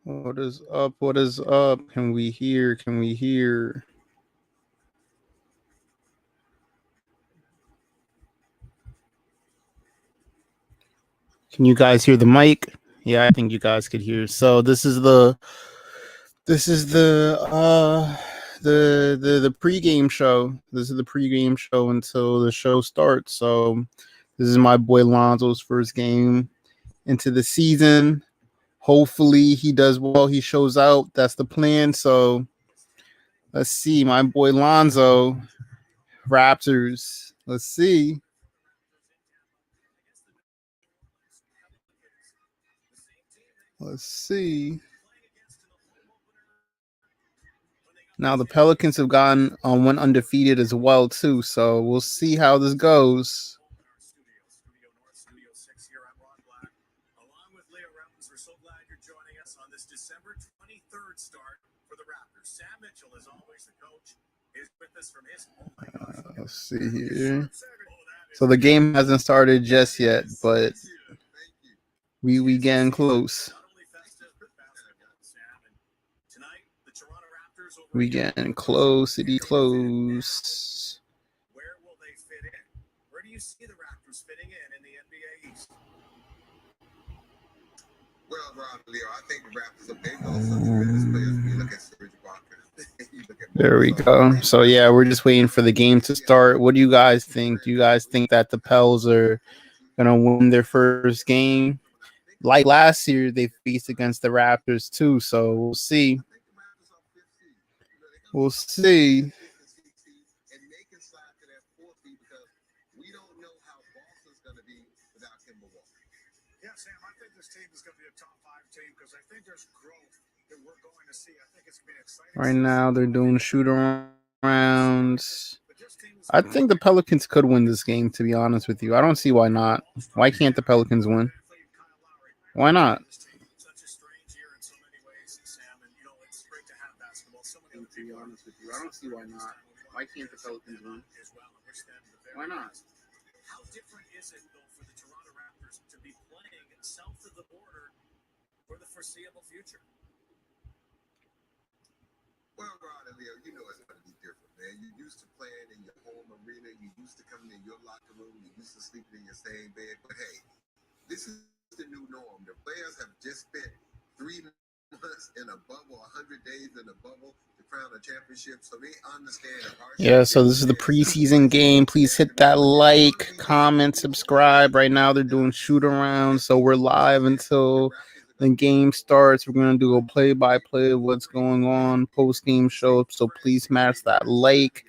What is up? What is up? Can we hear? Can we hear? Can you guys hear the mic? Yeah, I think you guys could hear. So this is the pregame show. This is the pregame show until the show starts. So this is my boy Lonzo's first game into the season. Hopefully he does well. He shows out. That's the plan. So let's see. My boy Lonzo, Raptors. Let's see. Let's see. Now the Pelicans have gotten went undefeated as well too. So we'll see how this goes. December 23rd start for the Raptors. Sam Mitchell, as always, the coach, is with us from his. Oh my gosh. Let's see here. So the game hasn't started just yet, but we getting close. We getting close. City close. Where will they fit in? Where do you see the Raptors fitting in the NBA East? Well, Rob, Leo, I think the Raptors are big on some tremendous players. When you look at Serge Ibaka. There we go. So yeah, we're just waiting for the game to start. What do you guys think? Do you guys think that the Pels are gonna win their first game? Like last year, they faced against the Raptors too. So we'll see. We'll see. And they can slide to that 4th seed because we don't know how Boston's going to be without Kemba Walker. Yeah, Sam, I think this team is going to be a top 5 team because I think there's growth that we're going to see. I think it's going to be exciting. Right now, they're doing shoot-arounds. I think the Pelicans could win this game, to be honest with you. I don't see why not. Why can't the Pelicans win? Why not? Such a strange year in so many ways, Sam, and it's great to have basketball. So many To be honest with you, I don't see why not. Why can't the Pelicans win? Why not? How different is it, though, for the Toronto Raptors to be playing south of the border for the foreseeable future? Well, Rod and Leo, you know it's going to be different, man. You're used to playing in your home arena. You're used to coming in your locker room. You're used to sleeping in your same bed. But, hey, this is the new norm. The players have just spent 3 months in a bubble, 100 days in a bubble to crown a championship. So they understand the hardship. Yeah, so this is the preseason game. Please hit that like, comment, subscribe. Right now they're doing shoot-arounds, so we're live until the game starts. We're going to do a play-by-play of what's going on, post-game show. So please smash that like,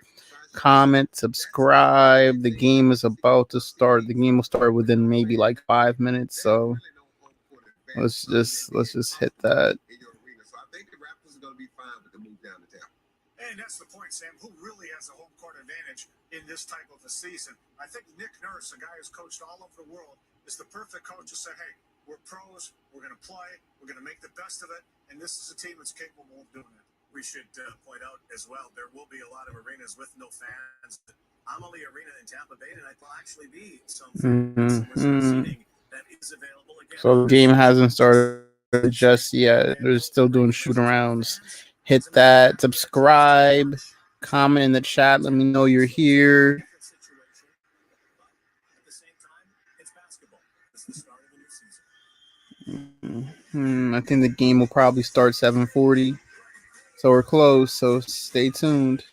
comment, subscribe. The game is about to start. The game will start within maybe like 5 minutes, so let's just hit that. So I think the Raptors are going to be fine with the move down to town. And that's the point, Sam. Who really has a home court advantage in this type of a season? I think Nick Nurse, a guy who's coached all over the world, is the perfect coach to say, hey, we're pros, we're going to play, we're going to make the best of it, and this is a team that's capable of doing it. We should point out as well, there will be a lot of arenas with no fans. Amelie Arena in Tampa Bay tonight will actually be some seating that is available again. So the game hasn't started just yet. They're still doing shoot-arounds. Hit that, subscribe, comment in the chat. Let me know you're here. I think the game will probably start 7:40. So we're close, so stay tuned.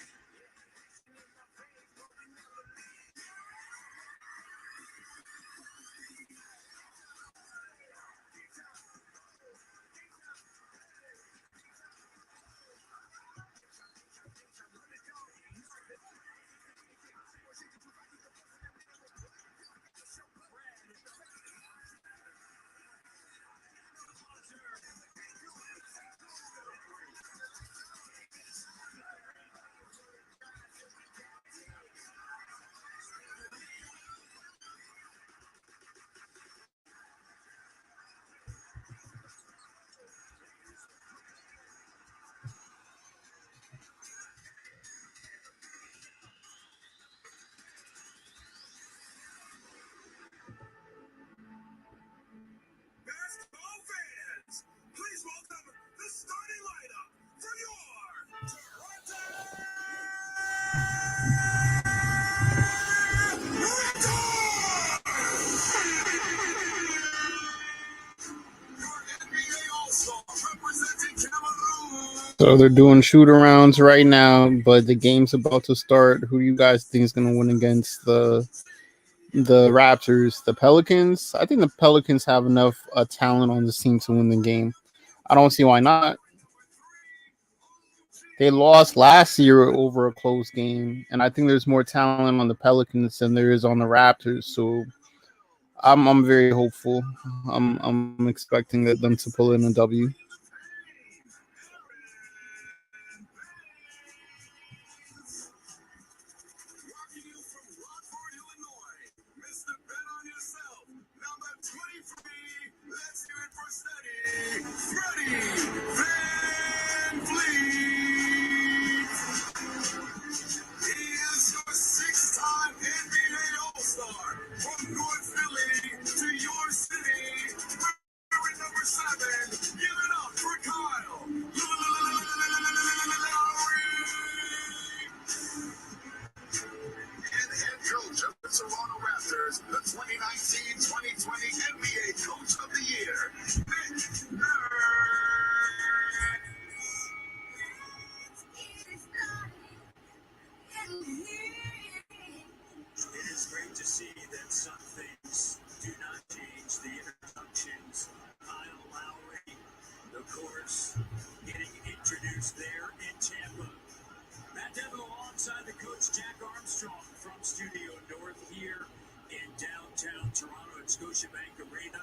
So they're doing shoot arounds right now, but the game's about to start. Who do you guys think is going to win against the Raptors? The Pelicans? I think the Pelicans have enough talent on this team to win the game. I don't see why not. They lost last year over a close game, and I think there's more talent on the Pelicans than there is on the Raptors. So I'm very hopeful. I'm expecting them to pull in a W. Toronto Raptors, the 2019-2020 NBA Coach of the Year, Nick Nurse. It is great to see that some things do not change. The introductions, Kyle Lowry, of course, getting introduced there in Tampa. Matt Devin alongside the coach Jack Armstrong from Studio North here in downtown Toronto at Scotiabank Arena.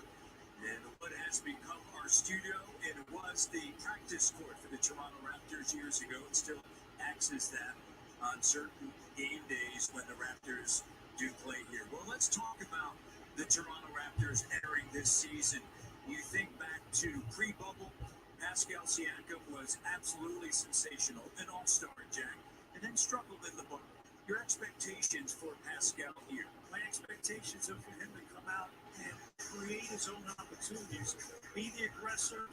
And what has become our studio, it was the practice court for the Toronto Raptors years ago. It still acts as that on certain game days when the Raptors do play here. Well, let's talk about the Toronto Raptors entering this season. You think back to pre-bubble, Pascal Siakam was absolutely sensational, an all-star, Jack, and then struggled in the bubble. Your expectations for Pascal here? My expectations are for him to come out and create his own opportunities, be the aggressor,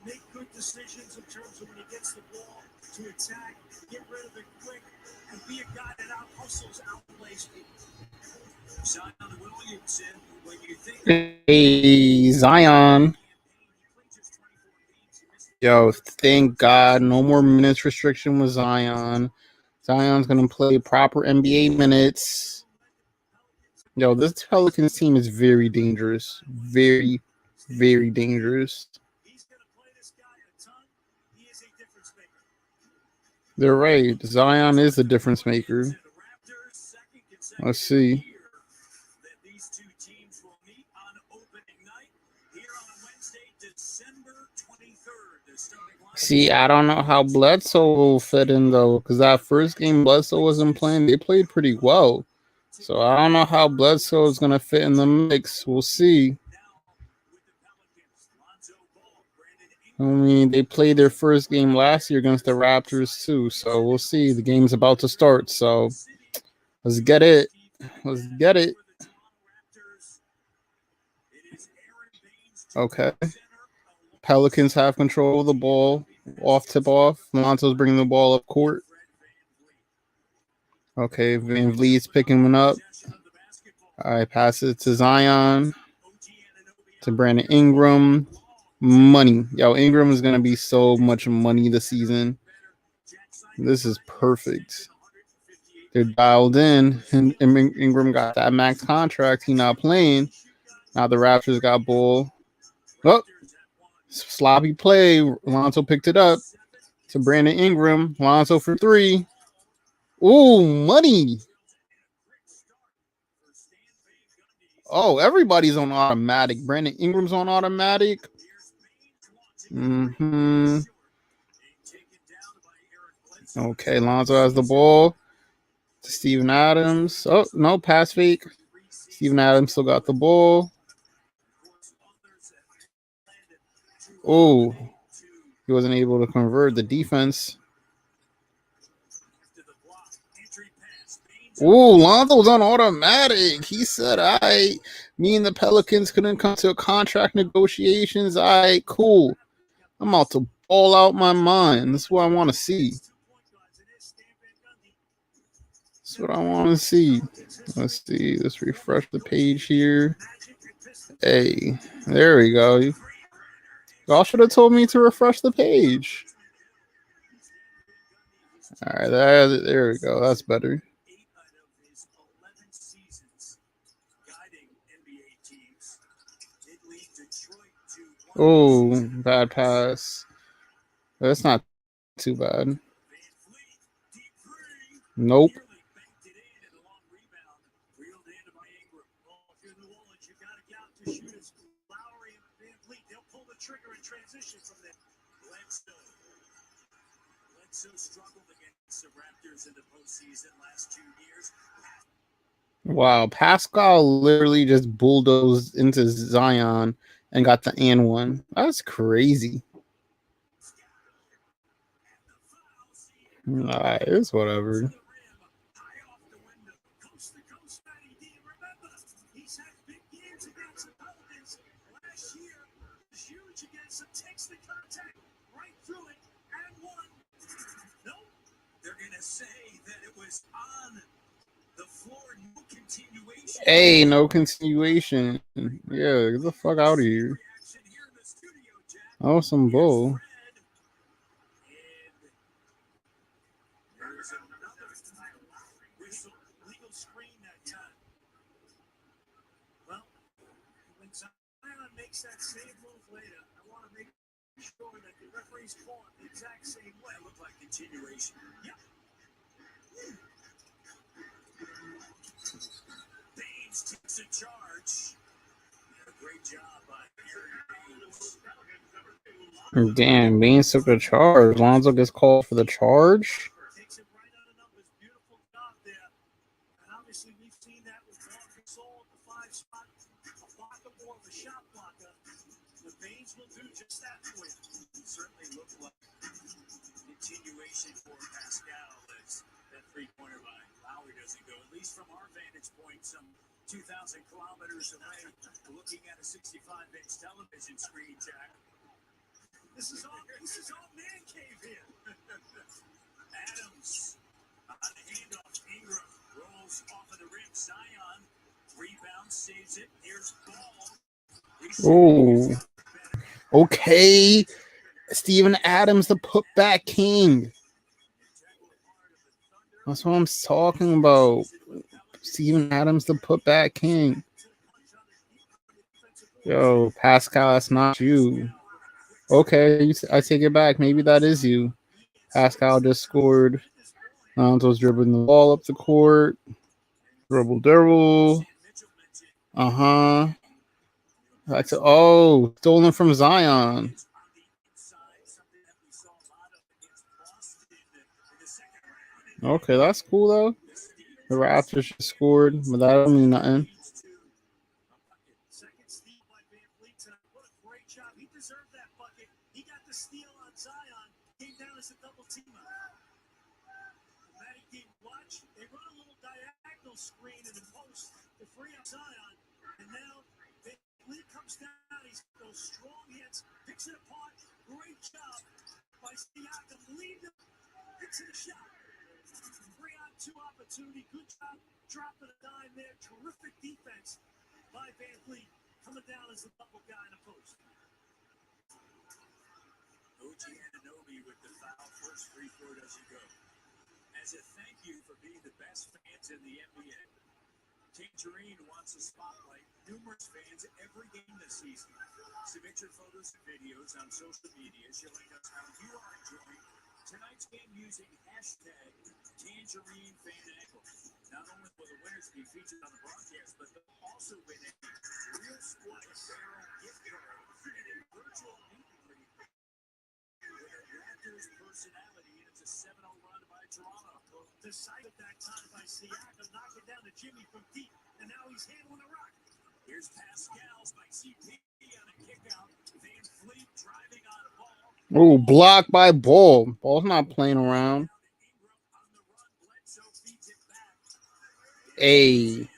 make good decisions in terms of when he gets the ball to attack, get rid of it quick, and be a guy that out-hustles, outplays people. Zion Williamson, when you think... Hey, Zion. Yo, thank God, no more minutes restriction with Zion. Zion's going to play proper NBA minutes. Yo, this Pelicans team is very dangerous. Very, very dangerous. He's going to play this guy a ton. He is a difference maker. They're right. Zion is a difference maker. Let's see. These two teams will meet on opening night here on Wednesday, December 23rd. See, I don't know how Bledsoe will fit in, though, because that first game Bledsoe wasn't playing. They played pretty well. So I don't know how Bledsoe is going to fit in the mix. We'll see. I mean, they played their first game last year against the Raptors, too. So we'll see. The game's about to start. So let's get it. Let's get it. Okay. Pelicans have control of the ball. Off tip off. Lonzo's bringing the ball up court. Okay, Van Vliet's picking one up. All right, pass it to Zion. To Brandon Ingram. Money. Yo, Ingram is going to be so much money this season. This is perfect. They're dialed in. And Ingram got that max contract. He's not playing. Now the Raptors got ball. Oh, sloppy play. Lonzo picked it up to Brandon Ingram. Lonzo for three. Ooh, money. Oh, everybody's on automatic. Brandon Ingram's on automatic. Okay, Lonzo has the ball to Steven Adams. Oh, no, pass fake. Steven Adams still got the ball. Oh, he wasn't able to convert the defense. Oh, Lonzo's on automatic. He said, all right, me and the Pelicans couldn't come to a contract negotiations. All right, cool. I'm out to all out my mind. This is what I want to see. That's what I want to see. Let's see. Let's refresh the page here. Hey, there we go. Y'all should have told me to refresh the page. All right, there we go. That's better. Oh, bad pass. That's not too bad. Nope. Lonzo struggled against the Raptors in the postseason last 2 years. Wow, Pascal literally just bulldozed into Zion and got the and one. That's crazy. Nah, it's whatever. He's had big games against the Pelicans last year. Was huge against them, takes the contact right through it and won. Nope, they're gonna say that it was on the floor. No continuation. Hey, no continuation. Yeah, get the fuck out of here. Oh, some bull. That same move later. I want to make sure that the referees call it the exact same way. It looked like continuation. Yep. Baines takes a charge. A great job by Baines. Damn, Baines took a charge. Lonzo gets called for the charge. Takes it right out of numbers. Beautiful job there. And obviously we've seen that with Gasol at the 5 spot. A blocker more of a shot blocker. The Baines will do just that for you. It certainly looked like continuation for Pascal as that three-pointer by Lowry doesn't go. At least from our vantage point, some 2,000 kilometers away, looking at a 65-inch television screen, Jack. This is all man cave here. Adams on the handoff. Ingram rolls off of the rim. Zion rebounds, saves it. Here's Ball. Oh. Okay, Steven Adams, the putback king. That's what I'm talking about. Steven Adams, the putback king. Yo, Pascal, that's not you. Okay, I take it back. Maybe that is you. Pascal just scored. Lonzo's dribbling the ball up the court. Dribble. Uh-huh. Stolen from Zion. Okay, that's cool though. The Raptors just scored, but that don't mean nothing. Second steal by VanVleet. What a great job. He deserved that bucket. He got the steal on Zion. Came down as a double teamer. Matty King watch. They run a little diagonal screen in the post to free up Zion. And now VanVleet comes down. He goes strong hits, picks it apart. Great job by Siakam. Lead him into the shot. 3-on-2 opportunity. Good job dropping a dime there. Terrific defense by VanVleet. Coming down as the double guy in the post. OG Anunoby with the foul. First free throw doesn't go. As a thank you for being the best fans in the NBA. Tangerine wants a spotlight. Numerous fans every game this season. Submit your photos and videos on social media showing us how you are enjoying tonight's game using hashtag TangerineFanAnkle. Not only will the winners be featured on the broadcast, but they'll also win a real squad barrel gift card and a virtual meet and greet with a Raptors personality. And it's a 7-0 run by Toronto. Decided that time by Siakam, knocking down to Jimmy from deep, and now he's handling the rock. Here's Pascal by CP on a kick out. VanVleet driving on a ball. Oh, blocked by Ball. Ball's not playing around. Hey.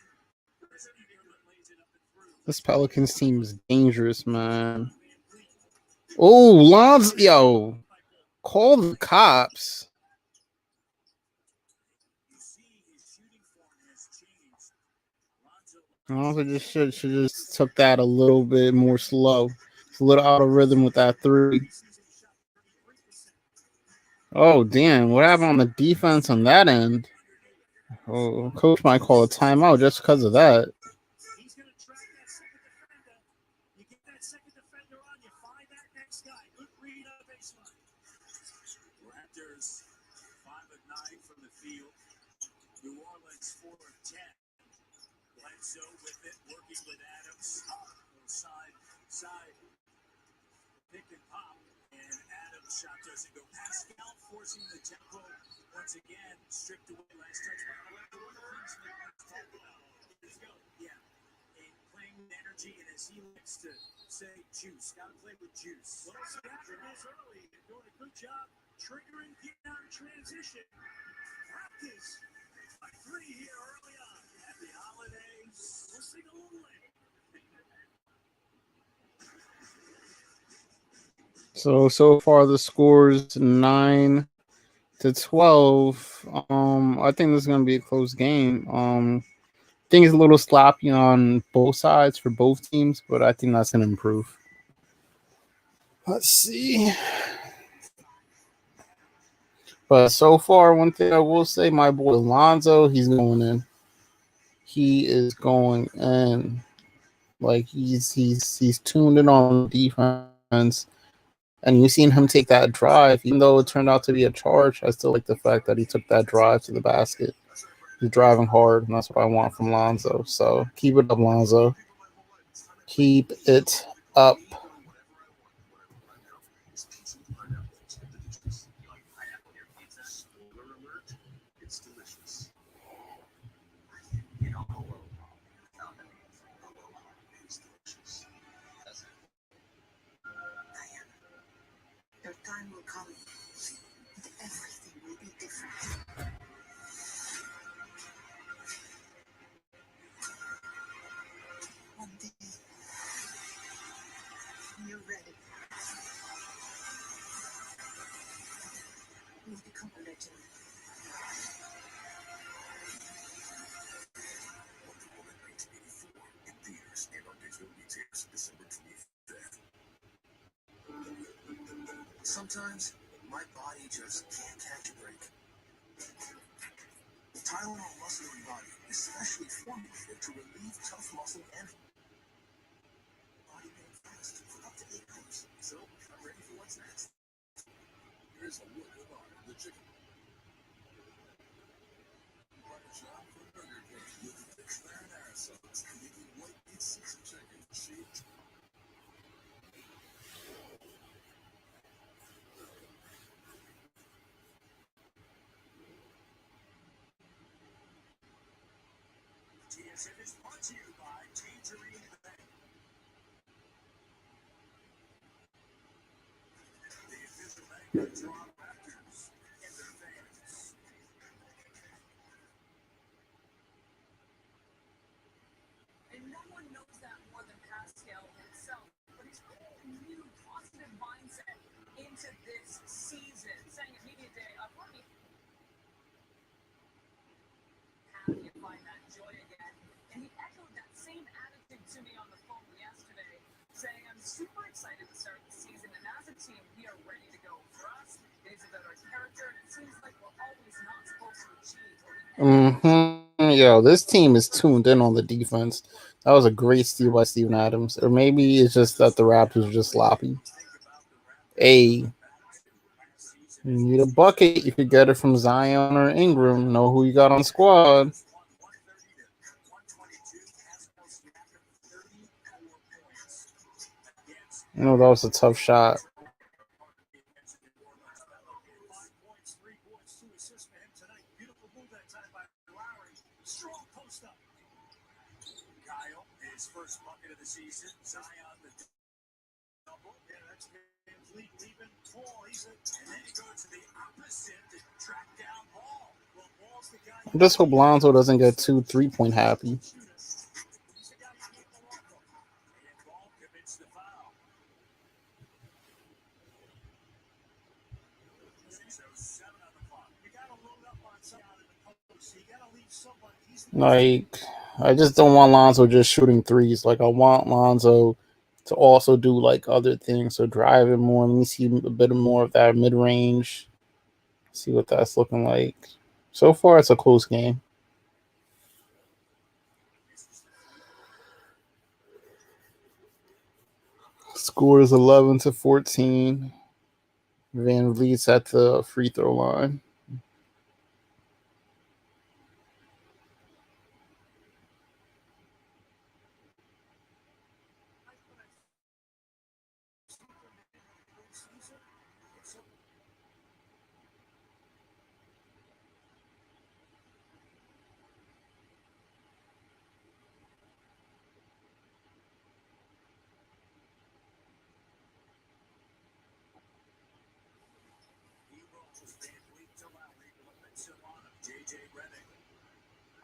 This Pelicans team is dangerous, man. Oh, Lonzo. Yo. Call the cops. You see his shooting form has changed. Lonzo I also just should just took that a little bit more slow. It's a little out of rhythm with that three. season shot 33%. Oh damn! What happened on the defense on that end? Oh, coach might call a timeout just because of that. He's going to track that second defender. You get that second defender on, you find that next guy. Good read on the baseline. Raptors 5 of 9 from the field. New Orleans 4 of 10. Bledsoe with it, working with Adams. Little side pick and pop. And Adams' shot doesn't go. Pascal forcing the tempo once again. Stripped away last touch by one of the things we talked about. Let's go. Yeah. And playing with energy, and as he likes to say, juice. Got to play with juice. Well, see, after this early, they're doing a good job triggering, getting out of transition. Practice. By 3 here early on. Happy holidays. We'll sing a little later. So far the scores 9-12. I think this is gonna be a close game. I think it's a little sloppy on both sides for both teams, but I think that's gonna improve. Let's see. But so far, one thing I will say, my boy Lonzo, he's going in. He is going in. Like he's tuned in on defense. And you've seen him take that drive, even though it turned out to be a charge. I still like the fact that he took that drive to the basket. He's driving hard, and that's what I want from Lonzo. So keep it up, Lonzo. Keep it up. It's delicious. Your time will come, and everything will be different. One day, you're ready. You'll become a legend. Wonder Woman 1984 in theaters and on digital retailers December 25th. Sometimes my body just can't catch a break. Tylenol Muscle and Body is specially formulated to relieve tough muscle and body pain fast for up to 8 hours. So I'm ready for what's next. Here's a look at the chicken. Parmesan for Burger King with thick marinara sauce, making white meat seasoned chicken cheap. TSN is brought to you by Tangerine Bank. The official bank of the Toronto Raptors and their fans. And no one knows that more than Pascal himself, but he's putting a new positive mindset into this season, saying at Media Day, I'm happy to find that joy again. And he echoed that same attitude to me on the phone yesterday, saying, I'm super excited to start the season, and as a team, we are ready to go. For us, it's about our character, and it seems like we're always not supposed to achieve what we Yo, this team is tuned in on the defense. That was a great steal by Steven Adams. Or maybe it's just that the Raptors are just sloppy. Hey, you need a bucket. You could get it from Zion or Ingram. Know who you got on the squad. I know that was a tough shot. Kyle, his first bucket of the season. Zion, the double. Yeah, that's complete leaving Paul. And then he goes to the opposite to track down Paul. Well, Paul's the guy. I just hope Lonzo doesn't get too 3-point happy. He's the guy you can't go off of. And Paul commits the foul. Like, I just don't want Lonzo just shooting threes. Like, I want Lonzo to also do like other things. So driving more. Let me see a bit more of that mid range. See what that's looking like. So far, it's a close game. Score is 11-14. Van Vliet's at the free throw line.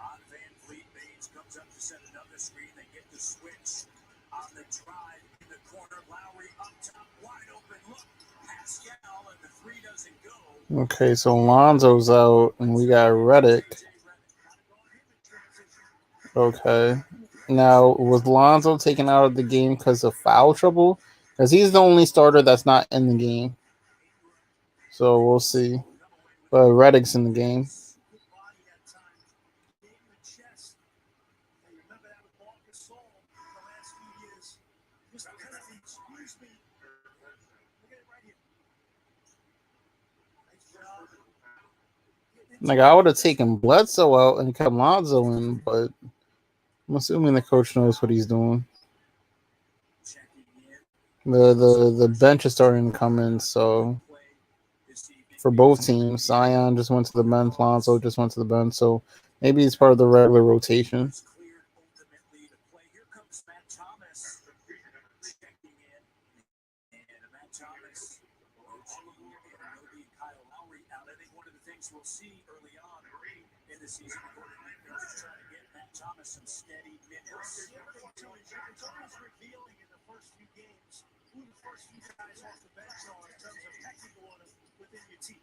On Van Vliet, Baines comes up to set another screen. They get the switch on the drive in the corner. Lowry up top, wide open look. Pascal, and the three doesn't go. Okay, so Lonzo's out, and we got Redick. Okay. Now, was Lonzo taken out of the game because of foul trouble? Because he's the only starter that's not in the game. So we'll see. But Redick's in the game. Like, I would have taken Bledsoe out and kept Lonzo in, but I'm assuming the coach knows what he's doing. The bench is starting to come in, so for both teams, Zion just went to the bench, Lonzo just went to the bench, so maybe it's part of the regular rotation. We'll see early on in the season, according to Nick, trying to get Matt Thomas some steady minutes. It's always revealing in the first few games who the first few guys off the bench are in terms of pecking order within your team.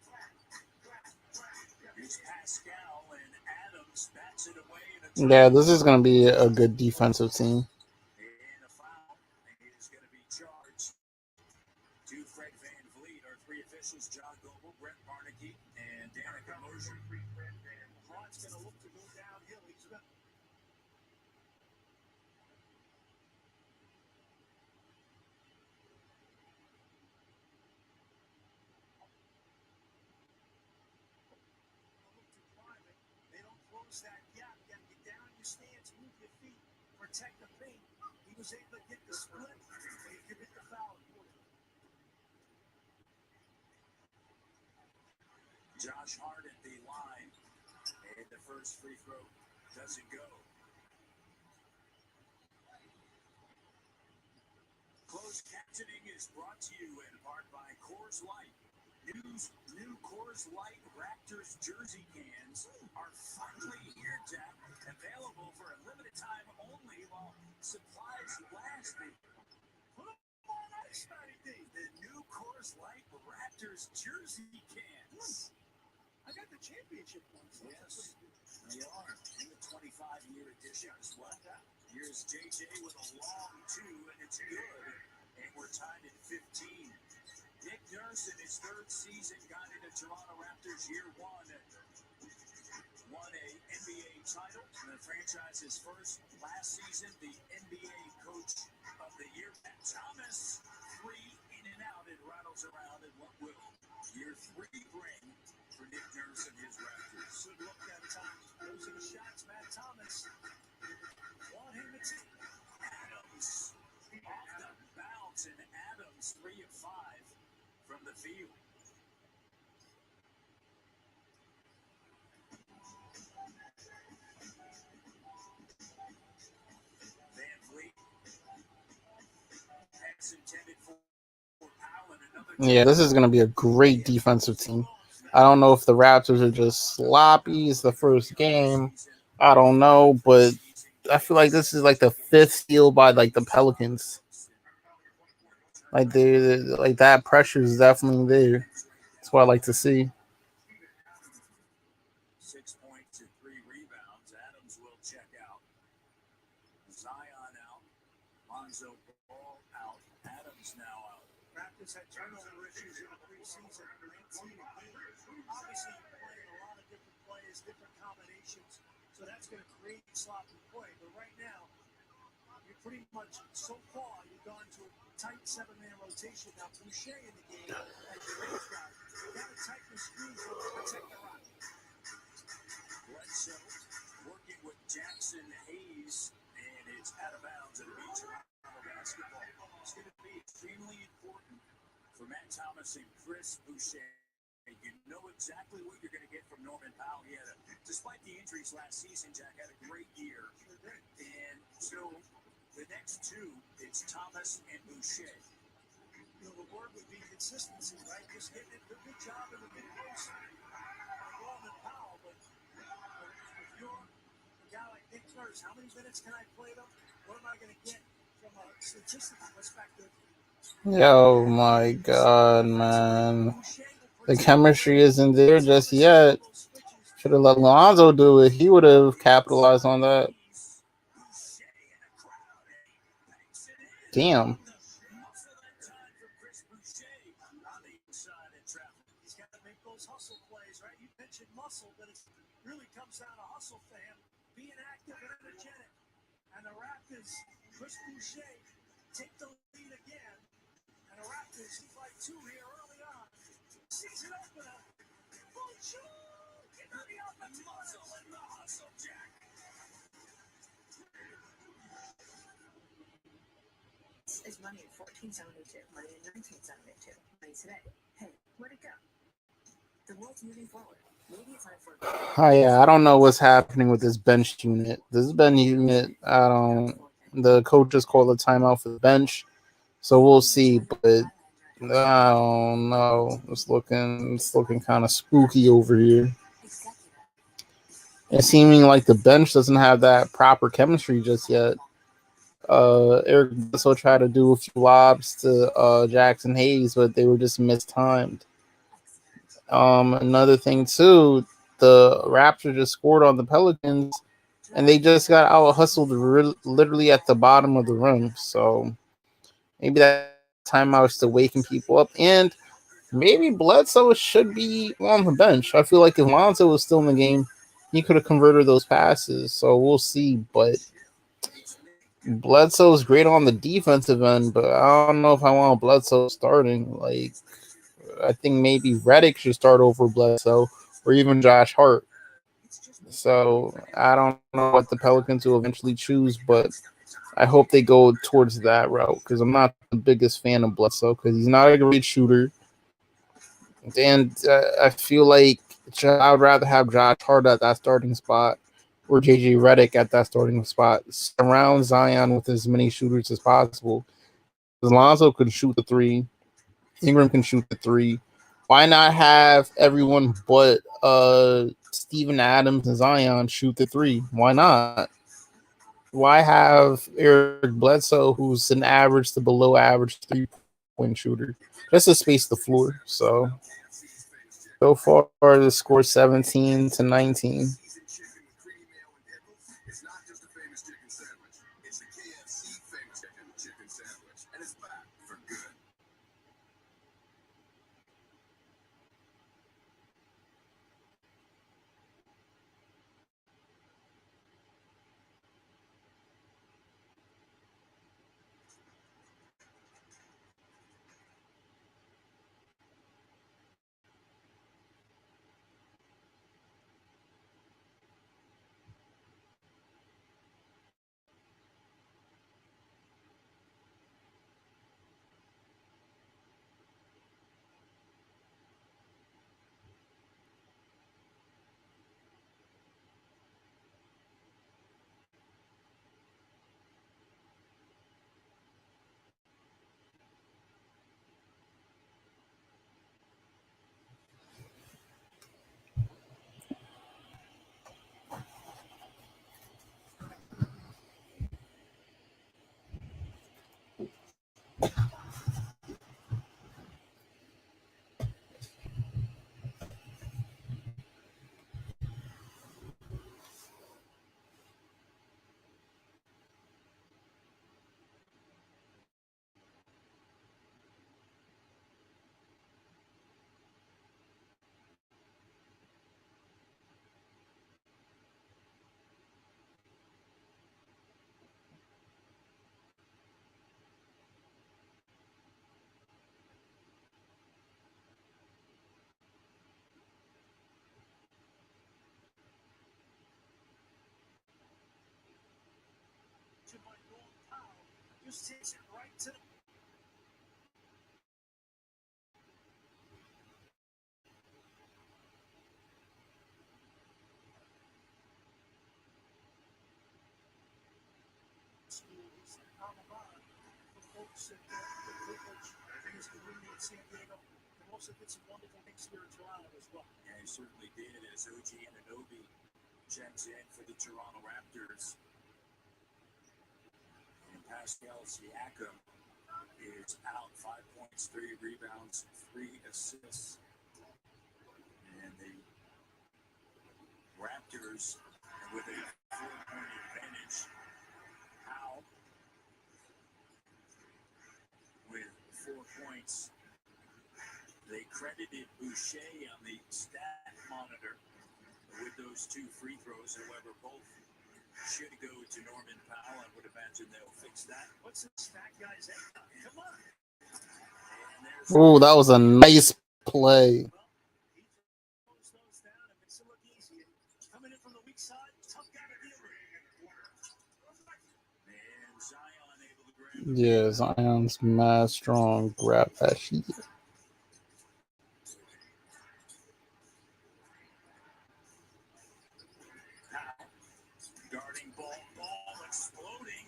Here's Pascal and Adams bats it away. Yeah, this is going to be a good defensive team. And a foul is going to be charged to Fred Van Vliet. Our three officials, John Goble, Brett Barnaky, and Danica Mosier. Hart's going to look to go downhill. He's got they don't close that gap. You got to get down your stance, move your feet, protect the paint. He was able to get the split, but he commit the foul. Josh Hart at the line, and the first free throw doesn't go. Closed captioning is brought to you in part by Coors Light. New Coors Light Raptors jersey cans are finally here, Jack. Available for a limited time only while supplies last. Put them on ice, the new Coors Light Raptors jersey cans. I got the championship ones. Yes, they are in the 25-year edition as well. Here's JJ with a long two, and it's good. And we're tied at 15. Nick Nurse in his third season got into Toronto Raptors year one. Won a NBA title in the franchise's first last season, the NBA Coach of the Year. Matt Thomas, three in and out, and rattles around in what will year three bring for Nick Nurse and his Raptors. Good look that time. Those are the shots, Matt Thomas. Want him to take Adams off the bounce, and Adams 3 of 5 from the field. Van Vliet pass intended for Powell, and another. Yeah, this is going to be a great defensive team. I don't know if the Raptors are just sloppy. It's the first game. I don't know, but I feel like this is like the fifth steal by like the Pelicans. Like like that pressure is definitely there. That's what I like to see. 6 points and 3 So that's going to create sloppy play. But right now, you're pretty much, so far, you've gone to a tight 7-man rotation. Now, Boucher in the game as your eighth guy. You got to tighten the screws to protect the Rockets. Bledsoe working with Jackson Hayes, and it's out of bounds and beats Toronto basketball. It's going to be extremely important for Matt Thomas and Chris Boucher. You know exactly what you're going to get from Norman Powell. He had, despite the injuries last season, Jack had a great year. And so the next two, it's Thomas and Boucher. You know, the word would be consistency, right? Just getting it, good job in the big post on Norman Powell. But if you're a guy like Nick Nurse, how many minutes can I play them? What am I going to get from a statistical perspective? Yo, my God, man. The chemistry isn't there just yet. Should have let Lonzo do it. He would have capitalized on that. Damn. He's got to make those hustle plays, right? You mentioned muscle, but it really comes down to hustle for him, being active and energetic. And the Raptors, Chris Boucher, take the lead again. And the Raptors lead by 2 here early on. Season opener. Boucher! Get on the offensive muscle and the hustle, Jack. Is money in 1472, money in 1972, money today. Hey, where'd it go? The world's moving forward. Maybe it's time for. Oh, yeah, I don't know what's happening with this bench unit. This bench unit, I don't. The coach just called a timeout for the bench, so we'll see. But I don't know. It's looking kind of spooky over here. It's seeming like the bench doesn't have that proper chemistry just yet. Eric Bledsoe tried to do a few lobs to Jackson Hayes, but they were just mistimed. Another thing too, the Raptors just scored on the Pelicans, and they just got out hustled literally at the bottom of the rim. So maybe that timeout is to waking people up, and maybe Bledsoe should be on the bench. I feel like if Lonzo was still in the game, he could have converted those passes. So we'll see, but Bledsoe's great on the defensive end, but I don't know if I want Bledsoe starting. Like, I think maybe Redick should start over Bledsoe or even Josh Hart. So I don't know what the Pelicans will eventually choose, but I hope they go towards that route because I'm not the biggest fan of Bledsoe because he's not a great shooter. And I feel like I would rather have Josh Hart at that starting spot or JJ Redick at that starting spot. Surround Zion with as many shooters as possible. Lonzo can shoot the three. Ingram can shoot the three. Why not have everyone but Steven Adams and Zion shoot the three? Why not? Why have Eric Bledsoe, who's an average to below average 3-point shooter, just to space the floor? So far the score 17-19. Just takes it right to the schools on the bottom for folks that the privilege in his community in San Diego. And also did some wonderful things here in Toronto as well. Yeah, he certainly did, as OG Anunoby checks in for the Toronto Raptors. And Pascal Siakam is out, 5 points, 3 rebounds, 3 assists. And the Raptors with a 4-point advantage. Powell with 4 points. They credited Boucher on the stat monitor with those 2 free throws. However, both should go to Norman Powell. I would imagine they'll fix that. What's this fat guy's head? Come on. Oh, that was a nice play. Well, he throws those down and makes it look easy. Coming in from the weak side, tough guy to deal with. And Zion able to grab the Yeah, Zion's mad strong. Grab that shit. guarding ball exploding.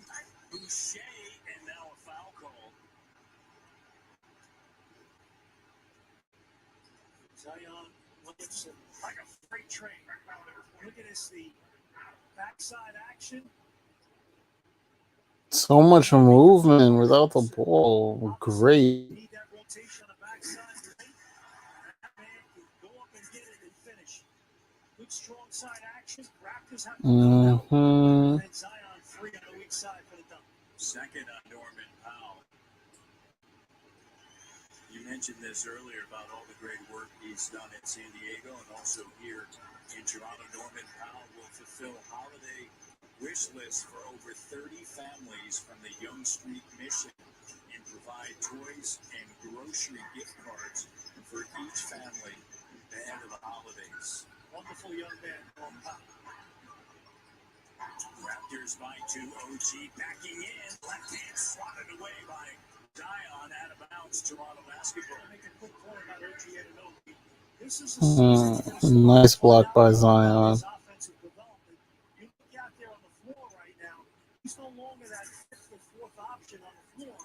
Boucher, and now a foul call. Zion Williamson, like a freight train. Look at this, the backside action. So much movement without the ball. Great. Need that rotation on the backside. That man can go up and get it and finish. Good strong side action. Raptors have to Mm-hmm. and Zion free on the weak side for the dunk. Second on Norman Powell. You mentioned this earlier about all the great work he's done in San Diego and also here in Toronto. Norman Powell will fulfill holiday wish lists for over 30 families from the Yonge Street Mission and provide toys and grocery gift cards for each family ahead of the holidays. Wonderful young man, Norman Powell. Raptors by 2. OG backing in. Left hand swatted away by Zion. Out of bounds. Toronto basketball. Make a quick point about OG Anunoby. This is a Nice block by Zion. offensive development. You look out there on the floor right now. He's no longer that 5th or 4th option on the floor.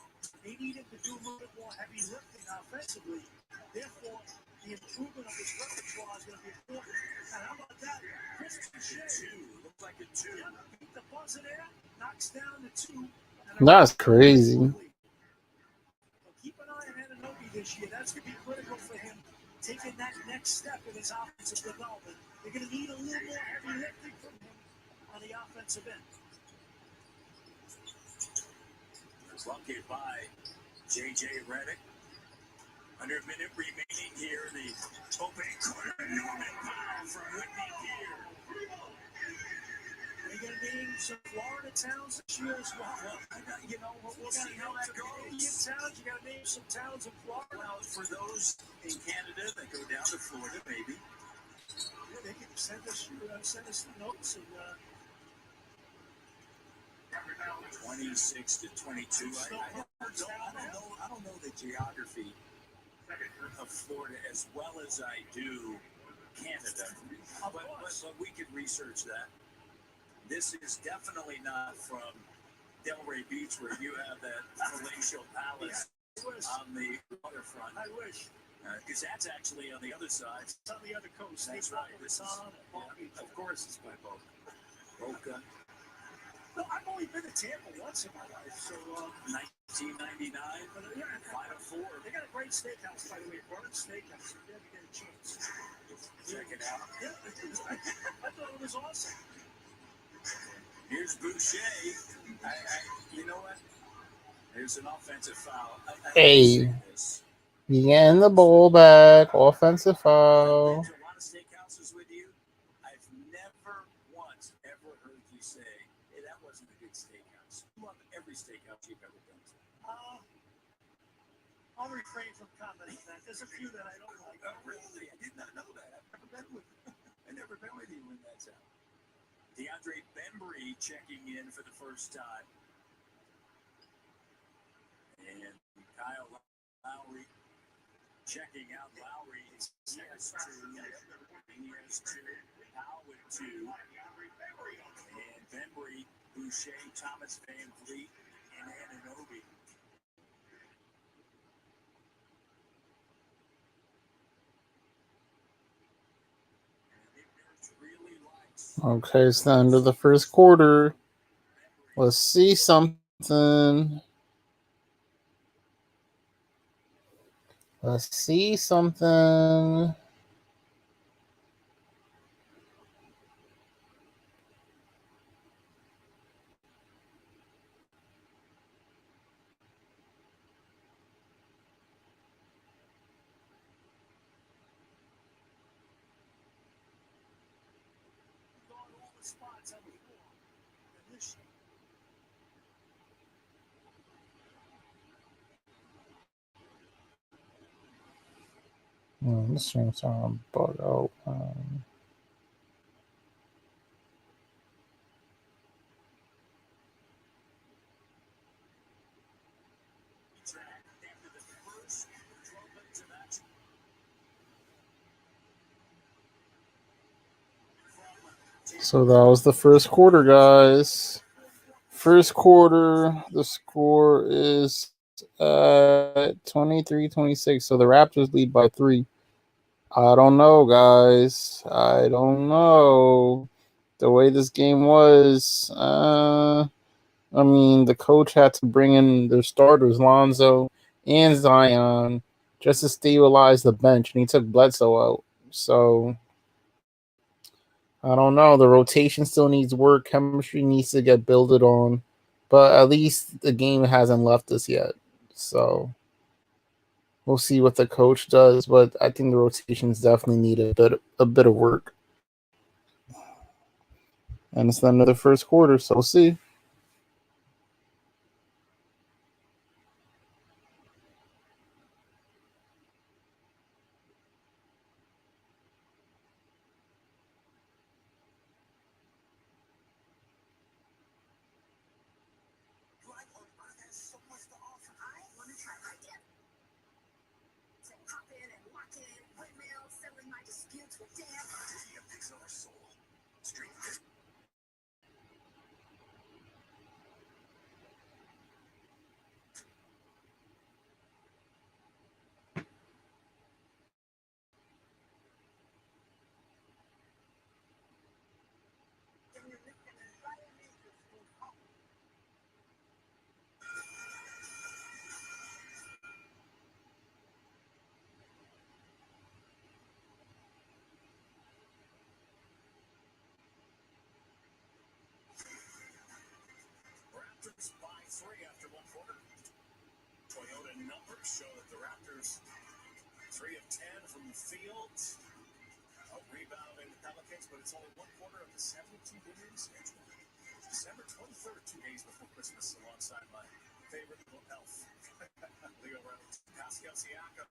They need him to do a little bit more heavy lifting offensively. Therefore, the improvement of his repertoire is going to be important. And how about that? Chris Boucher. 2. Looks like a 2. Yeah, beat the buzzer there. Knocks down the 2. That's crazy. Well, keep an eye on Anunoby this year. That's going to be critical for him, taking that next step in his offensive development. They're going to need a little more heavy lifting from him on the offensive end. Bucket by J.J. Redick. Under a minute remaining here. The opening corner. Norman Powell from Whitney Gear. They're going to name some Florida towns this year as well. You know, we'll see how that Canadian goes. towns, you got to name some towns in Florida. Well, for those in Canada that go down to Florida, maybe. Yeah, they can send us the notes and 26 to 22. I don't know the geography of Florida as well as I do Canada, but we could research that. This is definitely not from Delray Beach, where you have that palatial palace on the waterfront. I wish. Because that's actually on the other side. It's on the other coast. That's right. This is, Palm Beach. of course, it's by Boca. No, I've only been to Tampa once in my life, so 1999, but yeah, Final Four. They got a great steakhouse, by the way, Burns Steakhouse. If you ever get a chance, Check it out. Yeah, I thought it was awesome. Here's Boucher. You know what? There's an offensive foul. Hey. You getting the ball back. Offensive I've been foul. to a lot of steakhouses with you. I've never once ever heard you say, "Hey, that wasn't a good steakhouse." You love every steakhouse you've ever been to. I'll refrain from commenting on that. There's a few that I don't like. Really? I did not know that. I've never been with you. I've never been with you when that's out. DeAndre Bembry checking in for the first time. checking out Lowry. He has two. He has two. Powell with two. And Bembry, Boucher, Thomas Van Vliet, and Anunoby. Okay, it's the end of the first quarter. Let's see something. Let's see something. This thing's on bug out. So that was the first quarter, guys. First quarter, the score is 23-26. So the Raptors lead by 3. I don't know, guys. I don't know. The way this game was, I mean, the coach had to bring in their starters, Lonzo and Zion, just to stabilize the bench, and he took Bledsoe out. So I don't know. The rotation still needs work. Chemistry needs to get builded on, but at least the game hasn't left us yet. So we'll see what the coach does. But I think the rotations definitely need a bit of work. And it's the end of the first quarter, so we'll see. Raptors by 3 after one quarter. Toyota numbers show that the Raptors 3 of 10 from the field. A rebound in the Pelicans, but it's only one quarter of the 72-game schedule. December 23rd, 2 days before Christmas, alongside my favorite little elf, Leo Reynolds. Pascal Siakam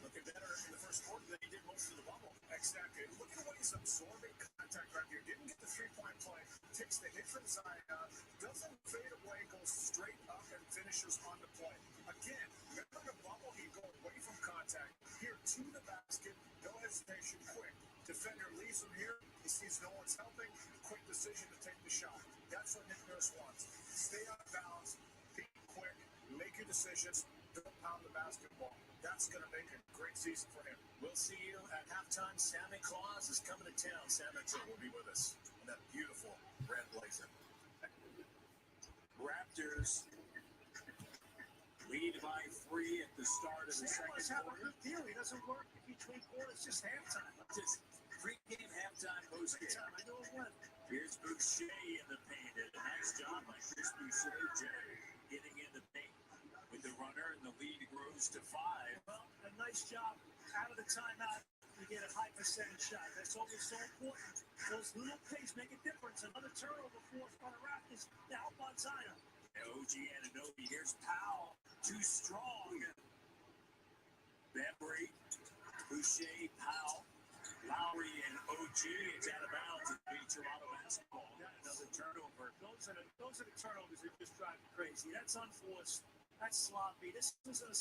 looking better in the first quarter than he did most of the bubble. Exactly. Look at what he's absorbing contact right here. Didn't get the three-point play. Takes the hit from Zion. Doesn't fade away. Goes straight up and finishes on the play. Again, remember the bubble? He'd go away from contact. Here to the basket. No hesitation. Quick. Defender leaves him here. He sees no one's helping. Quick decision to take the shot. That's what Nick Nurse wants. Stay on balance. Be quick. Make your decisions. Don't pound the basketball. That's going to make a great season for him. We'll see you at halftime. Santa Claus is coming to town. Sam Mitchell will be with us in that beautiful red blazer. Raptors lead by 3 at the start of the second quarter. Good deal. He doesn't work between quarters. Just halftime. Just pre-game, halftime, post-game. I know it went. Here's Boucher in the paint. A nice job by Chris Boucher, getting in the paint with the runner, and the lead grows to 5. Well, a nice job out of the timeout. You get a high percentage shot. That's always so important. Those little plays make a difference. Another turnover forced by the Raptors. Now up on Zion. OG Anunoby. Here's Powell. Too strong. Bembry, Boucher, Powell, Lowry, and OG. It's out of bounds. It's being Toronto basketball. Got another turnover. Those are the turnovers that just drive you crazy. That's unforced. That's sloppy. This isn't a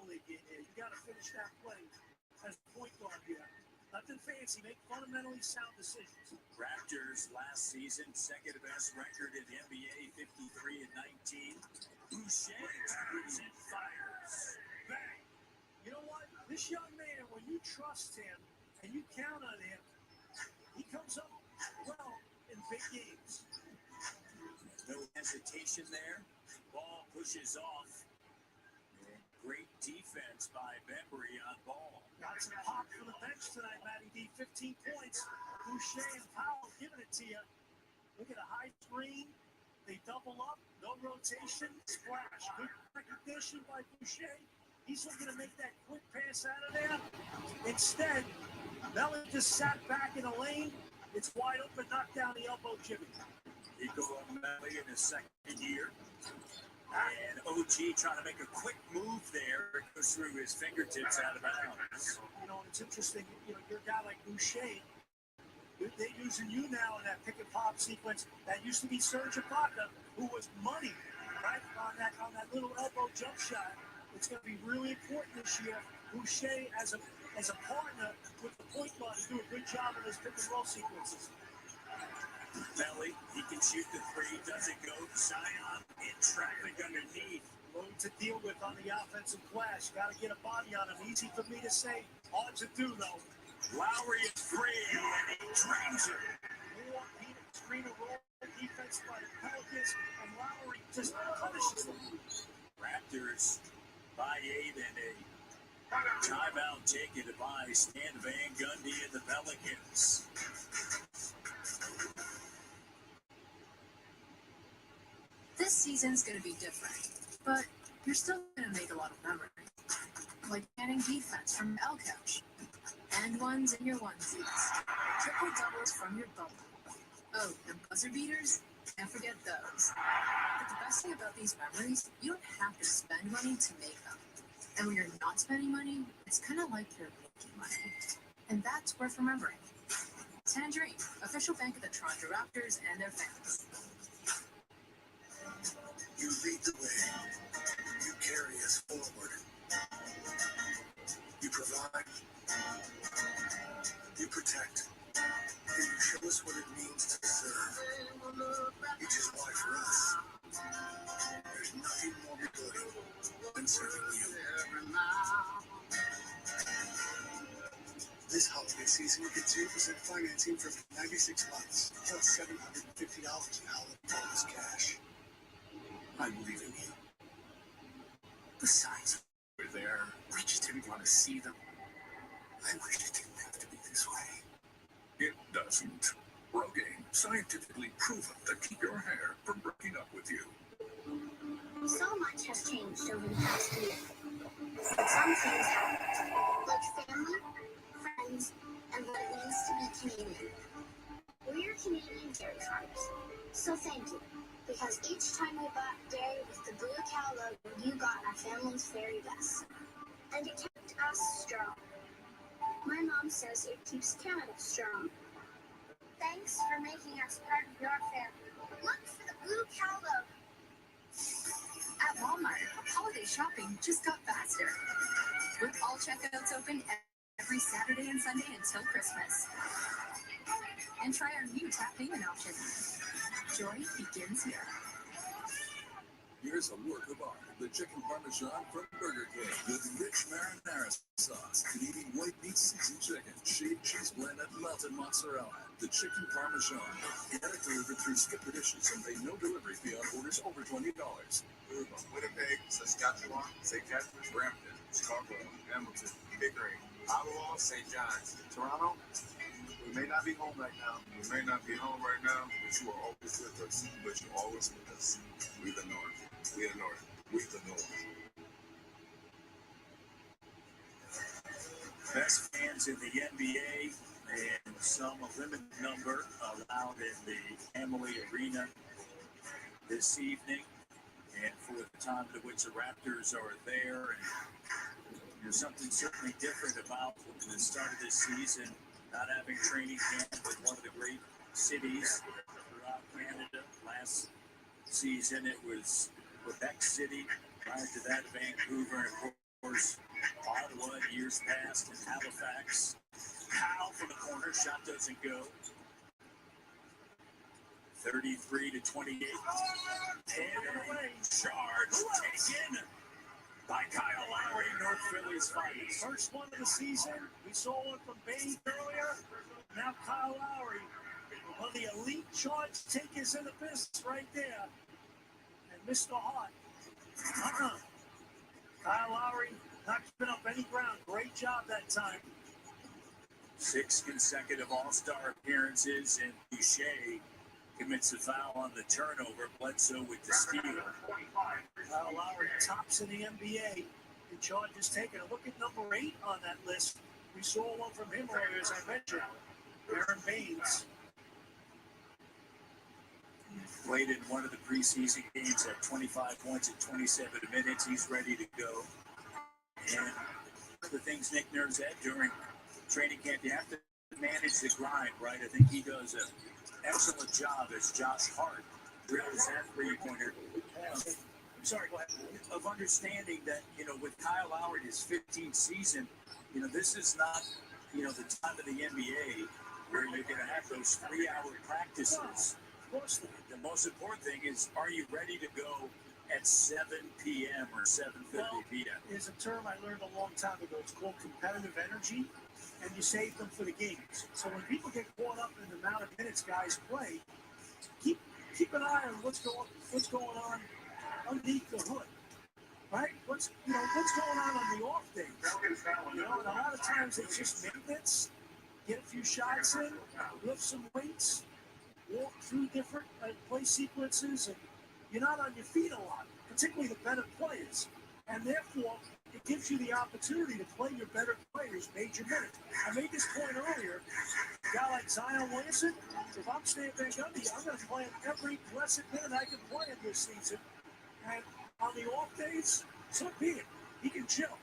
League game here. You got to finish that play as a point guard here. Nothing fancy. Make fundamentally sound decisions. Raptors last season, second best record in the NBA, 53-19. Boucher screws and fires. Bang. You know what? This young man, when you trust him and you count on him, he comes up well in big games. No hesitation there. Ball pushes off. And great defense by Bembry on ball. Got some pop for the bench tonight, Matty D. 15 points. Boucher and Powell giving it to you. Look at a high screen. They double up. No rotation. Splash. Good recognition by Boucher. He's looking to make that quick pass out of there. Instead, Melly just sat back in the lane. It's wide open. Knocked down the elbow, Jimmy. Nico Melly in his second year. And OG trying to make a quick move there. It goes through his fingertips out of bounds. You know, it's interesting. You know, you're a guy like Boucher. They're using you now in that pick and pop sequence. That used to be Serge Ibaka, who was money, right, on that little elbow jump shot. It's going to be really important this year. Boucher as a partner with the point guard to do a good job in his pick and roll sequences. Melly, he can shoot the three, doesn't go. Zion in traffic underneath. Load to deal with on the offensive glass. Got to get a body on him. Easy for me to say. Hard to do, though. Lowry is free, and he drains it. More screen and roll defense by the Pelicans, and Lowry just punishes them. Raptors by 8 and a timeout taken by Stan Van Gundy and the Pelicans. This season's going to be different, but you're still going to make a lot of memories. Like getting defense from L Couch, and ones in your onesies, triple doubles from your bubble. Oh, and buzzer beaters? Can't forget those. But the best thing about these memories, you don't have to spend money to make them. And when you're not spending money, it's kind of like you're making money. And that's worth remembering. Tangerine, official bank of the Toronto Raptors and their fans. You lead the way. You carry us forward. You provide. You protect. And you show us what it means to serve. You just watch for us. There's nothing more rewarding than serving you. This holiday season, you get 0% financing for 96 months, plus $750 in holiday bonus cash. I believe in you. The signs were there. I just didn't want to see them. I wish it didn't have to be this way. It doesn't. Rogaine, scientifically proven to keep your hair from breaking up with you. So much has changed over the past year. Some things haven't, like family, friends, and what it means to be Canadian. We're Canadian dairy farmers, so thank you. Because each time we bought dairy with the Blue Cow logo, you got our family's very best. And it kept us strong. My mom says it keeps Canada strong. Thanks for making us part of your family. Look for the Blue Cow logo. At Walmart, holiday shopping just got faster. With all checkouts open every Saturday and Sunday until Christmas. And try our new tap payment option. Joy begins here. Here's a work of art, the chicken parmesan from Burger King with rich marinara sauce, Canadian white meat seasoned chicken, shaved cheese blend, and melted mozzarella. The chicken parmesan. Get it delivered through Skipper Dishes and pay no delivery fee on orders over $20. Winnipeg, Saskatchewan, St. Catharines, Brampton, Scarborough, Hamilton, Pickering, Ottawa, St. John's, Toronto. We may not be home right now. We may not be home right now, but you are always with us. But you're always with us. We the North. We the North. We the North. Best fans in the NBA and some limited number allowed in the Amalie Arena this evening. And for the time at which the Raptors are there, and there's something certainly different about the start of this season. Not having training camp with one of the great cities throughout Canada. Last season it was Quebec City. Prior to that, Vancouver, and of course, Ottawa years past in Halifax. Howe from the corner, shot doesn't go. 33-28. And away, charge taken by Kyle Lowry, North Philly's finest. First one of the season. We saw one from Baines earlier. Now Kyle Lowry. One of the elite charge takers in the business right there. And Mr. Hart. Kyle Lowry not giving up any ground. Great job that time. 6 consecutive All-Star appearances, and Boucher commits a foul on the turnover. Bledsoe with the steal. Kyle Lowry tops in the NBA in charges taken. Look at number 8 on that list. We saw one from him earlier, as I mentioned. Aaron Baines. Played in one of the preseason games at 25 points in 27 minutes. He's ready to go. And one of the things Nick Nurse said during training camp, you have to manage the grind, right? I think he does an excellent job as Josh Hart drills that three-pointer. Sorry, go ahead. Of understanding that, with Kyle Lowry, his 15th season, this is not, the time of the NBA where you're going to have those 3-hour practices. Of course, the most important thing is, are you ready to go at 7 p.m. or 7:50 p.m.? There's a term I learned a long time ago. It's called competitive energy, and you save them for the games. So when people get caught up in the amount of minutes guys play, keep an eye on what's going on underneath the hood, right? What's going on the off days? And a lot of times it's just maintenance. Get a few shots in, lift some weights, walk through different play sequences, and you're not on your feet a lot, particularly the better players. And therefore, it gives you the opportunity to play your better players major minutes. I made this point earlier. A guy like Zion Williamson, if I'm Stan Van Gundy, I'm going to play him every blessed minute I can play him this season. And on the off days, so be it. He can chill.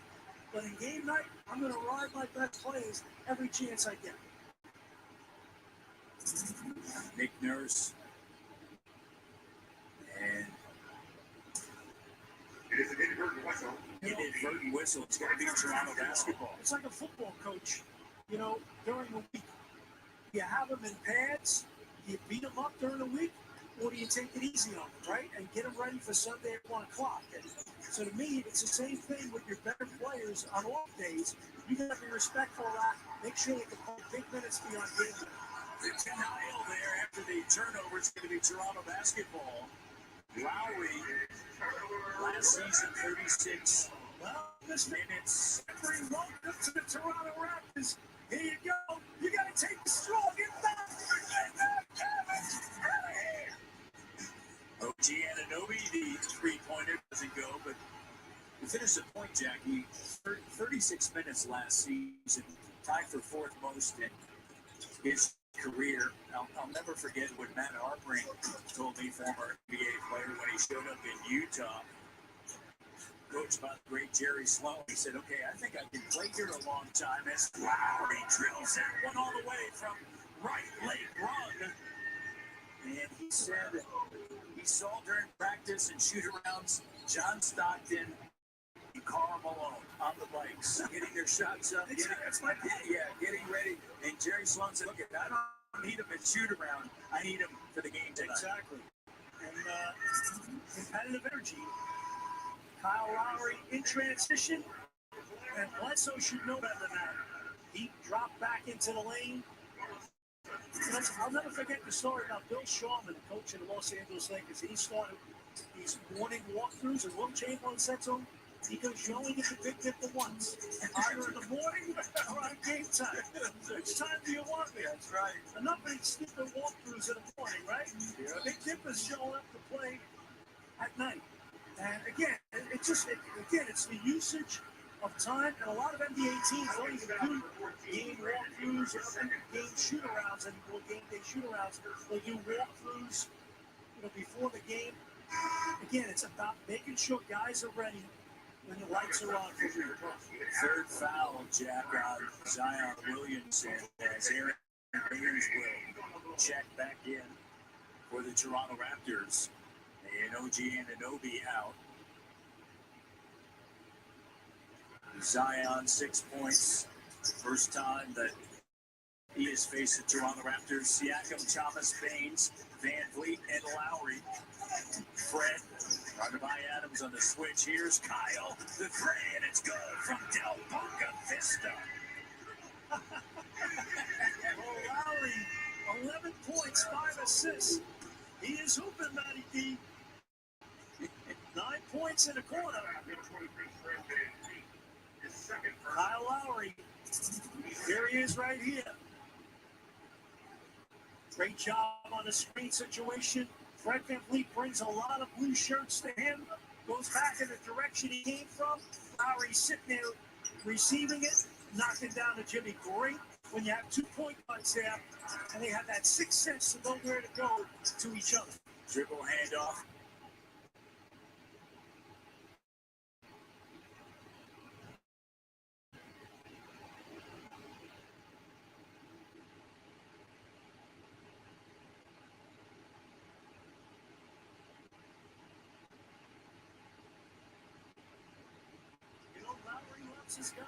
But in game night, I'm going to ride my best players every chance I get. Nick Nurse. And It is an inadvertent whistle. Inadvertent whistle. It's going to be Toronto basketball. It's like a football coach, during the week. Do you have them in pads? Do you beat them up during the week? Or do you take it easy on them, right? And get them ready for Sunday at 1 o'clock. And so to me, it's the same thing with your better players on off days. You got to be respectful of that. Make sure they can play big minutes beyond game day. The denial there after the turnover is going to be Toronto basketball. Lowry, last season, 36. Well, this minutes. Every welcome to the Toronto Raptors. Here you go. You got to take the straw. Get that. Out of here. OG Anunoby, the three-pointer doesn't go, but to finish the point, Jackie, 36 minutes last season, tied for fourth most in his career. I'll never forget what Matt Harpring told me, former NBA player, when he showed up in Utah, coached by the great Jerry Sloan. He said, okay, I think I can play here a long time. As Lowry drills that one all the way from right leg run. And he said he saw during practice and shoot-arounds John Stockton and Karl Malone on the bikes, getting their shots up, getting ready. And Jerry Sloan said, okay, I don't need him in shoot-around. I need him for the game tonight. Exactly. And competitive energy. Kyle Lowry in transition, and Bledsoe should know better than that. He dropped back into the lane. I'll never forget the story about Bill Sharman, coach of the Los Angeles Lakers. He started these morning walkthroughs, and Will Chamberlain said to him, he goes, you only get the Big Dipper once, either in the morning or on game time. Which time do you want me? That's right. Enough of these stupid walkthroughs in the morning, right? Yeah. Big Dipper's showing up to play at night. And again, it's the usage of time, and a lot of NBA teams don't even do game walkthroughs or game shoot-arounds anymore, game day shoot-arounds. They do walkthroughs, before the game. Again, it's about making sure guys are ready when the lights are on for real. Third foul, Jack, on Zion Williamson, as Aaron Baines will check back in for the Toronto Raptors. And OG Anunoby out. Zion, 6 points. First time that he has faced the Toronto Raptors. Siakam, Thomas, Baines, Van Vliet, and Lowry. Fred, guarded by Adams on the switch. Here's Kyle. The three, and it's good from Del Boca Vista. Lowry, 11 points, 5 assists. He is hooping, Matty D. 9 points in a quarter. Kyle Lowry. Here he is right here. Great job on the screen situation. Fred VanVleet brings a lot of blue shirts to him. Goes back in the direction he came from. Lowry sitting there receiving it, knocking down to Jimmy. Great when you have 2 point guards there and they have that sixth sense to know where to go to each other. Dribble handoff. Lowry loves his goal.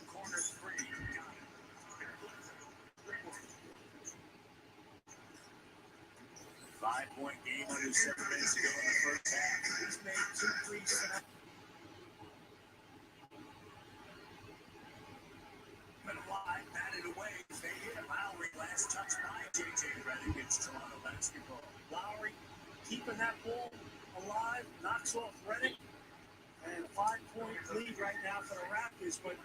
Corner three. Got it. 5-point game under 7 minutes ago in the first half. He's made 2 threes tonight. But alive, batted away. They hit Lowry. Last touch by J.J. Redick against Toronto basketball. Lowry keeping that ball alive, knocks off Redick. And a 5-point lead right now for the Raptors. But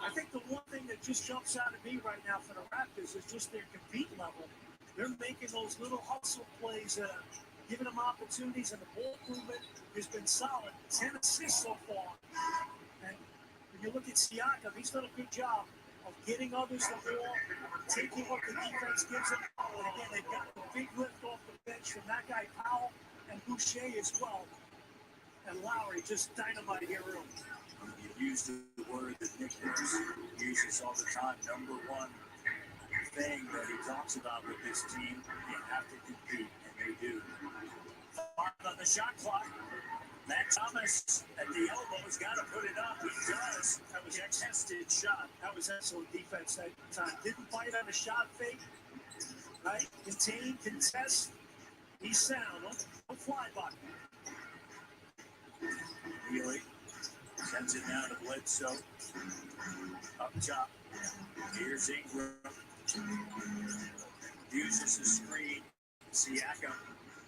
I think the one thing that just jumps out at me right now for the Raptors is just their compete level. They're making those little hustle plays, giving them opportunities, and the ball movement has been solid. 10 assists so far. And when you look at Siakam, he's done a good job of getting others the ball, taking what the defense gives them. And again, they've got a big lift off the bench from that guy Powell and Boucher as well. And Lowry just dynamite here early. You used the word that Nick Nurse uses all the time. Number one thing that he talks about with this team, you have to compete, and they do. 5 on the shot clock. Matt Thomas at the elbow has got to put it up. He does. That was a tested shot. That was excellent defense that time. Didn't bite on a shot fake. Right? Contain, contest. He's sound. No fly by. Healy sends it down to Bledsoe. Up top. Here's Ingram. Uses the screen. Siakam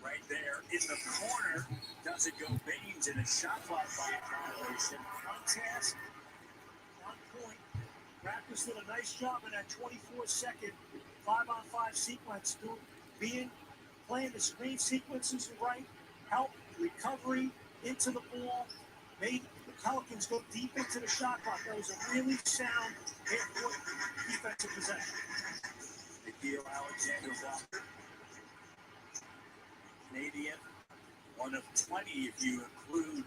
right there in the corner. Doesn't go Baines in a shot clock violation. On task. On point. Raptors did a nice job in that 24-second 5-on-5 sequence. Playing the screen sequences right. Help, recovery, into the ball. Made the Pelicans go deep into the shot clock. That was a really sound defensive possession. Nikhil Alexander-Walker, Canadian, one of 20 if you include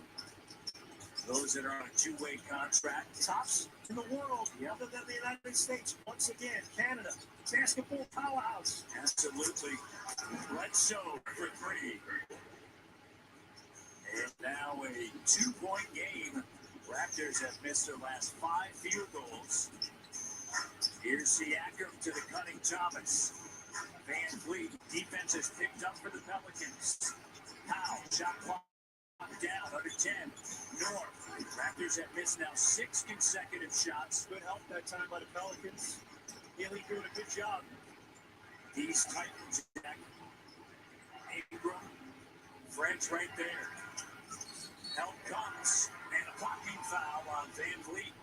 those that are on a 2-way contract. Tops in the world, other than the United States. Once again, Canada, basketball powerhouse. Absolutely. Bledsoe for 3. And now a 2-point game. Raptors have missed their last 5 field goals. Here's Siakam to the cutting Thomas. Van Vliet, defense is picked up for the Pelicans. Powell, shot clock down, under 10. North, Raptors have missed now 6 consecutive shots. Good help that time by the Pelicans. Healy doing a good job. These Titans, Jack. Ingram, Fred's right there. Help comes, and a blocking foul on Van Vliet.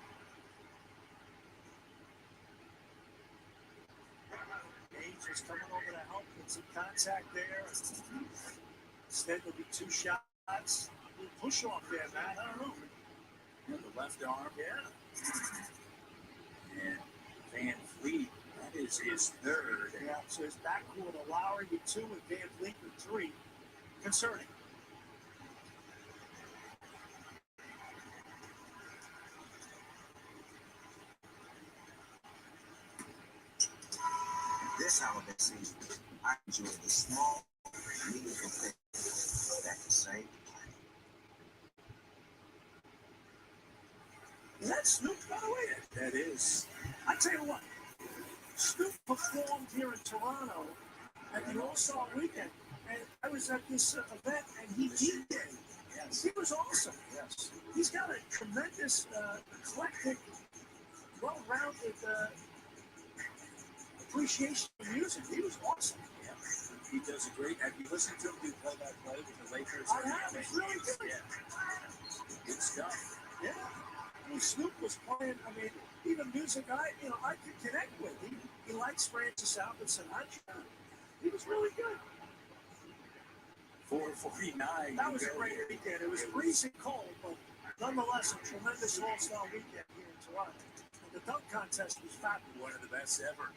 Baines is coming over to help with some contact there. Instead, there'll be 2 shots. A little push off there, Matt. I don't know. And the left arm, yeah. And Van Vliet, that is his 3rd. Yeah, so his backcourt of Lowry with 2 and Van Vliet with 3. Concerning. This holiday season, I enjoy the small meaningful things that can save. That's Snoop, by the way. That is. I tell you what, Snoop performed here in Toronto at the All-Star Weekend, and I was at this event, and he DJ'd. Yes. He was awesome. Yes. He's got a tremendous, eclectic, well-rounded appreciation of music. He was awesome. Yeah. He does a great. Have you listened to him do play-by-play with the Lakers? I have. It's really good. Yeah. Good stuff. Yeah. I mean, Snoop was playing. I mean, even music I could connect with. He likes Francis Alfred Sinatra. He was really good. 449. That was a great weekend. It was freezing cold, but nonetheless, a tremendous All-Star weekend here in Toronto. And the dunk contest was fabulous. One of the best ever.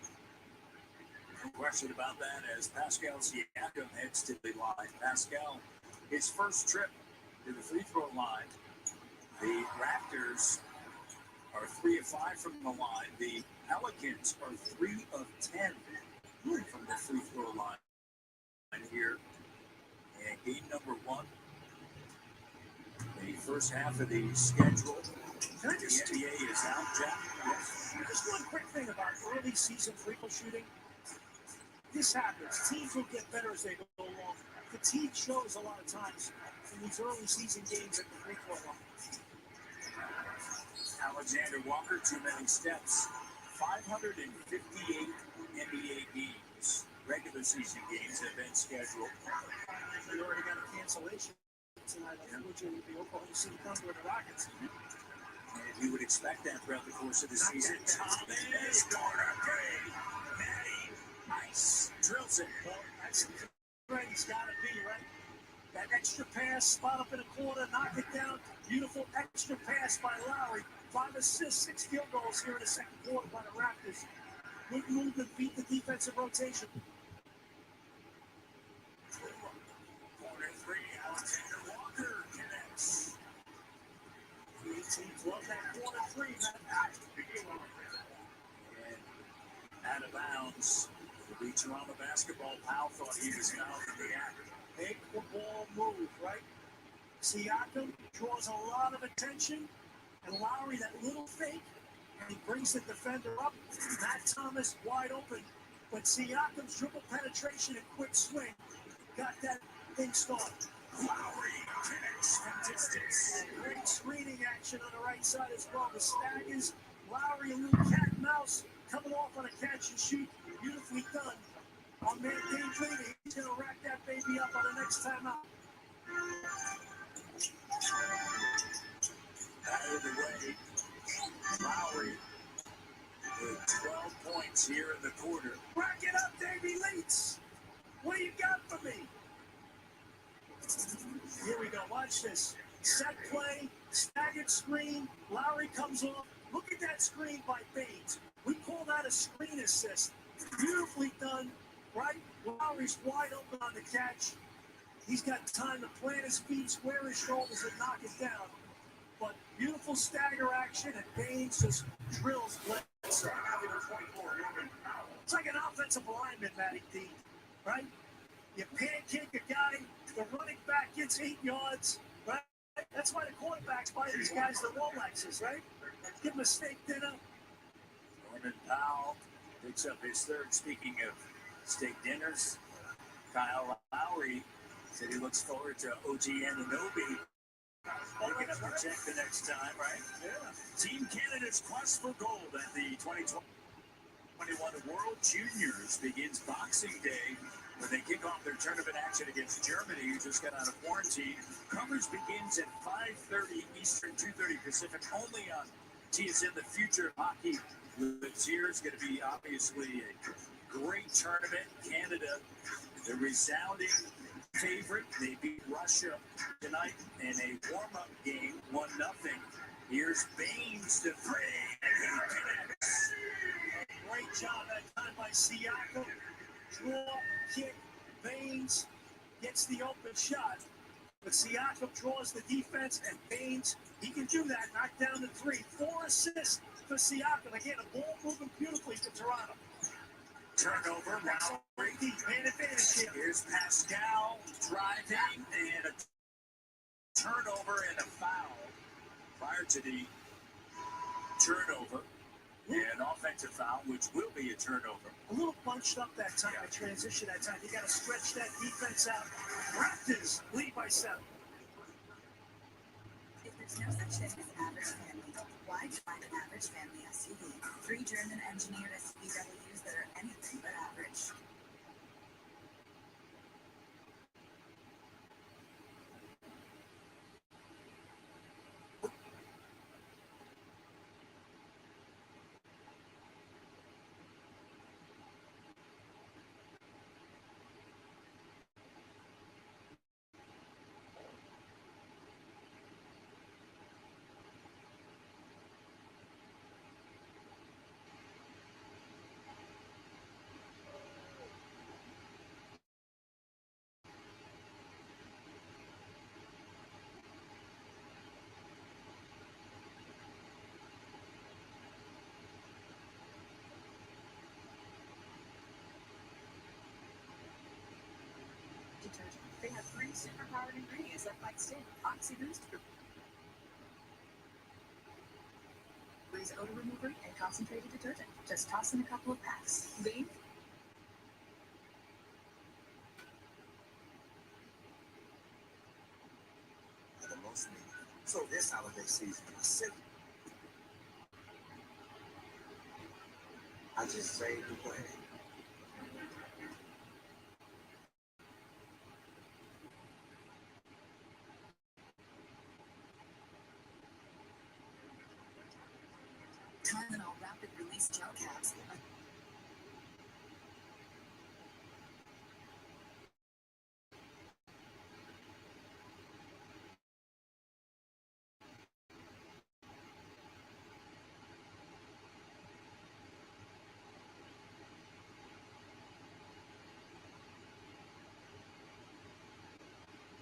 No question about that as Pascal Siakam heads to the line. Pascal, his first trip to the free throw line. The Raptors are 3 of 5 from the line. The Pelicans are 3 of 10 from the free throw line here. And game number 1, the first half of the schedule. The NBA is out, Jack. Yes. Just one quick thing about early season free throw shooting. This happens. Teams will get better as they go along. Fatigue shows a lot of times in these early season games at the free throw line. Alexander Walker, too many steps. 558 NBA games, regular season games have been scheduled. They already got a cancellation tonight, unfortunately, with the Oklahoma City Thunder and the Rockets. And you would expect that throughout the course of the season. Thomas, corner three. Matty, nice. Drills it. Well, that's right. He's got to be, right? That extra pass, spot up in the corner, knock it down. Beautiful extra pass by Lowry. 5 assists, 6 field goals here in the second quarter by the Raptors. Good movement, beat the defensive rotation. Corner 3, Alexander Walker connects. The 18th love that corner 3. And out of bounds. The Toronto basketball pal thought he was fouled in the act. Make the ball move, right? Siakam draws a lot of attention, and Lowry, that little fake, and he brings the defender up. Matt Thomas wide open, but Siakam's dribble penetration and quick swing got that thing started. Lowry connects from distance. Great screening action on the right side as well. The staggers, Lowry, a little cat and mouse, coming off on a catch and shoot. Beautifully done. Our man Dave Leedy, he's going to rack that baby up on the next time out. Out of the way, Lowry with 12 points here in the quarter. Rack it up, Davey Leeds. What do you got for me? Here we go. Watch this. Set play, staggered screen. Lowry comes off. Look at that screen by Baines. We call that a screen assist. Beautifully done, right? Lowry's wide open on the catch. He's got time to plant his feet, square his shoulders, and knock it down. But beautiful stagger action, and Baines just drills Bledsoe. It's like an offensive lineman, Matty D, right? You pancake a guy, the running back gets 8 yards, right? That's why the quarterbacks buy these guys the Rolexes, right? Give them a steak dinner. Norman Powell picks up his third. Speaking of steak dinners, Kyle Lowry said he looks forward to OG Anunoby. Looking to protect the next time, right? Yeah. Team Canada's quest for gold at the 2021 World Juniors begins Boxing Day when they kick off their tournament action against Germany, who just got out of quarantine. Coverage begins at 5:30 Eastern, 2:30 Pacific, only on TSN. The future of hockey this year is going to be obviously a great tournament. Canada, the resounding favorite. They beat Russia tonight in a warm-up game, 1-0. Here's Baines to three, and he connects. Great job that time by Siakam. Draw, kick, Baines gets the open shot. But Siakam draws the defense, and Baines, he can do that, knock down the 3. 4 assists for Siakam. Again, a ball moving beautifully for Toronto. Turnover. Now Brady, man advantage here. Here's Pascal driving and a turnover and a foul. Prior to the turnover, an offensive foul, which will be a turnover. A little bunched up that time, a transition that time. You got to stretch that defense out. Raptors lead by 7. If there's no such thing as average family, why drive an average family SUV? 3 German engineered SUVs that are anything but average. Detergent. They have 3 superpowered ingredients that fight stain. Oxy Boost is odor remover and concentrated detergent. Just toss in a couple of packs. Leave. The most needed. So this holiday season, I said, I just saved the way. Tylenol rapid release gel caps.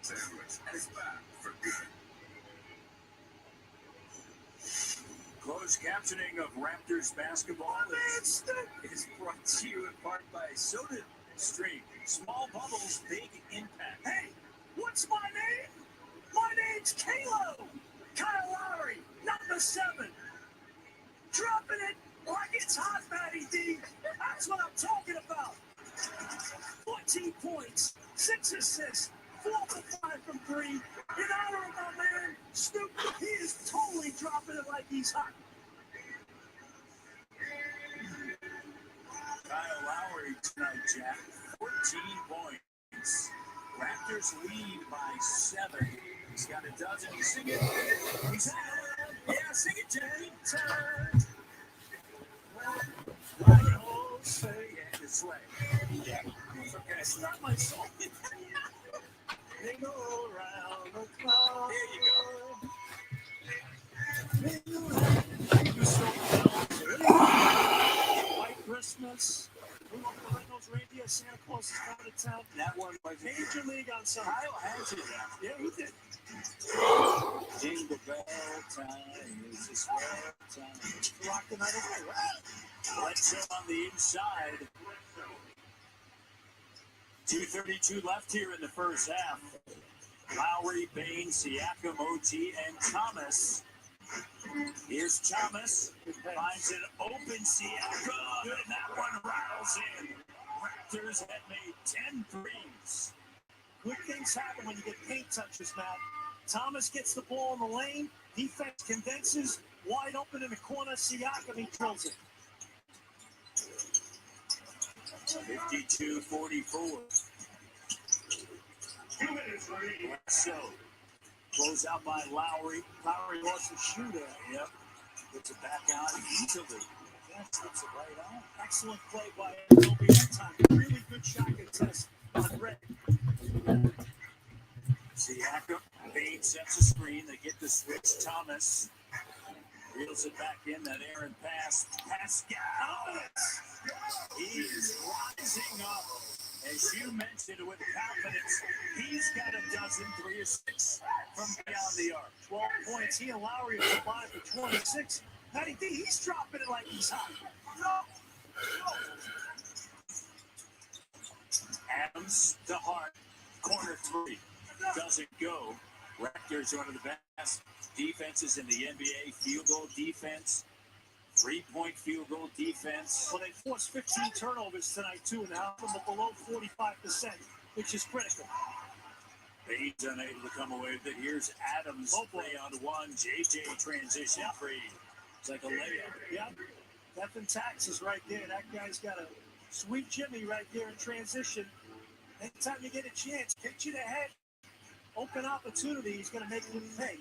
Sandwich is back for good. Closed captioning of Raptors basketball is brought to you in part by Soda Stream. Small bubbles, big impact. Hey, what's my name? My name's Kalo. Kyle Lowry, number 7. Dropping it like it's hot, Matty D. That's what I'm talking about. 14 points, 6 assists, 4 for 5 from 3. In honor of my man, Snoop, he is totally dropping it like he's hot. Kyle Lowry tonight, Jack. 14 points. Raptors lead by 7. He's got a dozen. He's singing. Yeah, sing it, Jay. Time. Like an old say, yeah, it's right. Yeah. Okay, it's not my song. They go around the clock. There you go. White Christmas. Rudolph the Red-Nosed Reindeer, Santa Claus is coming to town. That one was Major League on Sunday. Kyle has it now. Yeah, who did? Jingle bell time is a swell time. Rock the night away, right? Let's go on the inside. 2:32 left here in the first half. Lowry, Bain, Siakam, OT, and Thomas. Here's Thomas. Finds an open Siakam, and that one rattles in. Raptors had made 10 threes. Good things happen when you get paint touches, Matt. Thomas gets the ball in the lane. Defense condenses. Wide open in the corner. Siakam, he drills it. 52-44. So, close out by Lowry. Lowry lost the shooter. Yep. Gets it back out easily. Yeah, slips it right on. Excellent play by Kobe that time. Really good shot contest on Red. Siakam. Bain sets a screen. They get the switch. Thomas reels it back in. That errant pass. Pascal. He is rising up. As you mentioned, with confidence, he's got a dozen, 3 or 6 from beyond the arc. 12 points. He and Lowry are combined for 26. Matty D, he's dropping it like he's hot. Adams to Hart. Corner three. Doesn't go. Raptors are one of the best defenses in the NBA. Field goal defense. 3-point field goal defense. Well, they forced 15 turnovers tonight, too, and half of them are below 45%, which is critical. Baines unable to come away with it. Here's Adams. Play on one. JJ transition free. It's like a layup. Yeah, death and taxes right there. That guy's got a sweet Jimmy right there in transition. Anytime you get a chance, pitch it ahead. Open opportunity, he's going to make them pay.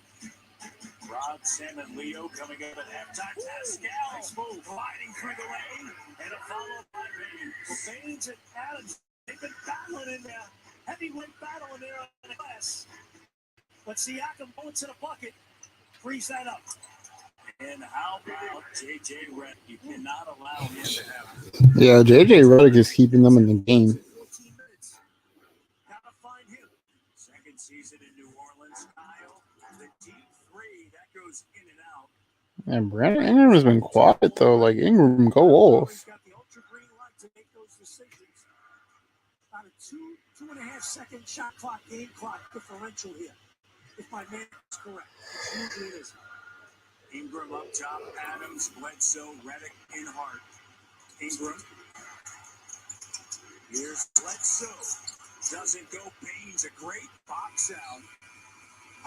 Rod, Sam, and Leo coming up at halftime. Pascal, nice move, fighting through the lane, and a follow by Baines. Well, Baines and Adams, they've been battling in there. Heavyweight battle in there on the glass. But Siakam going to the bucket, frees that up. And how about J.J. Redick? You cannot allow him to have. Yeah, JJ Redick is keeping them in the game. 14 minutes. Gotta find him. Second season in New Orleans. Kyle, the deep three, that goes in and out. And Brandon Ingram has been quiet though. Like Ingram, go off. He's got the ultra green light to make those decisions. About a 2.5 second shot clock, game clock differential here. If my man is correct, which usually it is. Ingram up top, Adams, Bledsoe, Redick, in Hart. Ingram. Here's Bledsoe. Doesn't go. Baines, a great box out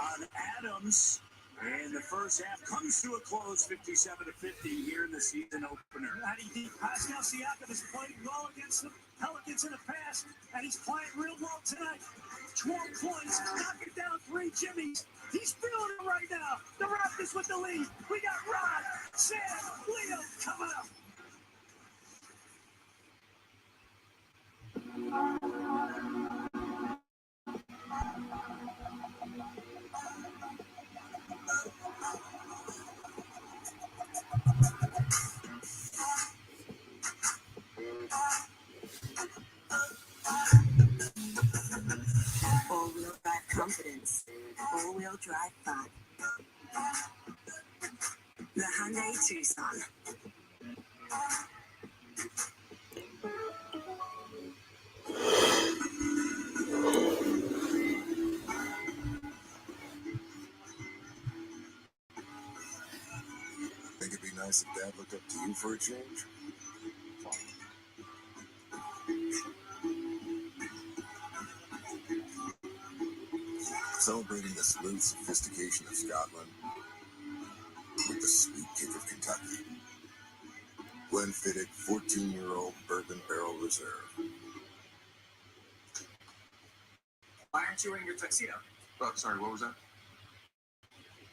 on Adams. And the first half comes to a close, 57-50 here in the season opener. Pascal Siakam has played well against the Pelicans in the past, and he's playing real well tonight. 12 points, knocking down 3 jimmies. He's feeling it right now. The Raptors with the lead. We got Rod, Sam, Leo coming up. All-wheel drive confidence. All-wheel drive fun. The Hyundai Tucson. Think it'd be nice if Dad looked up to you for a change? Celebrating the smooth sophistication of Scotland with the sweet kick of Kentucky. Glenfiddich 14-year-old Bourbon Barrel Reserve. Why aren't you wearing your tuxedo? Oh, sorry, what was that?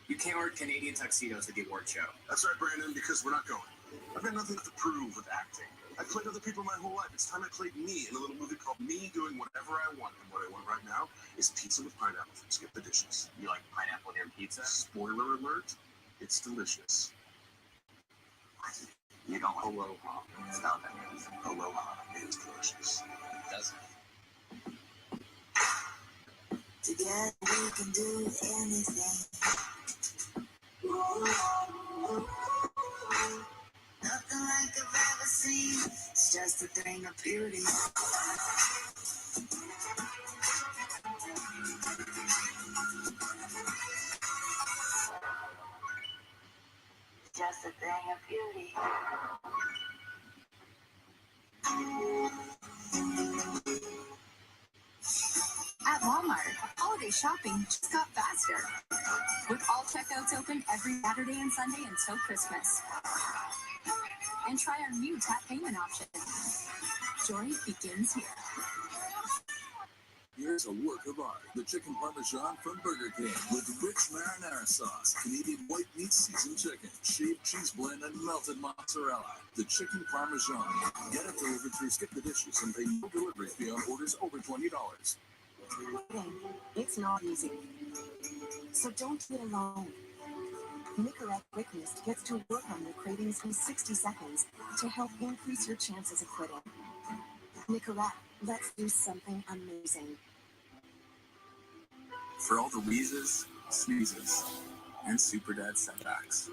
You can't wear Canadian tuxedos at the award show. That's right, Brandon, because we're not going. I've got nothing to prove with acting. I played other people my whole life. It's time I played me in a little movie called Me Doing Whatever I Want. And what I want right now is pizza with pineapple. Skip the dishes. You like pineapple in your pizza? Spoiler alert, it's delicious. You don't like Aloha. Stop it. Aloha is delicious. It doesn't. Together we can do anything. Nothing like I've ever seen. It's just a thing of beauty. Just a thing of beauty. At Walmart, holiday shopping just got faster. With all checkouts open every Saturday and Sunday until Christmas. And try our new tap payment option. Joy begins here. Here's a work of art. The chicken parmesan from Burger King with rich marinara sauce, Canadian white meat seasoned chicken, shaved cheese blend, and melted mozzarella. The chicken parmesan. Get it delivered through Skip the Dishes and pay no delivery fee on orders over $20. It's not easy. So don't do it alone. Nicorette Quick Mist gets to work on your cravings in 60 seconds to help increase your chances of quitting. Nicorette, let's do something amazing. For all the wheezes, sneezes, and super dad setbacks,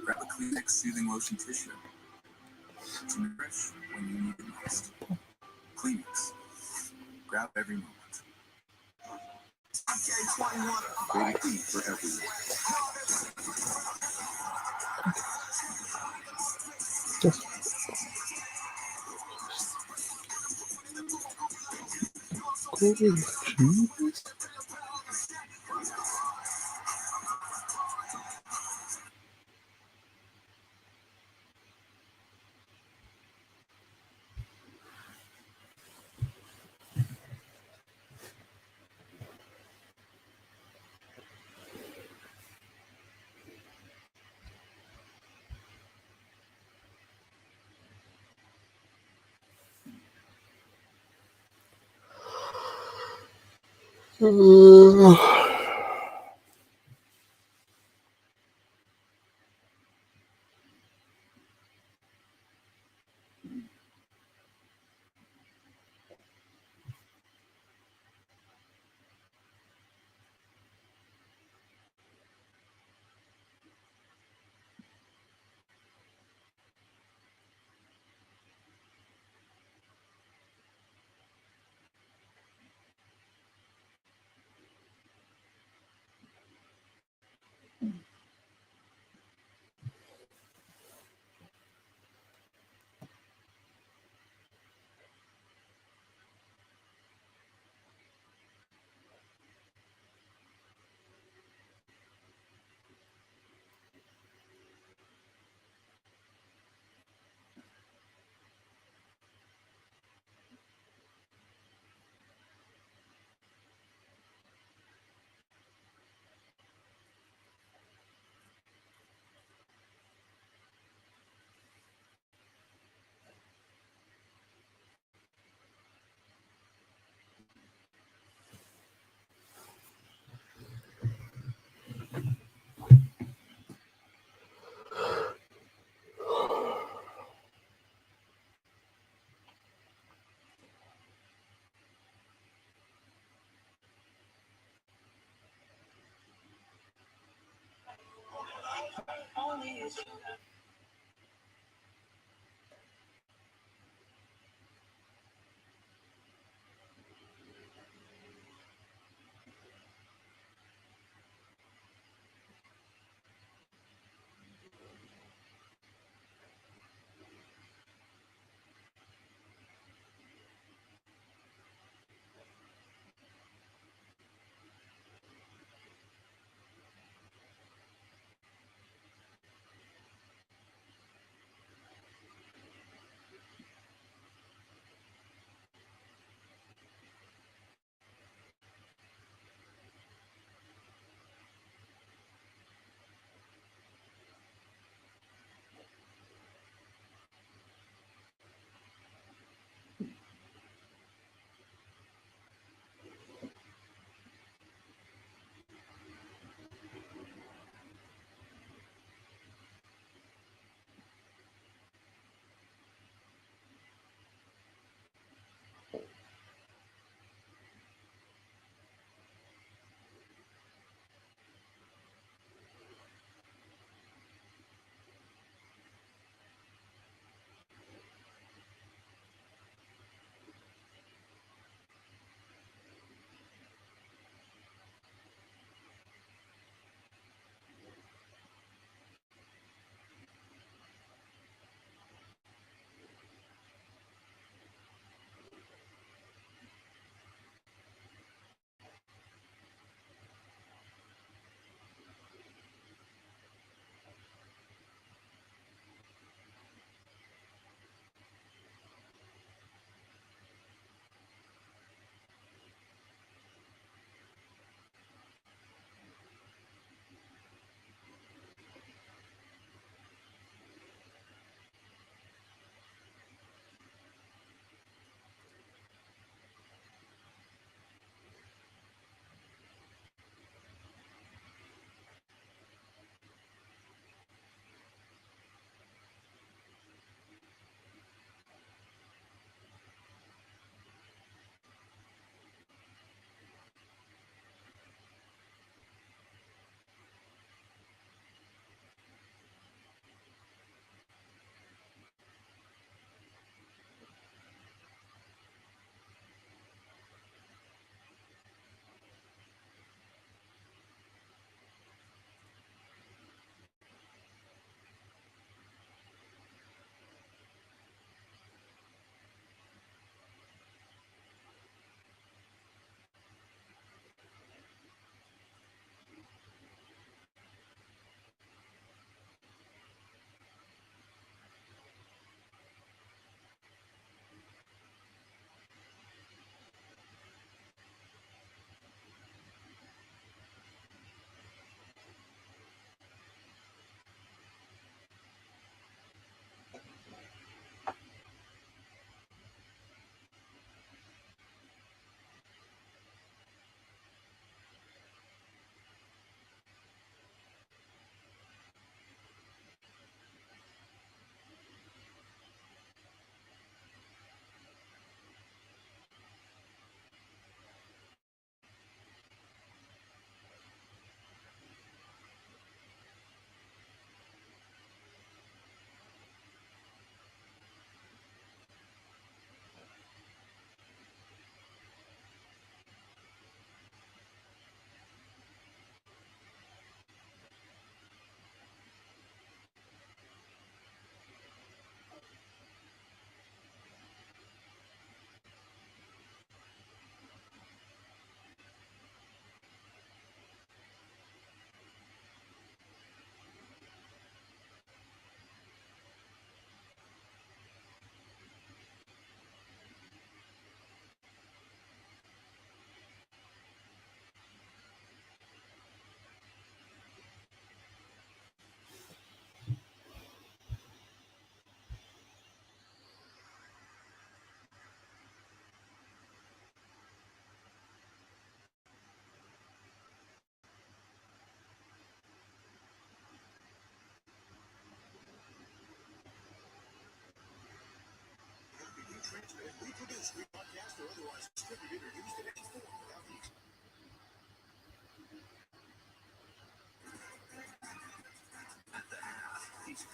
grab a Kleenex soothing lotion tissue to nourish when you need it most. Kleenex. Grab every moment. Baby feet for everyone.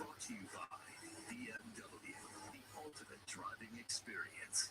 Brought to you by BMW, the ultimate driving experience.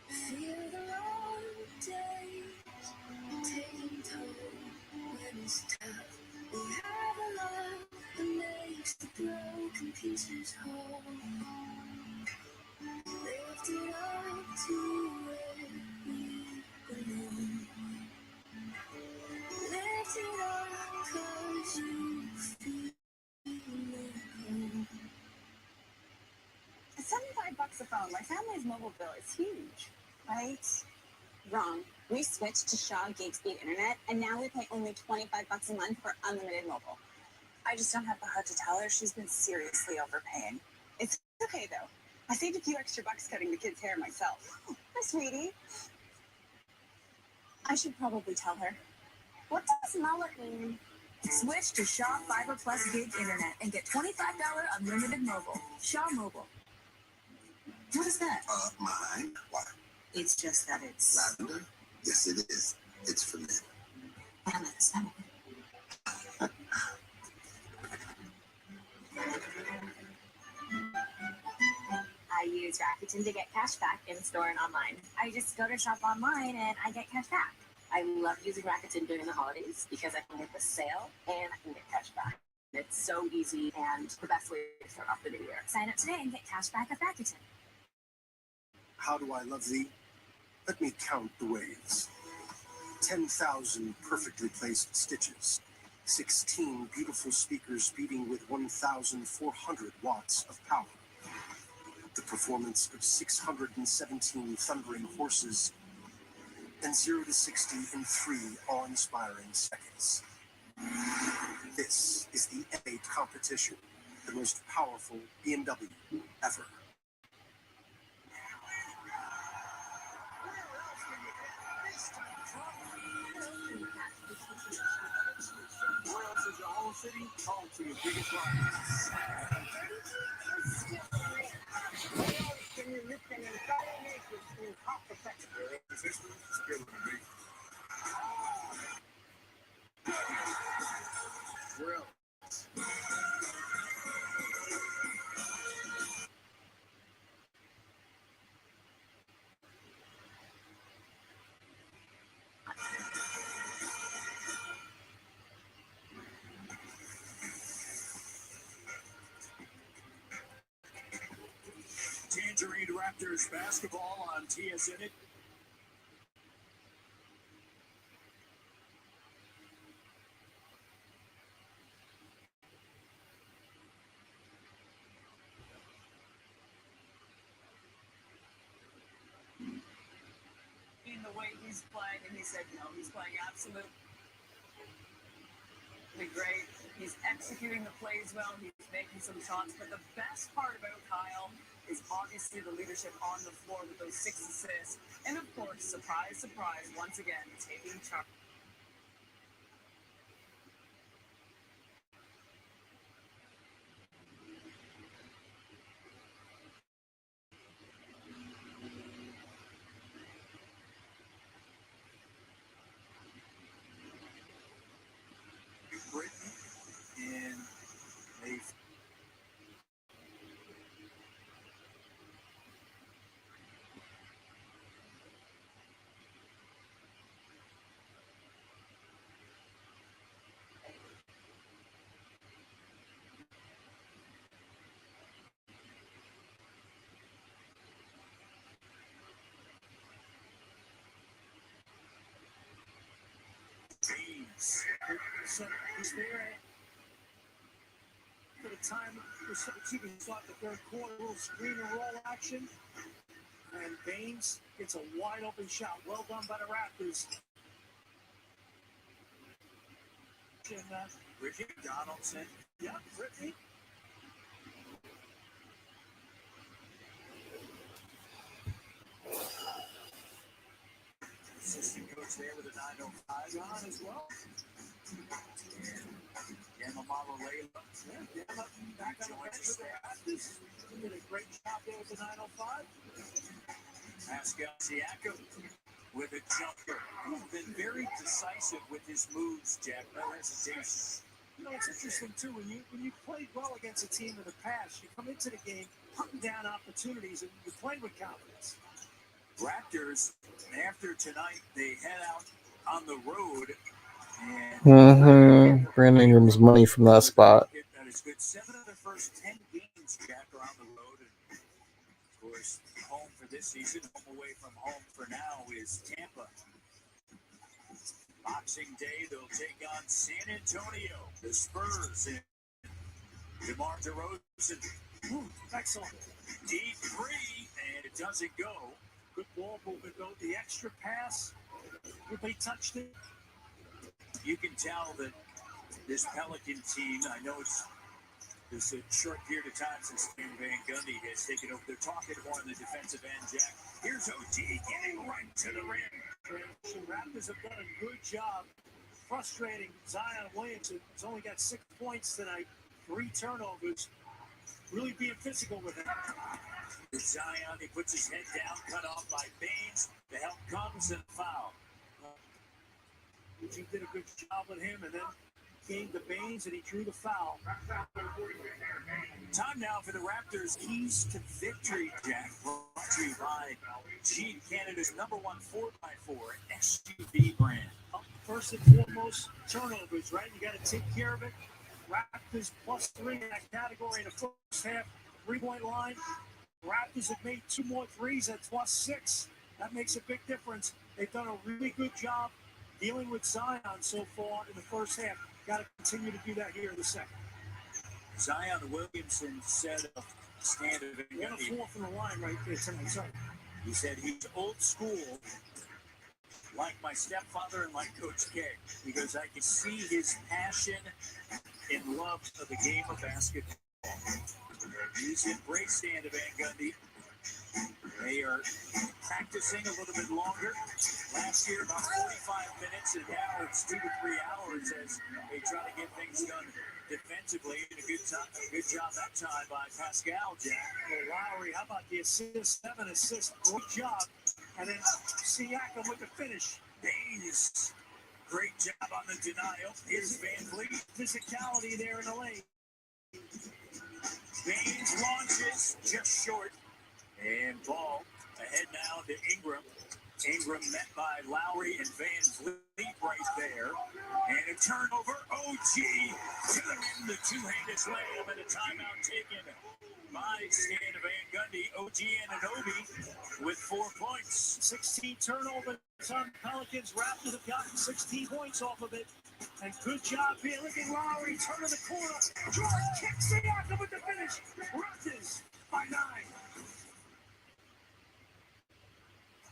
Feel the long days taking toll when it's tough. We have a love that makes the broken pieces whole. Lift it up to where we belong. Lift it up 'cause you feel at home. At $75 a phone, my family's mobile bill is huge, right? Wrong. We switched to Shaw Gig Speed Internet, and now we pay only $25 a month for unlimited mobile. I just don't have the heart to tell her she's been seriously overpaying. It's okay, though. I saved a few extra bucks cutting the kids' hair myself. Oh, my sweetie. I should probably tell her. What does mullet mean? Switch to Shaw Fiber Plus Gig Internet and get $25 unlimited mobile. Shaw Mobile. What is that? Mine. Why? It's just that it's... Lavender? Yes, it is. It's for men. Damn it, son. I use Rakuten to get cash back in-store and online. I just go to shop online and I get cash back. I love using Rakuten during the holidays because I can get the sale and I can get cash back. It's so easy and the best way to start off the new year. Sign up today and get cash back at Rakuten. How do I love thee? Let me count the waves. 10,000 perfectly placed stitches. 16 beautiful speakers beating with 1,400 watts of power. The performance of 617 thundering horses. And 0 to 60 in 3 awe-inspiring seconds. This is the M8 competition, the most powerful BMW ever. Where else is your whole city? Home to your biggest rivals. Can you listen in cost effective? Where else? Tangerine Raptors basketball on TSN. In the way he's playing, and he said, no, he's playing absolutely great. He's executing the plays well. He's making some shots. But the best part about Kyle is obviously the leadership on the floor with those 6 assists. And of course, surprise, surprise, once again, taking charge. Britain in a So he's there for the time. We start the third quarter, a little screen and roll action. And Baines gets a wide open shot. Well done by the Raptors. And, Ricky Donaldson. Yeah, Ricky. Assistant coach there with a 905 on as well. And Yamamalo Layla. Yeah, back on the bench with the Raptors. Did a great job there with the 905. Pascal Siakam with a jumper. He's been very decisive with his moves, Jack. No hesitation. You know, it's interesting, too. When you played well against a team in the past, you come into the game hunting down opportunities, and you play with confidence. Raptors, after tonight, they head out on the road. And Brandon Ingram's money from that spot. That is good. 7 of their first 10 games, Jack, are on the road. And, of course, home for this season, home away from home for now is Tampa. Boxing Day, they'll take on San Antonio. The Spurs and DeMar DeRozan. Excellent. Deep three, and it doesn't go. Good ball movement, though. The extra pass, if they touched it. You can tell that this Pelican team, I know it's a short period of time since Van Gundy has taken over. They're talking more on the defensive end, Jack. Here's OG getting right to the rim. The Raptors have done a good job frustrating Zion Williamson. He's only got 6 points tonight, 3 turnovers. Really being physical with him. Zion, he puts his head down, cut off by Baines. The help comes and foul. He did a good job with him, and then gained the Baines, and he drew the foul. Time now for the Raptors' keys to victory, Jack. Brought to you by Jeep, Canada's #1 4x4 SUV brand. First and foremost, turnovers, right? You got to take care of it. Raptors +3 in that category in the first half. 3-point line. Raptors have made 2 more threes at +6. That makes a big difference. They've done a really good job dealing with Zion so far in the first half. Got to continue to do that here in the second. Zion Williamson said a stand of 1 of 4 from the line right there tonight. Sorry. He said he's old school, like my stepfather and like Coach K, because I can see his passion and love of the game of basketball. He's embraced Stan Van Gundy. They are practicing a little bit longer. Last year, about 45 minutes, and now it's 2 to 3 hours as they try to get things done defensively. And a good job that time by Pascal, Jack. Well, Lowry, how about the assist? 7 assists. Great job. And then Siakam with the finish. Baines. Great job on the denial. Here's Van Vliet. Physicality there in the lane. Baines launches just short. And ball ahead now to Ingram. Ingram met by Lowry and Van Vliet right there. And a turnover. OG to the rim. The two-handed slam and a timeout taken by Stan Van Gundy. OG Anunoby with 4 points. 16 turnovers on Pelicans. Raptors have gotten 16 points off of it. And good job here. Look at Lowry turning the corner. Jordan kicks Siakam with the finish. Raptors by 9.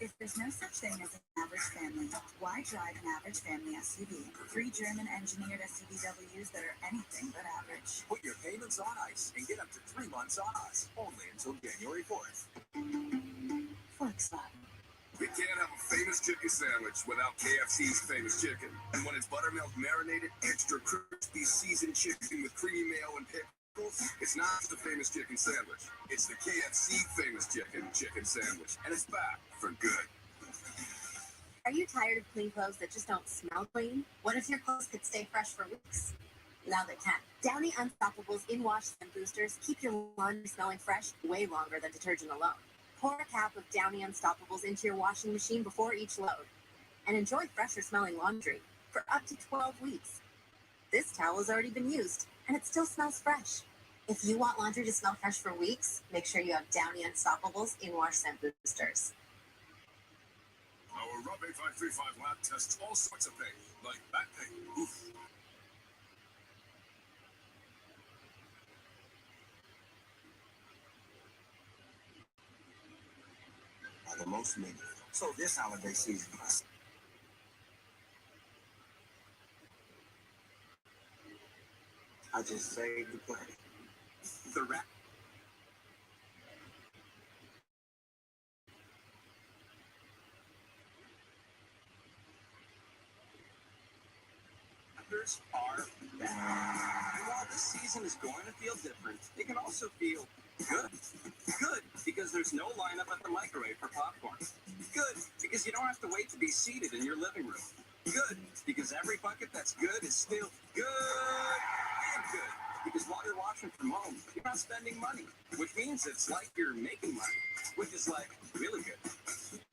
If there's no such thing as an average family, why drive an average family SUV? 3 German-engineered SUVWs that are anything but average. Put your payments on ice and get up to 3 months off. Only until January 4th. Volkswagen. You can't have a famous chicken sandwich without KFC's famous chicken. And when it's buttermilk marinated, extra crispy seasoned chicken with creamy mayo and pickles, it's not just a famous chicken sandwich. It's the KFC famous chicken sandwich. And it's back for good. Are you tired of clean clothes that just don't smell clean? What if your clothes could stay fresh for weeks? Now they can. Downy Unstoppables in-wash scent boosters keep your laundry smelling fresh way longer than detergent alone. Pour a cap of Downy Unstoppables into your washing machine before each load. And enjoy fresher smelling laundry for up to 12 weeks. This towel has already been used, and it still smells fresh. If you want laundry to smell fresh for weeks, make sure you have Downy Unstoppables in-wash scent boosters. Our Rub 8535 lab tests all sorts of pain, like back pain. Oof. Are the most negative. So this holiday season, I just saved the planet. The Raptors are back. And while this season is going to feel different, it can also feel good. Good because there's no lineup at the microwave for popcorn. Good because you don't have to wait to be seated in your living room. Good because every bucket that's good is still good and good. Because while you're watching from home, you're not spending money, which means it's like you're making money, which is like really good.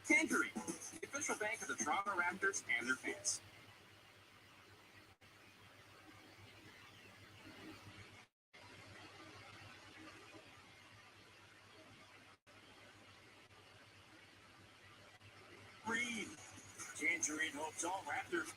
Tangerine, the official bank of the Toronto Raptors and their fans. Breathe. Tangerine hopes all Raptors.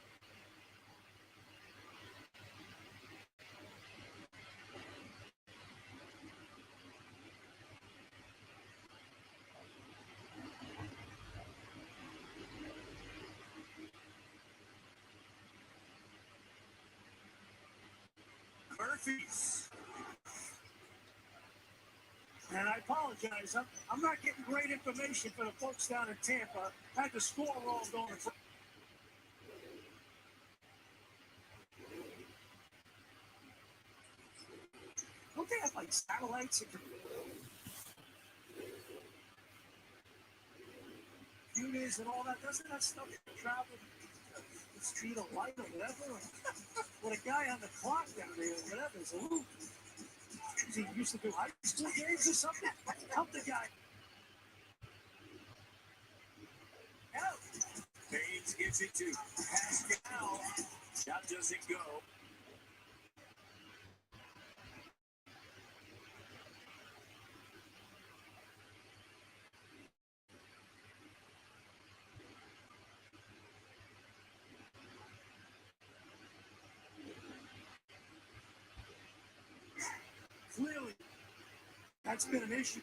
Murphy's. And I apologize. I'm not getting great information for the folks down in Tampa. I had the score wrong going. Don't they have like satellites? Units and all that. Doesn't that stuff travel the speed of light or whatever? With a guy on the clock down there or whatever. So, ooh. He used to do high school games or something. Help the guy. Help. Page gets it to Pascal. Shot doesn't go. Clearly, that's been an issue.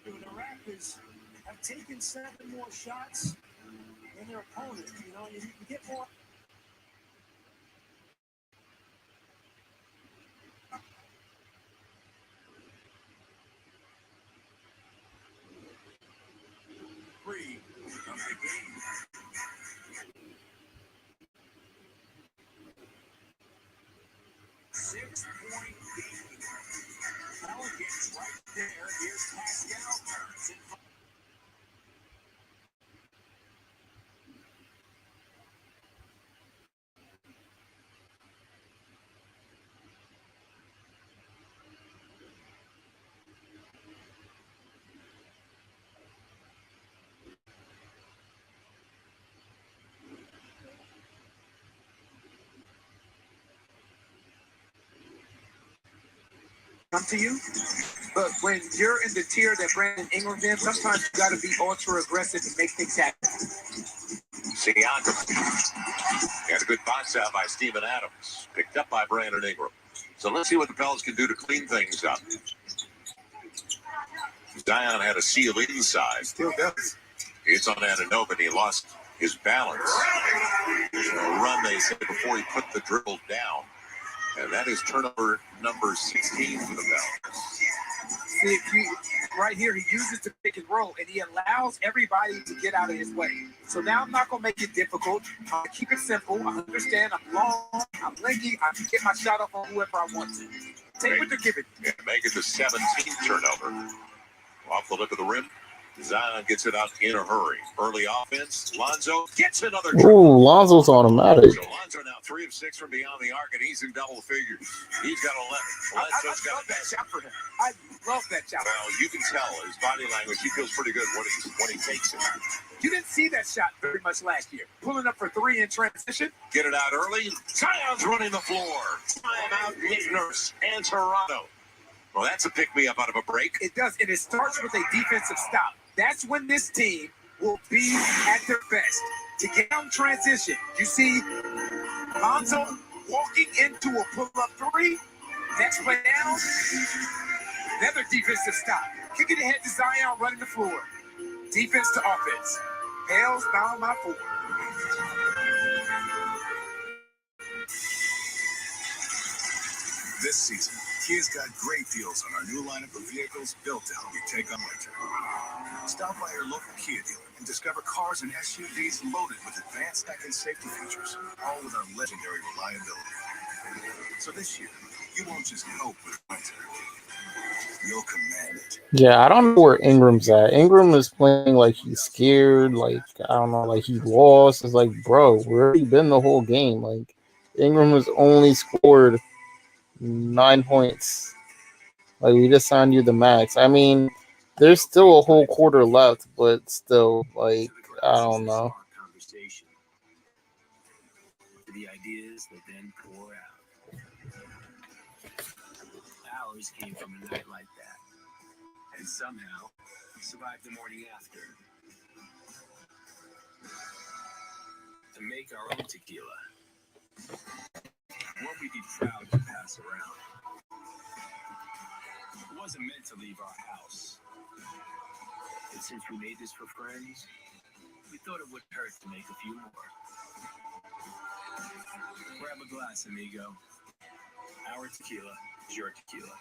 The Raptors have taken 7 more shots than their opponent. You know, you get more. Free of the game. Six-point lead. Pelicans right there. Here's Pascal. Come to you. But when you're in the tier that Brandon Ingram's in, sometimes you got to be ultra aggressive and make things happen. Siakam. Had a good box out by Steven Adams. Picked up by Brandon Ingram. So let's see what the Pelicans can do to clean things up. Zion had a seal inside. Still does. It's on Anunoby, and he lost his balance. A run, they said, before he put the dribble down. And that is turnover number 16 for the Pelicans. See, right here, he uses the pick and roll, and he allows everybody to get out of his way. So now I'm not going to make it difficult. I'll keep it simple. I understand I'm long, I'm lanky. I can get my shot off on whoever I want to. Take what they're giving. Yeah, make it the 17th turnover. Off the lip of the rim. Zion gets it out in a hurry. Early offense. Lonzo gets another triple. Ooh, Lonzo's automatic. So Lonzo now 3 of 6 from beyond the arc, and he's in double figures. He's got 11. I love that shot for him. I love that shot. Well, you can tell his body language. He feels pretty good when he takes it. You didn't see that shot very much last year. Pulling up for 3 in transition. Get it out early. Zion's running the floor. Time out, Nick Nurse and Toronto. Well, that's a pick-me-up out of a break. It does, and it starts with a defensive stop. That's when this team will be at their best. To get on transition, you see Lonzo walking into a pull-up three. Next play down, another defensive stop. Kicking ahead to Zion, running the floor. Defense to offense. Hell's bound my four. This season, Kia's got great deals on our new lineup of vehicles built to help you take on winter. Stop by your local Kia dealer and discover cars and SUVs loaded with advanced tech and safety features, all with our legendary reliability. So this year, you won't just cope with winter. You'll command it. Yeah, I don't know where Ingram's at. Ingram is playing like he's scared, like I don't know, like he lost. It's like, bro, where have you been the whole game? Like Ingram has only scored 9 points. Like we just signed you the max. I mean, there's still a whole quarter left, but still, like I don't know. The ideas that then pour out. Hours came from a night like that, and somehow survived the morning after. To make our own tequila, one we'd be proud to pass around. It wasn't meant to leave our house. And since we made this for friends, we thought it wouldn't hurt to make a few more. Grab a glass, amigo. Our tequila is your tequila.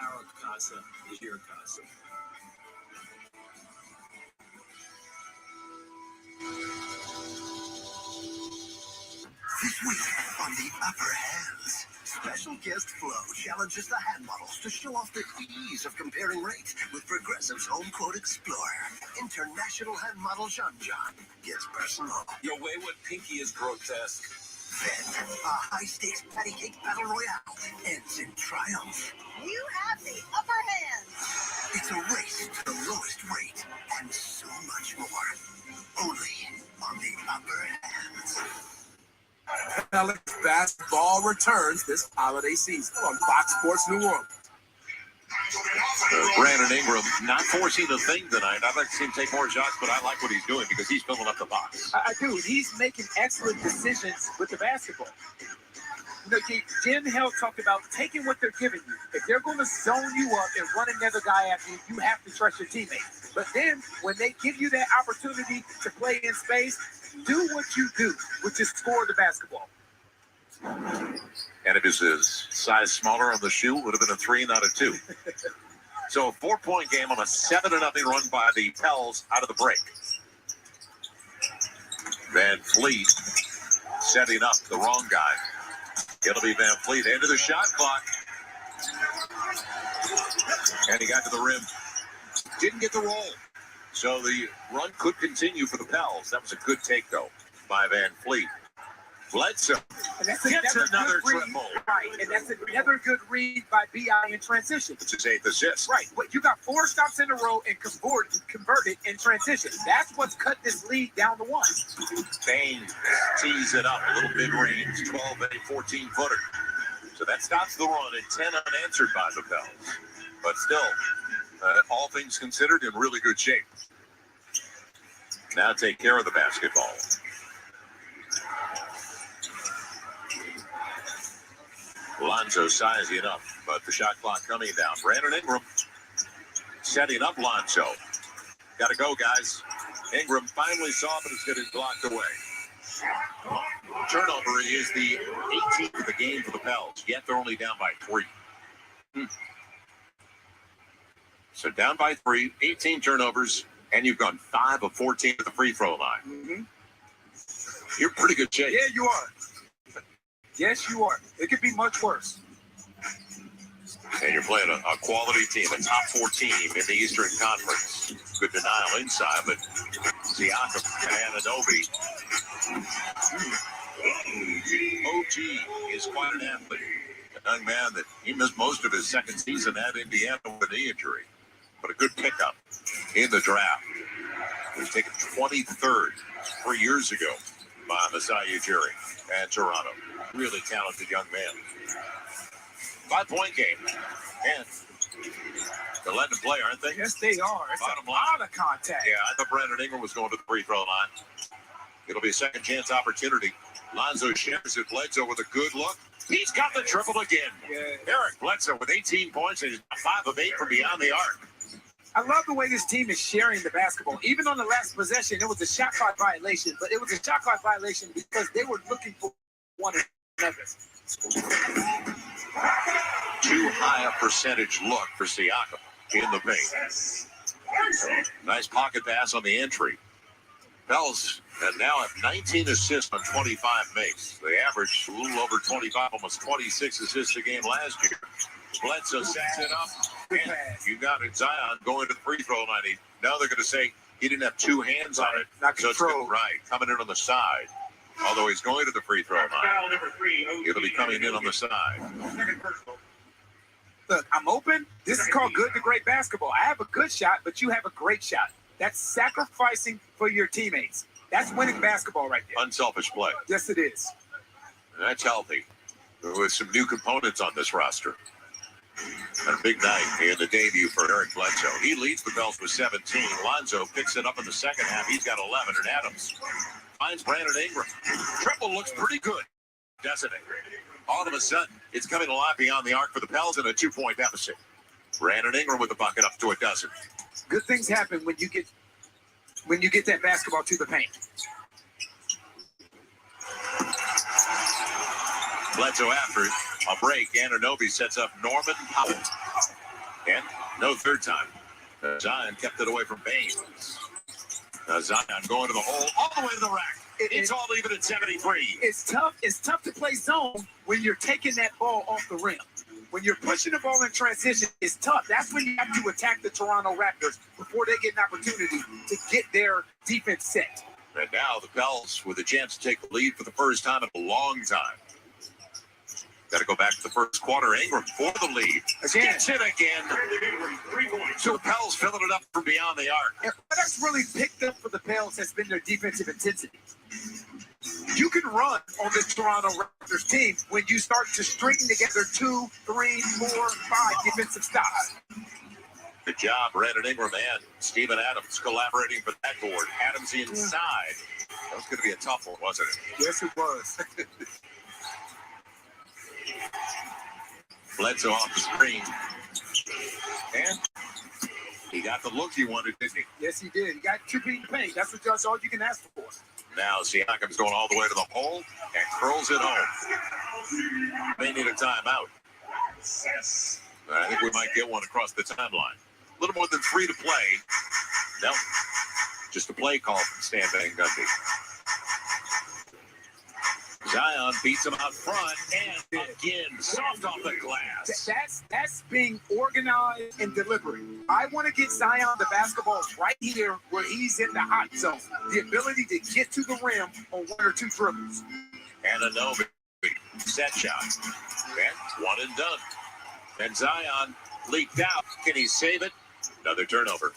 Our casa is your casa. This week on The Upper Hands, special guest Flo challenges the hand models to show off the ease of comparing rates with Progressive's Home Quote Explorer. International hand model John gets personal. Your wayward pinky is grotesque. Then, a high-stakes patty cake battle royale ends in triumph. You have the upper hand. It's a race to the lowest rate and so much more. Only on The Upper Hands. Pelicans basketball returns this holiday season on Fox Sports New Orleans. Brandon Ingram not forcing the thing tonight. I'd like to see him take more shots, but I like what he's doing because he's filling up the box. I do. He's making excellent decisions with the basketball. You know, Jim Hill talked about taking what they're giving you. If they're going to zone you up and run another guy at you, you have to trust your teammates. But then when they give you that opportunity to play in space, do what you do, which is score the basketball. And if his size smaller on the shoe, it would have been a 3, not a 2. So a 4-point game on a 7-0 run by the Pels out of the break. Van Fleet setting up the wrong guy. It'll be Van Fleet into the shot clock. And he got to the rim. Didn't get the roll. So the run could continue for the Pels. That was a good take, though, by Van Fleet. Bledsoe gets another triple. Right, and that's another good read by B.I. in transition. It's his 8th assist. Right, but you got 4 stops in a row and converted in transition. That's what's cut this lead down to 1. Bain tees it up, a little mid-range, 12 and a 14-footer. So that stops the run at 10 unanswered by the Pels. But still, all things considered, in really good shape. Now take care of the basketball. Lonzo sizing up, but the shot clock coming down. Brandon Ingram setting up Lonzo. Got to go, guys. Ingram finally saw, but it's getting blocked away. Turnover is the 18th of the game for the Pels, yet they're only down by 3. So down by 3, 18 turnovers, and you've gone 5 of 14 at the free throw line. Mm-hmm. You're in pretty good shape. Yeah, you are. Yes, you are. It could be much worse. And you're playing a quality team, a top 4 team in the Eastern Conference. Good denial inside, but Siakam and Anunoby. OG is quite an athlete. A young man that he missed most of his second season at Indiana with a knee injury. But a good pickup in the draft. He was taken 23rd 3 years ago by Masai Ujiri at Toronto. Really talented young man. 5-point game. And They're letting him play, aren't they? Yes, they are. It's Bottom a line. lot of contact. Yeah, I thought Brandon Ingram was going to the free throw line. It'll be a second chance opportunity. Lonzo shares it. Bledsoe with a good look. He's got the triple again. Yeah. Eric Bledsoe with 18 points and he's 5 of 8 from beyond the arc. I love the way this team is sharing the basketball. Even on the last possession, it was a shot clock violation, but it was a shot clock violation because they were looking for one another. Too high a percentage look for Siakam in the paint. Nice pocket pass on the entry. Pels now have 19 assists on 25 makes. They averaged a little over 25, almost 26 assists a game last year. Bledsoe sets it up, and you got it. Zion going to the free throw line. Now they're going to say he didn't have two hands on it. Not so control. It's right, coming in on the side. Although he's going to the free throw line, it'll be coming in on the side. Look, I'm open. This is called good to great basketball. I have a good shot, but you have a great shot. That's sacrificing for your teammates. That's winning basketball right there. Unselfish play. Yes, it is. That's healthy. With some new components on this roster. And a big night in the debut for Eric Bledsoe. He leads the Pels with 17. Lonzo picks it up in the second half. He's got 11. And Adams finds Brandon Ingram. Triple looks pretty good, doesn't it? All of a sudden, it's coming alive beyond the arc for the Pels in a 2-point deficit. Brandon Ingram with the bucket up to a dozen. Good things happen when you get that basketball to the paint. Bledsoe after a break. Anunoby sets up Norman Powell. And no third time. Zion kept it away from Baines. Zion going to the hole, all the way to the rack. It's all even at 73. It's tough to play zone when you're taking that ball off the rim. When you're pushing the ball in transition, it's tough. That's when you have to attack the Toronto Raptors before they get an opportunity to get their defense set. And now the Pels with a chance to take the lead for the first time in a long time. Got to go back to the first quarter. Ingram for the lead. Gets it again. So the Pels filling it up from beyond the arc. And what has really picked up for the Pels has been their defensive intensity. You can run on this Toronto Raptors team when you start to string together 2, 3, 4, 5 defensive stops. Good job, Brandon Ingram and Steven Adams collaborating for that board. Adams inside. That was going to be a tough one, wasn't it? Yes, it was. Bledsoe off the screen. And he got the look he wanted, didn't he? Yes, he did. He got 2 feet in the paint. That's all you can ask for. Now Siakam's going all the way to the hole and curls it home. They need a timeout. I think we might get one across the timeline. A little more than 3 to play. No, just a play call from Stan Van Gundy. Zion beats him out front and again soft off the glass. That's being organized and deliberate. I want to get Zion the basketball right here where he's in the hot zone. The ability to get to the rim on 1 or 2 dribbles. Anunoby set shot. And 1 and done. And Zion leaked out. Can he save it? Another turnover.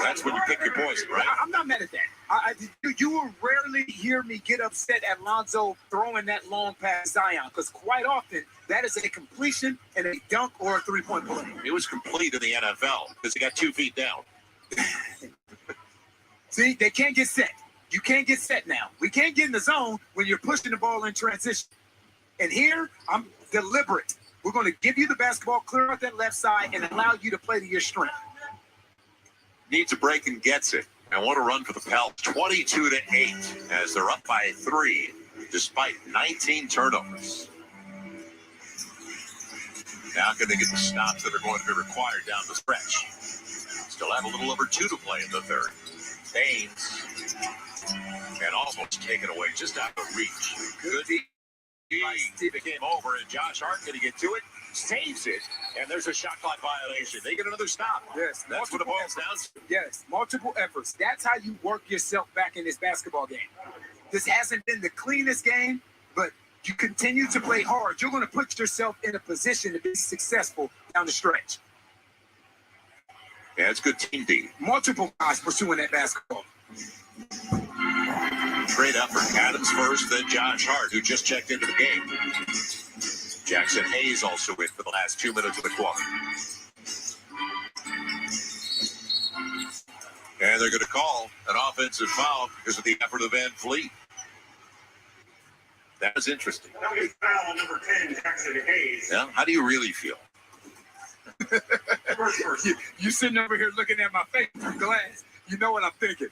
That's when you pick your poison, right? I'm not mad at that. You will rarely hear me get upset at Lonzo throwing that long pass Zion, because quite often that is a completion and a dunk or a 3-point play. It was complete in the NFL because he got 2 feet down. See, they can't get set. You can't get set now. We can't get in the zone when you're pushing the ball in transition. And here, I'm deliberate. We're going to give you the basketball, clear out that left side, and allow you to play to your strength. Needs a break and gets it. And what a run for the Pels. 22-8 as they're up by 3 despite 19 turnovers. Now can they get the stops that are going to be required down the stretch? Still have a little over 2 to play in the third. Baines. And almost taken away just out of reach. Good. He came over, and Josh Hart going to get to it, saves it, and there's a shot clock violation. They get another stop. Yes, that's what it boils down to. Yes, multiple efforts. That's how you work yourself back in this basketball game. This hasn't been the cleanest game, but you continue to play hard. You're going to put yourself in a position to be successful down the stretch. Yeah, it's good team D. Multiple guys pursuing that basketball. Great effort. Adams first, then Josh Hart, who just checked into the game. Jackson Hayes also in for the last 2 minutes of the quarter. And they're going to call an offensive foul because of the effort of Van Fleet. That was interesting. Foul number 10, Jackson Hayes. Yeah, how do you really feel? You sitting over here looking at my face through glass. You know what I'm thinking.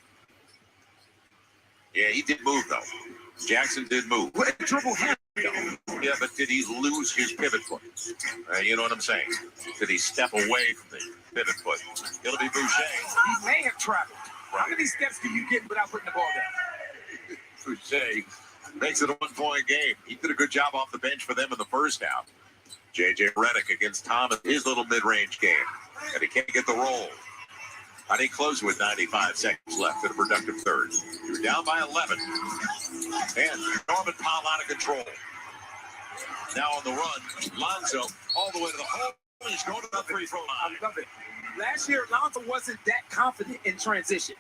Yeah, he did move, though. Jackson did move. What dribble hand? Yeah, but did he lose his pivot foot? You know what I'm saying? Did he step away from the pivot foot? It'll be Boucher. He may have traveled. How many steps can you get without putting the ball down? Boucher makes it a 1-point game. He did a good job off the bench for them in the first half. J.J. Redick against Thomas, his little mid-range game. And he can't get the roll. I think close with 95 seconds left in a productive third. You're down by 11. And Norman Powell out of control. Now on the run, Lonzo all the way to the hole. He's going to the free throw line. I love it. Last year, Lonzo wasn't that confident in transition.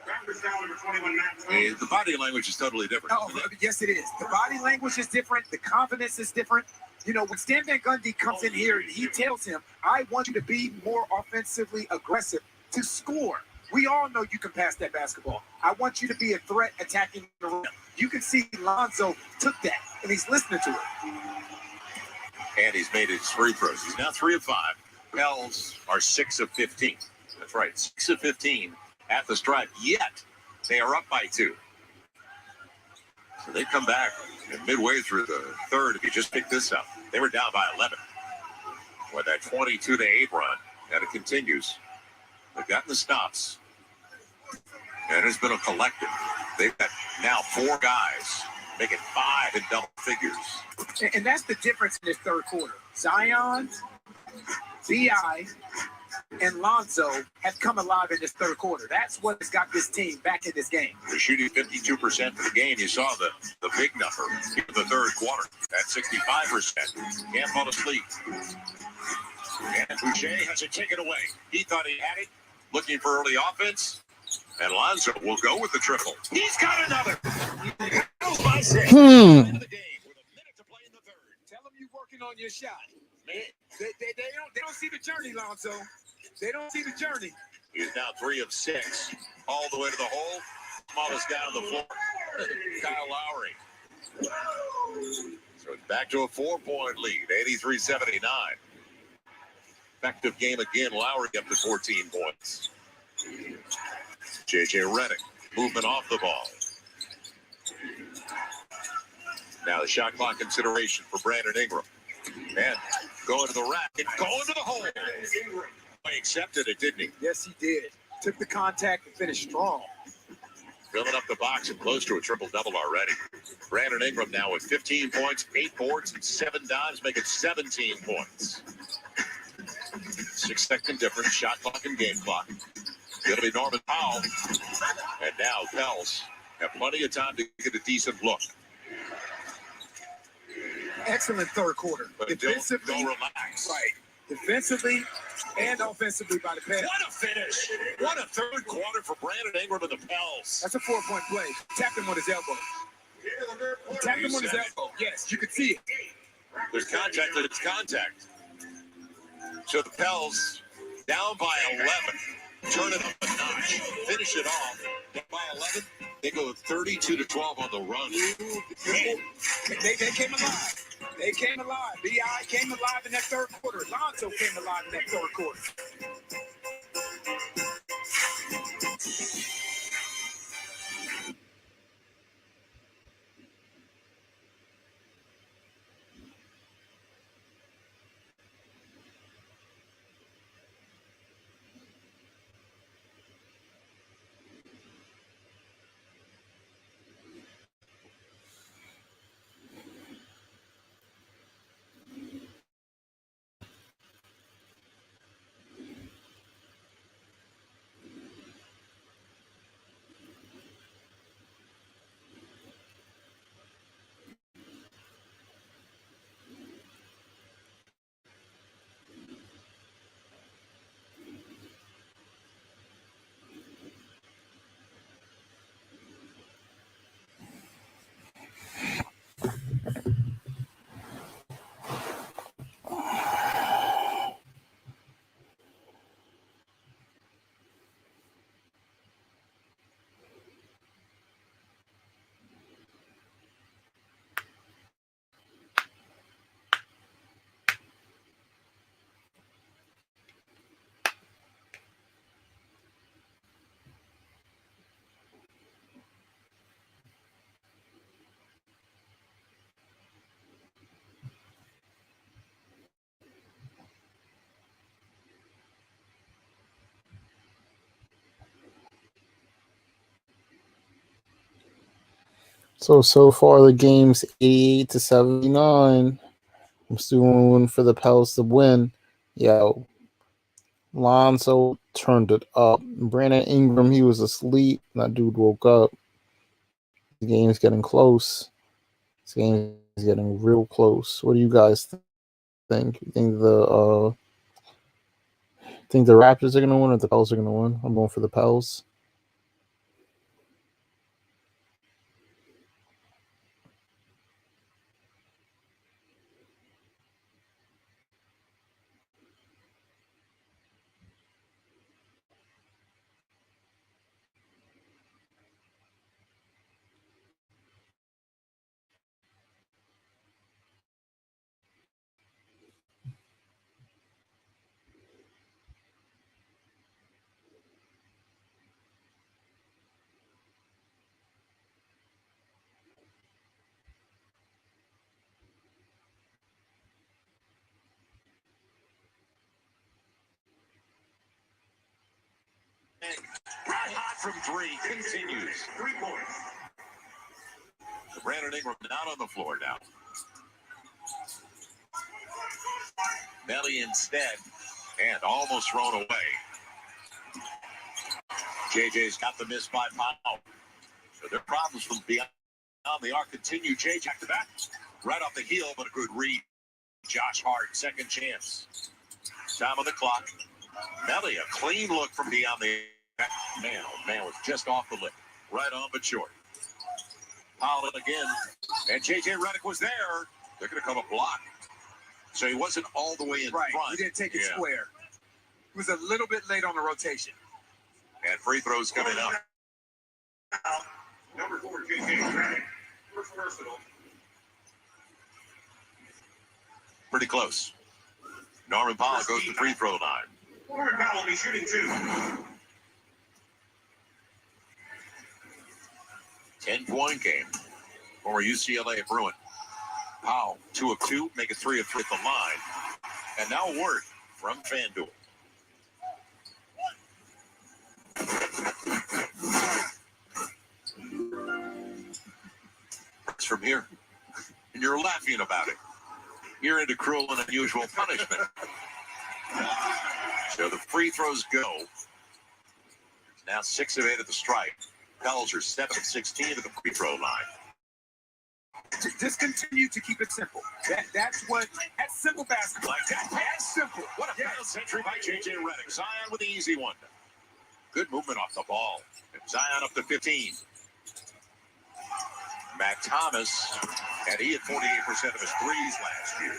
The body language is totally different. Oh, yes, it is. The body language is different. The confidence is different. You know, when Stan Van Gundy comes in here and he tells him, I want you to be more offensively aggressive to score. We all know you can pass that basketball. I want you to be a threat attacking the rim. You can see Lonzo took that, and he's listening to it. And he's made his free throws. He's now 3 of 5. Pels are 6 of 15. That's right, 6 of 15 at the stripe. Yet, they are up by 2. So they come back midway through the third. If you just pick this up, they were down by 11 with that 22-8 run, and it continues. They've gotten the stops, and it's been a collective. They've got now 4 guys making 5 in double figures. And that's the difference in this third quarter. Zion, B.I., and Lonzo have come alive in this third quarter. That's what has got this team back in this game. They're shooting 52% for the game. You saw the big number in the third quarter at 65%. Can't fall asleep. And Boucher has it taken away. He thought he had it, looking for early offense. And Lonzo will go with the triple. He's got another. By 6. Tell him you're working on your shot. They don't see the journey, Lonzo. They don't see the journey. He's now 3 of 6. All the way to the hole. Smallest guy on the floor. Kyle Lowry. So it's back to a 4-point lead. 83-79. Effective game again. Lowry up to 14 points. J.J. Redick. Movement off the ball. Now the shot clock consideration for Brandon Ingram. And going to the rack and going to the hole. He accepted it, didn't he? Yes, he did. Took the contact and finished strong. Filling up the box and close to a triple-double already. Brandon Ingram now with 15 points, 8 boards, and 7 dimes, making 17 points. 6-second difference, shot clock and game clock. Going to be Norman Powell. And now Pels have plenty of time to get a decent look. Excellent third quarter. But defensively, don't relax. Right. Defensively and offensively by the Pels. What a finish. What a third quarter for Brandon Ingram and the Pels. That's a 4-point play. Tapped him on his elbow. He tapped him on his elbow. Yes, you could see it. There's contact. There's contact. So the Pels down by 11. Turn it up a notch. Finish it off. Down by 11. They go 32-12 on the run. They came alive. They came alive. B.I. came alive in that third quarter. Lonzo came alive in that third quarter. So far the game's 88-79. I'm still going for the Pels to win. Yo, Lonzo turned it up. Brandon Ingram, he was asleep. That dude woke up. The game's getting close. This game's getting real close. What do you guys think? You think the Raptors are gonna win or the Pels are gonna win? I'm going for the Pels. Red hot from three continues. 3 points. Brandon Ingram not on the floor now. Melly instead, and almost thrown away. JJ's got the miss by Powell. So their problems from beyond the arc continue. JJ back to back. Right off the heel, but a good read. Josh Hart, second chance. Time on the clock. Melly, a clean look from beyond the man. Oh, man was just off the lip. Right on, but short. Powell again. And JJ Redick was there. They're going to come a block. So he wasn't all the way in front. He didn't take it square. He was a little bit late on the rotation. And free throws coming up. Number 4, JJ Redick. First personal. Pretty close. Norman Powell goes to the free throw line. Norman Powell will be shooting 2. 10-point game for UCLA Bruin. Powell, 2 of 2, make it 3 of 3 at the line. And now a word from FanDuel. It's from here, and you're laughing about it. You're into cruel and unusual punishment. So the free throws go. Now 6 of 8 at the stripe. Pels are 7 of 16 at the free throw line. Just continue to keep it simple. That's simple basketball. Like that, that's simple. What a foul century by JJ Redick. Zion with the easy one. Good movement off the ball. And Zion up to 15. Matt Thomas, and he had 48% of his threes last year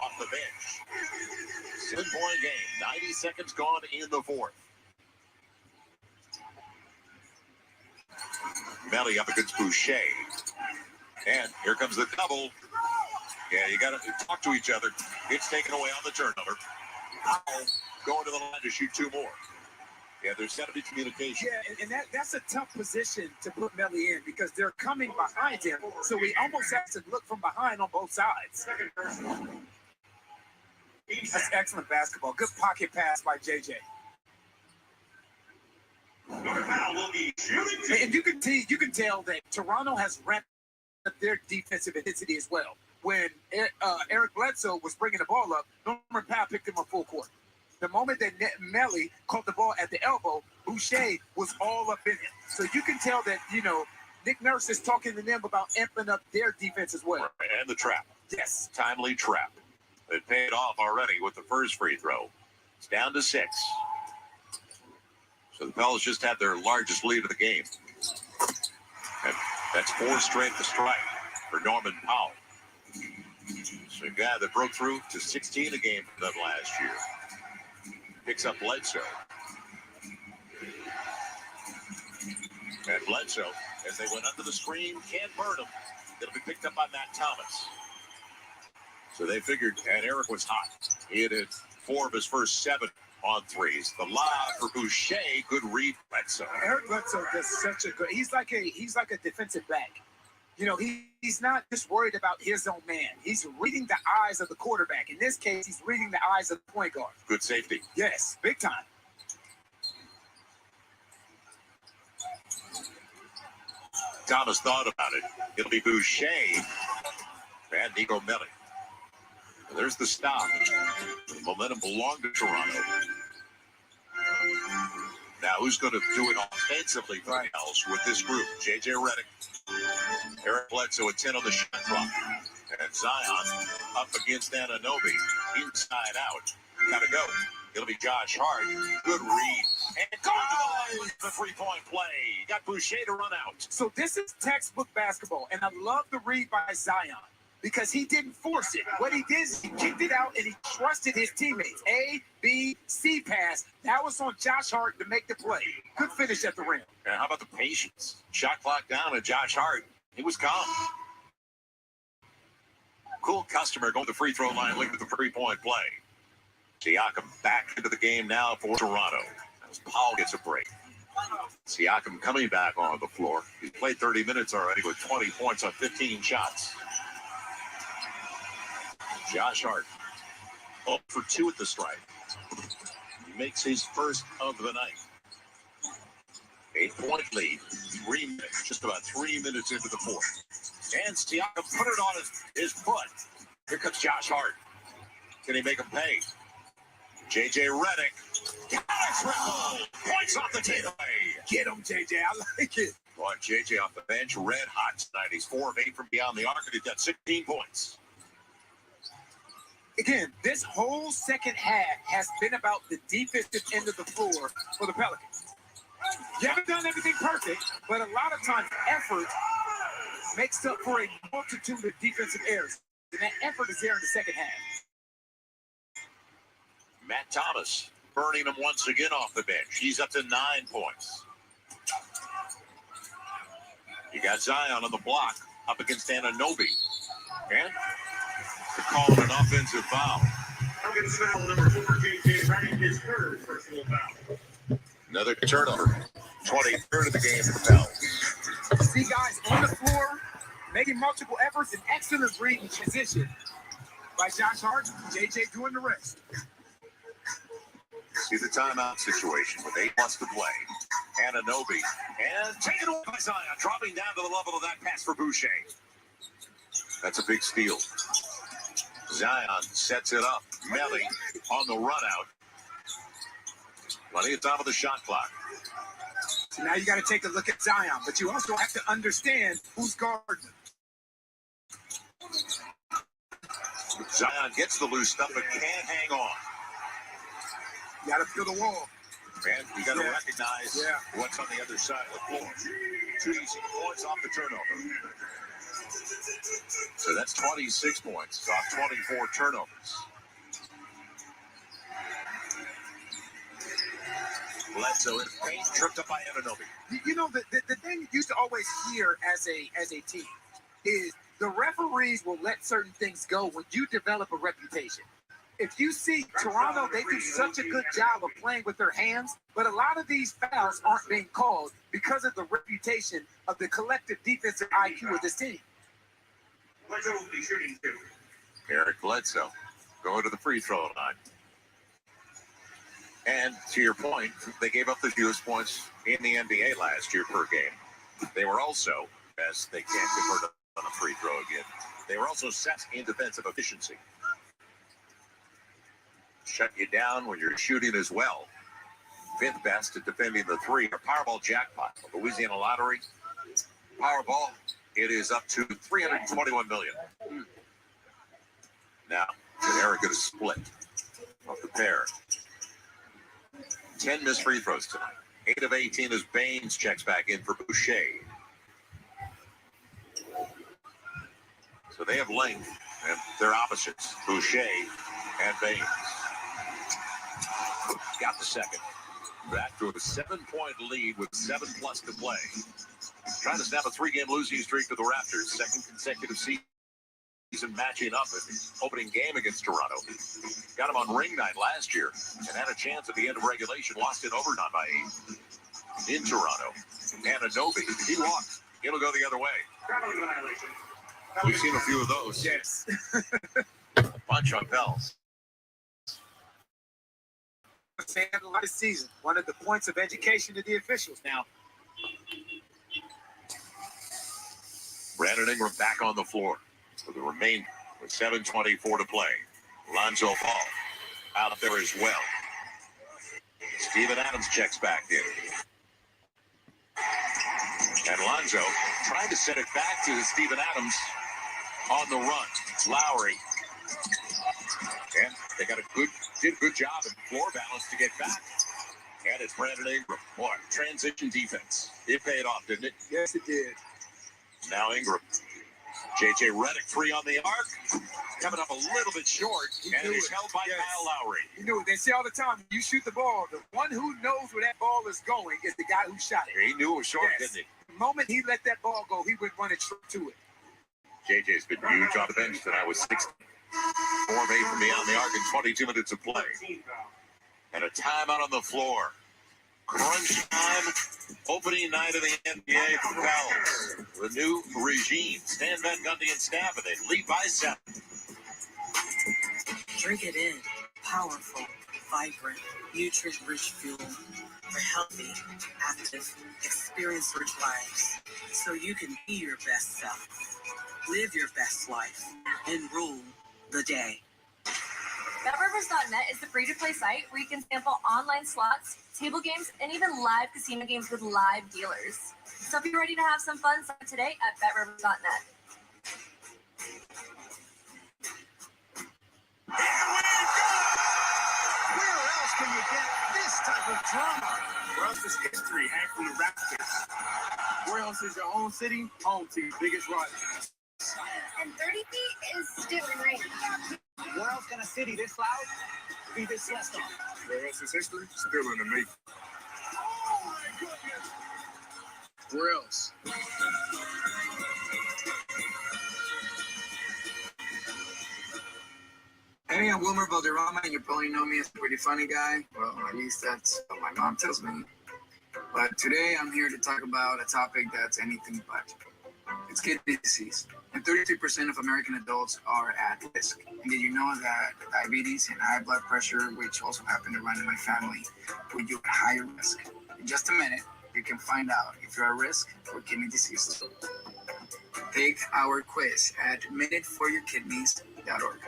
off the bench. 7-point game. 90 seconds gone in the fourth. Melly up against Boucher. And here comes the double. Yeah, you got to talk to each other. It's taken away on the turnover. Powell going to the line to shoot 2 more. Yeah, there's got to be communication. Yeah, and that's a tough position to put Melly in because they're coming behind him. So he almost has to look from behind on both sides. That's excellent basketball. Good pocket pass by JJ. And you can tell that Toronto has ramped up their defensive intensity as well. When Eric Bledsoe was bringing the ball up, Norman Powell picked him up full court. The moment that Melly caught the ball at the elbow, Boucher was all up in it. So you can tell that, Nick Nurse is talking to them about amping up their defense as well. And the trap. Yes. Timely trap. It paid off already with the first free throw. It's down to 6. So the Pels just had their largest lead of the game. And that's 4 straight to strike for Norman Powell. So a guy that broke through to 16 a game for them last year. Picks up Bledsoe. And Bledsoe, as they went under the screen, can't burn him. It'll be picked up by Matt Thomas. So they figured, and Eric was hot. He had hit 4 of his first 7 on threes. The lob for Boucher, good read, Bledsoe. Eric Bledsoe does such a good. He's like a defensive back. He's not just worried about his own man. He's reading the eyes of the quarterback. In this case, he's reading the eyes of the point guard. Good safety. Yes, big time. Thomas thought about it. It'll be Boucher and Nico Melli. There's the stop. The momentum belonged to Toronto. Now, who's going to do it offensively for the Pels with this group? J.J. Redick, Eric Bledsoe at 10 on the shot clock. And Zion up against Anunoby. Inside out. Gotta go. It'll be Josh Hart. Good read. And gone! The three-point play. Got Boucher to run out. So this is textbook basketball, and I love the read by Zion because he didn't force it. What he did is he kicked it out, and he trusted his teammates. A, B, C pass. That was on Josh Hart to make the play. Good finish at the rim. And how about the patience? Shot clock down, and Josh Hart, he was calm. Cool customer going to the free throw line, looking at the three-point play. Siakam back into the game now for Toronto. As Paul gets a break. Siakam coming back on the floor. He's played 30 minutes already with 20 points on 15 shots. Josh Hart, 0 for 2 at the stripe. He makes his first of the night. 8-point lead, 3 minutes, just about 3 minutes into the fourth. And Siakam put it on his foot. Here comes Josh Hart. Can he make him pay? J.J. Redick. Got a triple. Points off the table. Get him, J.J. I like it. Boy, J.J. off the bench, red hot tonight. He's 4 of 8 from beyond the arc, and he's got 16 points. Again, this whole second half has been about the defensive end of the floor for the Pelicans. You haven't done everything perfect, but a lot of times effort makes up for a multitude of defensive errors. And that effort is there in the second half. Matt Thomas burning him once again off the bench. He's up to 9 points. You got Zion on the block up against Anunoby. And they're calling an offensive foul. Pelicans foul number 4, J.J. Redick, his third personal foul. Another turnover. 23rd of the game for the Pels. See guys on the floor making multiple efforts and excellent read and transition by Josh Hart. J.J. doing the rest. See the timeout situation with 8 months to play. Anunoby. And taken away by Zion. Dropping down to the level of that pass for Boucher. That's a big steal. Zion sets it up. Melli on the run out. Plenty of time of the shot clock. So now you got to take a look at Zion, but you also have to understand who's guarding him. Zion gets the loose stuff but can't hang on. You got to feel the wall. And you got to recognize what's on the other side of the floor. 2 easy points off the turnover. So that's 26 points off 24 turnovers. Bledsoe in paint, tripped up by Anunoby. You know, the thing you used to always hear as a team is the referees will let certain things go when you develop a reputation. If you see Toronto, they do such a good job of playing with their hands, but a lot of these fouls aren't being called because of the reputation of the collective defensive IQ of this team. Bledsoe will be shooting 2. Eric Bledsoe going to the free throw line. And to your point, they gave up the fewest points in the NBA last year per game. They were also, as they can't convert on a free throw again, they were also set in defensive efficiency. Shut you down when you're shooting as well. 5th best at defending the 3. A Powerball jackpot. Louisiana Lottery. Powerball, it is up to $321 million. Now, Eric going to split off the pair. 10 missed free throws tonight. 8 of 18 as Baines checks back in for Boucher. So they have length, and they're opposites. Boucher and Baines. Got the second. Back to a 7-point lead with 7+ to play. Trying to snap a 3-game losing streak to the Raptors. Second consecutive season matching up in the opening game against Toronto. Got him on ring night last year and had a chance at the end of regulation. Lost in overtime by 8 in Toronto. Anunoby, he walked. It'll go the other way. We've seen a few of those. Yes. Punch on Pels. A lot of season. One of the points of education to the officials now. Brandon Ingram back on the floor for the remainder with 7:24 to play. Lonzo Ball out there as well. Steven Adams checks back in. And Lonzo trying to set it back to Steven Adams on the run. Lowry. And they did a good job in floor balance to get back. And it's Brandon Ingram. Boy, transition defense. It paid off, didn't it? Yes, it did. Now Ingram. J.J. Redick free on the arc. Coming up a little bit short. And it is held by Kyle Lowry. You know, they say all the time, when you shoot the ball, the one who knows where that ball is going is the guy who shot it. He knew it was short, didn't he? The moment he let that ball go, he would run it straight to it. J.J.'s been huge on the bench tonight with 6. 4 of 8 from beyond the arc in 22 minutes of play. And a timeout on the floor. Crunch time. Opening night of the NBA for Pels. The new regime. Stan Van Gundy and staff, and they lead by 7. Drink it in. Powerful, vibrant, nutrient-rich fuel for healthy, active, experience-rich lives. So you can be your best self. Live your best life and rule the day. BetRivers.net is the free-to-play site where you can sample online slots, table games, and even live casino games with live dealers. So if you're ready to have some fun, start today at BetRivers.net. Where else can you get this type of drama? Where else is history hang from the Raptors? Where else is your own city, home team, biggest rival? And 30 feet is still in rain. Where else can a city this loud be this stressed on? Where else is history? Still in the making. Oh my goodness! Where else? Hey, I'm Wilmer Valderrama, and you probably know me as a pretty funny guy. Well, at least that's what my mom tells me. But today I'm here to talk about a topic that's anything but. It's kidney disease. And 32% of American adults are at risk. And did you know that diabetes and high blood pressure, which also happen to run in my family, put you at higher risk? In just a minute, you can find out if you're at risk for kidney disease. Take our quiz at minuteforyourkidneys.org.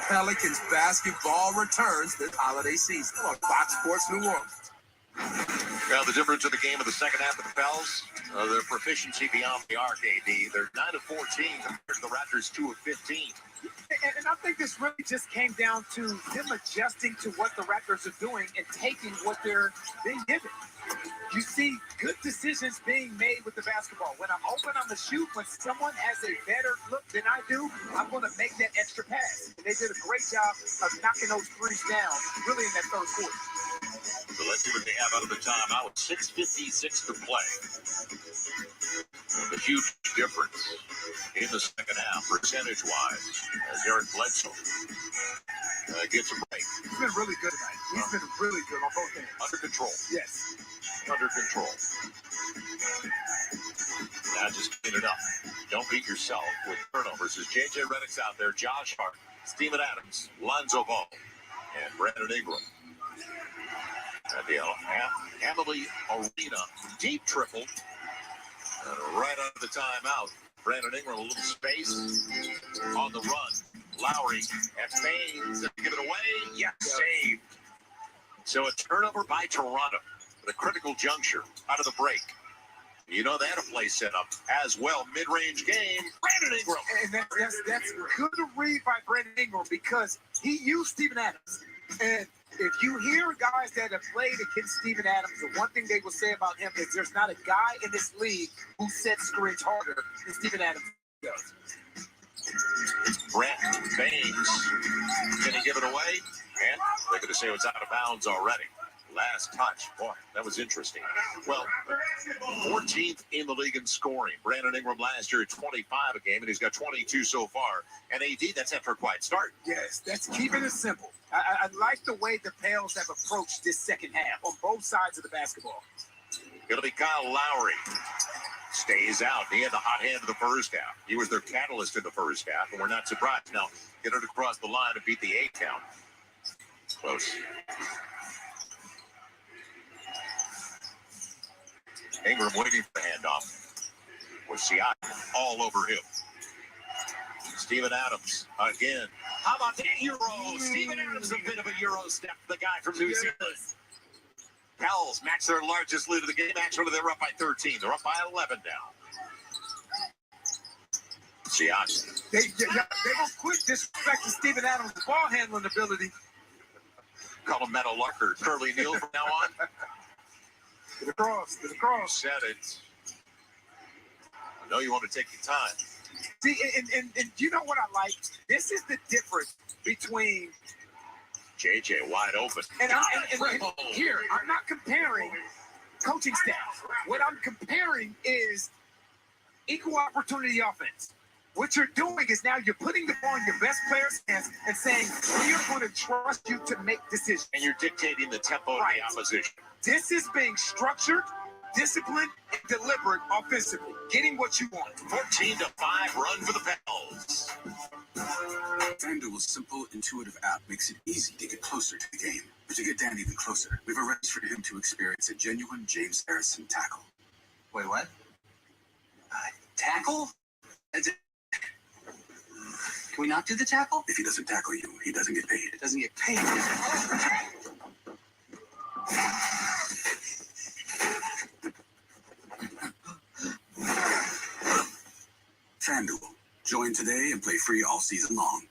Pelicans basketball returns this holiday season on Fox Sports New Orleans. Well, the difference in the game of the second half of the Pels, their proficiency beyond the arc, AD. They're 9 of 14 compared to the Raptors 2 of 15. And I think this really just came down to them adjusting to what the Raptors are doing and taking what they're being given. You see good decisions being made with the basketball. When I'm open on the shoot, when someone has a better look than I do, I'm going to make that extra pass. And they did a great job of knocking those threes down, really in that third quarter. So let's see what they have out of the timeout. 6:56 to play. A huge difference in the second half, percentage-wise, as Eric Bledsoe gets a break. He's been really good tonight. He's been really good on both ends. Under control. Yes. Under control. Now just clean it up. Don't beat yourself with turnovers. As J.J. Redick's out there, Josh Hart, Steven Adams, Lonzo Ball, and Brandon Ingram. At the Hamilton Arena, deep triple. Right out of the timeout. Brandon Ingram, a little space on the run. Lowry at Baines, give it away. Yeah, saved. So a turnover by Toronto at a critical juncture out of the break. You know, they had a play set up as well. Mid-range game, Brandon Ingram. And that's good to read by Brandon Ingram because he used Steven Adams. And if you hear guys that have played against Steven Adams, the one thing they will say about him is there's not a guy in this league who sets screens harder than Steven Adams does. It's Brent Baines. Can he give it away? And they're going to say it's out of bounds already. Last touch. Boy, that was interesting. Well, 14th in the league in scoring. Brandon Ingram last year at 25 a game, and he's got 22 so far. And AD, that's after a quiet start. Yes, that's keeping it simple. I like the way the Pels have approached this second half on both sides of the basketball. It'll be Kyle Lowry. Stays out. He had the hot hand of the first half. He was their catalyst in the first half, and we're not surprised. Now, get it across the line to beat the 8 count. Close. Ingram waiting for the handoff. With Siakam all over him. Steven Adams again. How about that Euro? Steven Adams, a bit of a Euro step. The guy from New Zealand. Pels match their largest lead of the game. Actually, they're up by 13. They're up by 11 now. Siakam. They don't quit disrespecting Steven Adams' ball handling ability. Call him Metal Lucker. Curly Neal from now on. Get across. Get across. Said it. I know you want to take your time. See, and you know what I like? This is the difference between JJ wide open. And here, I'm not comparing coaching staff. What I'm comparing is equal opportunity offense. What you're doing is now you're putting the ball in your best player's hands and saying, we are going to trust you to make decisions. And you're dictating the tempo of the opposition. This is being structured, disciplined, and deliberate offensively. Getting what you want. 14-5 run for the Pels. FanDuel's simple, intuitive app makes it easy to get closer to the game. But to get Dan even closer, we've arranged for him to experience a genuine James Harrison tackle. Wait, what? Tackle? Can we not do the tackle? If he doesn't tackle you, he doesn't get paid. Doesn't get paid. FanDuel. Join today and play free all season long.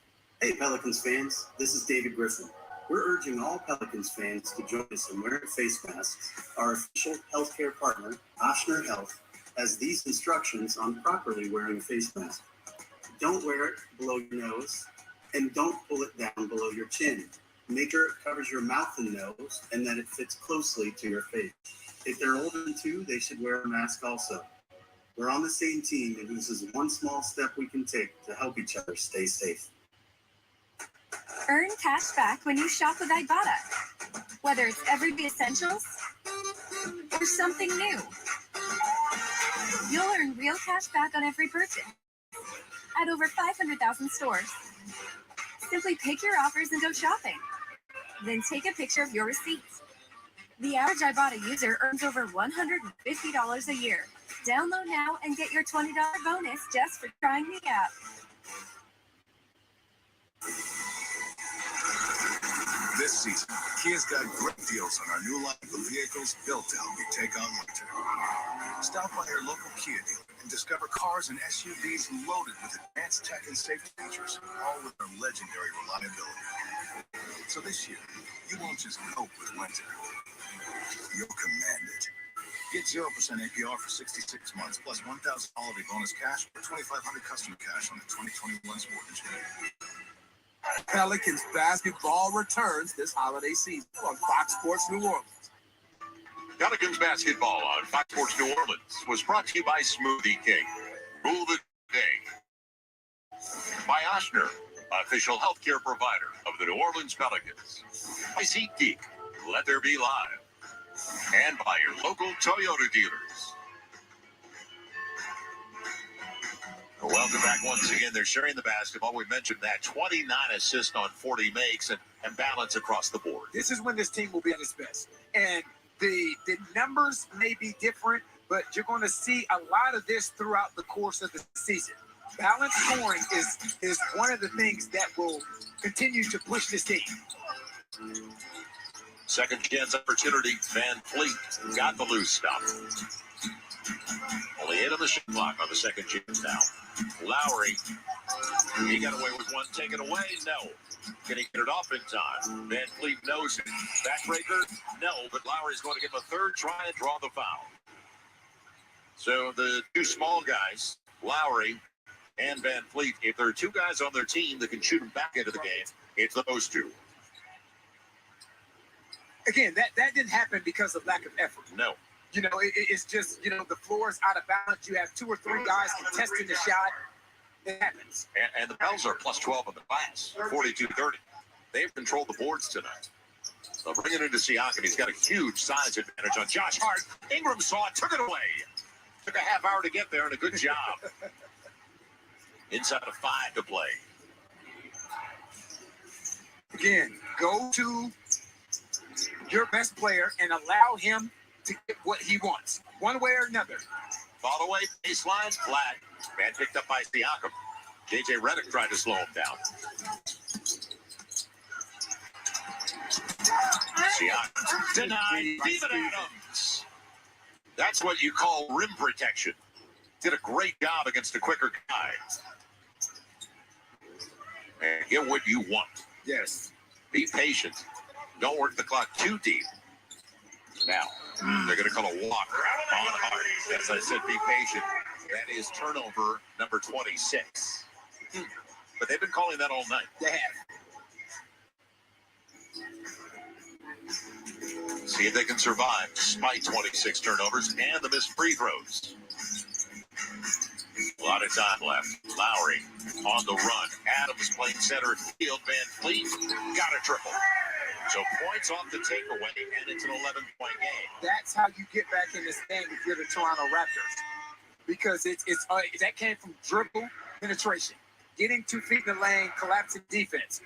Hey Pelicans fans, this is David Griffin. We're urging all Pelicans fans to join us in wearing face masks. Our official healthcare partner, Oshner Health, has these instructions on properly wearing a face mask. Don't wear it below your nose, and don't pull it down below your chin. Make sure it covers your mouth and nose, and that it fits closely to your face. If they're older than 2, they should wear a mask also. We're on the same team, and this is one small step we can take to help each other stay safe. Earn cash back when you shop with Ibotta. Whether it's everyday essentials or something new, you'll earn real cash back on every purchase at over 500,000 stores. Simply pick your offers and go shopping. Then take a picture of your receipts. The average Ibotta user earns over $150 a year. Download now and get your $20 bonus just for trying the app. This season, Kia's got great deals on our new line of vehicles built to help you take on winter. Stop by your local Kia dealer and discover cars and SUVs loaded with advanced tech and safety features, all with their legendary reliability. So this year, you won't just cope with winter. You'll command it. Get 0% APR for 66 months, plus $1,000 holiday bonus cash or $2,500 customer cash on the 2021 mortgage. Pelicans basketball returns this holiday season on Fox Sports New Orleans. Pelicans basketball on Fox Sports New Orleans was brought to you by Smoothie King. Rule the day. By Oshner, official healthcare provider of the New Orleans Pelicans. By SeatGeek, let there be live. And by your local Toyota dealers. Welcome back once again. They're sharing the basketball. We mentioned that 29 assists on 40 makes and balance across the board. This is when this team will be at its best. And the numbers may be different, but you're going to see a lot of this throughout the course of the season. Balanced scoring is one of the things that will continue to push this team. Second chance opportunity. Van Fleet got the loose stop. Only 8 on the shot clock on the second chance now. Lowry, he got away with one taken away. No. Can he get it off in time? Van Fleet knows it. Backbreaker? No, but Lowry's going to give him a third try and draw the foul. So the two small guys, Lowry and Van Fleet, if there are 2 guys on their team that can shoot them back into the game, it's those 2. Again, that didn't happen because of lack of effort. No. You know, it's just, the floor is out of balance. You have 2 or 3 guys contesting the shot. It happens. And the Pels are plus 12 in the class, 42-30. They've controlled the boards tonight. They'll bring it into Siakam. He's got a huge size advantage on Josh Hart. Ingram saw it, took it away. Took a half hour to get there, and a good job. Inside of 5 to play. Again, go to your best player and allow him to get what he wants, one way or another. Ball away, baseline, flag. Man picked up by Siakam. J.J. Redick tried to slow him down. Siakam denied. Steven Adams. That's what you call rim protection. Did a great job against a quicker guy. And get what you want. Yes. Be patient. Don't work the clock too deep. Now, they're going to call a walk on Hart. As I said, be patient. That is turnover number 26. But they've been calling that all night. They have. See if they can survive despite 26 turnovers and the missed free throws. A lot of time left. Lowry on the run. Adams playing center field. Van Fleet got a triple. So points off the takeaway, and it's an 11-point game. That's how you get back in this game if you're the Toronto Raptors. Because it's that came from dribble penetration. Getting 2 feet in the lane, collapsing defense.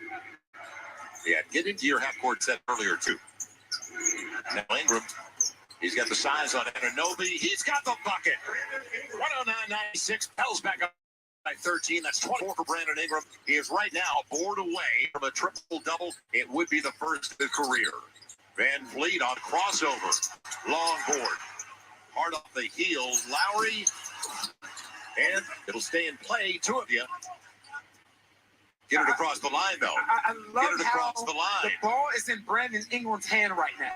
Yeah, get into your half-court set earlier, too. Now Ingram, he's got the size on Anunoby. He's got the bucket. 109.96. Pels back up by 13. That's 24 for Brandon Ingram. He is right now a board away from a triple-double. It would be the first of the career. Van Fleet on crossover. Long board. Hard off the heel. Lowry. And it'll stay in play. 2 of you. Get it across the line, though. I love Get it across how the line. the ball is in Brandon Ingram's hand right now.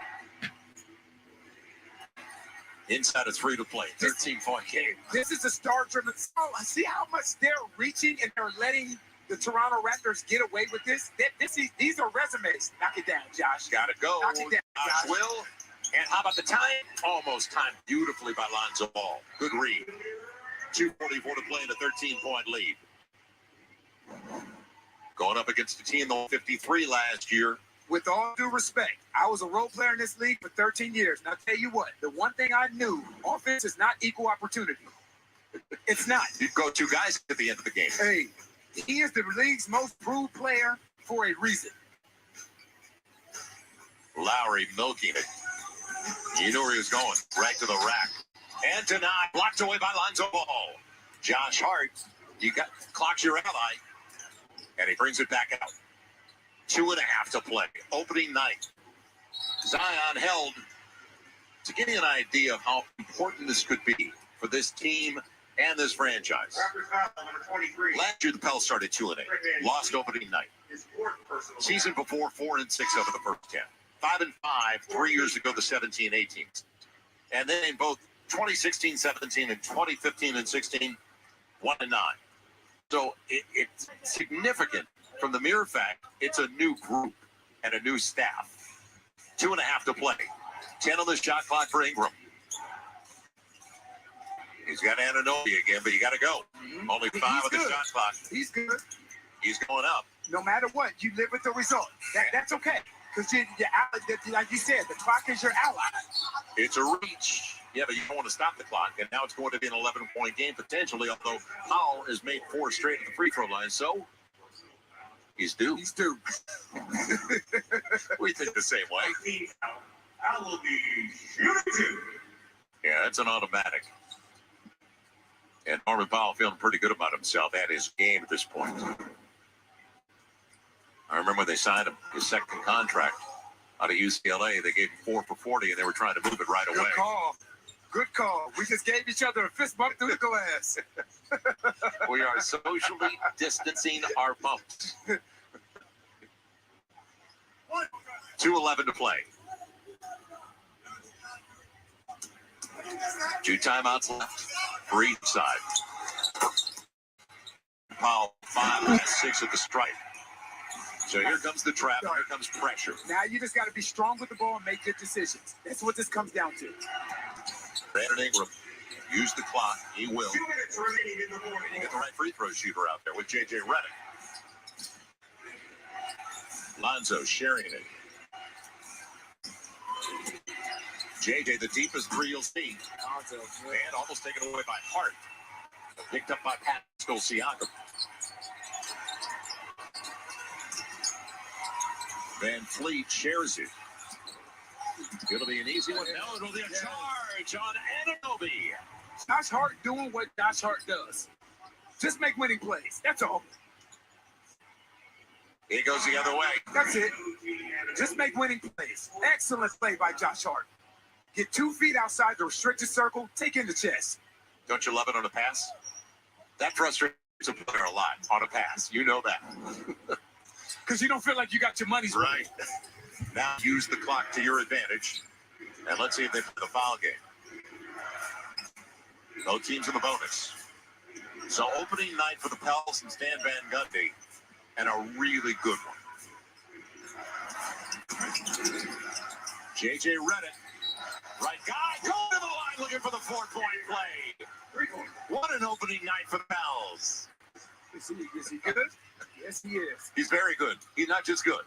Inside of 3 to play. 13-point game. This is a star-driven. Oh, see how much they're reaching and they're letting the Toronto Raptors get away with this? These are resumes. Knock it down, Josh. Got to go. Knock it down, Josh will. And how about the time? Almost timed beautifully by Lonzo Ball. Good read. 2:44 to play in a 13-point lead. Going up against a team that won 53 last year. With all due respect, I was a role player in this league for 13 years. And I'll tell you what, the one thing I knew, offense is not equal opportunity. It's not. You go 2 guys at the end of the game. Hey, he is the league's most proved player for a reason. Lowry milking it. You knew where he was going. Right to the rack. And denied. Blocked away by Lonzo Ball. Josh Hart, you got clock's your ally. And he brings it back out. 2.5 to play. Opening night. Zion held. To give you an idea of how important this could be for this team and this franchise. Last year, the Pels started 2-8. Lost opening night. Season before, 4-6 over the first 10. 5-5, 3 years ago, the 17-18. And then in both 2016-17 and 2015-16, 1-9. So it's significant from the mere fact it's a new group and a new staff. 2.5 to play. 10 on the shot clock for Ingram. He's got Anunoby again, but you got to go. Only 5 on the shot clock. He's good. He's going up. No matter what, you live with the result. That's okay. Because like you said, the clock is your ally. It's a reach. Yeah, but you don't want to stop the clock. And now it's going to be an 11-point game potentially, although Powell has made 4 straight at the free throw line. So he's due. He's due. We think the same way. I will be shooting. Yeah, that's an automatic. And Norman Powell feeling pretty good about himself at his game at this point. I remember they signed him his second contract out of UCLA. They gave him 4 for $40, and they were trying to move it right away. Good call. Good call. We just gave each other a fist bump through the glass. We are socially distancing our bumps. 2:11 to play. 2 timeouts left for each side. Powell 5 and 6 at the stripe. So here comes the trap. Here comes pressure. Now you just got to be strong with the ball and make good decisions. That's what this comes down to. Brandon Ingram, use the clock. He will. 2 minutes remaining in the morning. You get the right free throw shooter out there with J.J. Redick. Lonzo sharing it. J.J. the deepest three you'll see. And almost taken away by Hart. Picked up by Pascal Siakam. Van Fleet shares it. It'll be an easy one. No, it'll be a charge on Anunoby. Josh Hart doing what Josh Hart does. Just make winning plays. That's all. He goes the other way. That's it. Just make winning plays. Excellent play by Josh Hart. Get 2 feet outside the restricted circle. Take in the chest. Don't you love it on a pass? That frustrates a player a lot on a pass. You know that. Because you don't feel like you got your money's worth. Right. Now use the clock to your advantage. And let's see if they play the foul game. Both teams in the bonus. So opening night for the Pels and Stan Van Gundy. And a really good one. J.J. Redick. Right guy. Going to the line looking for the 4-point play. What an opening night for the Pels. Is he good? Yes, he is. He's very good. He's not just good.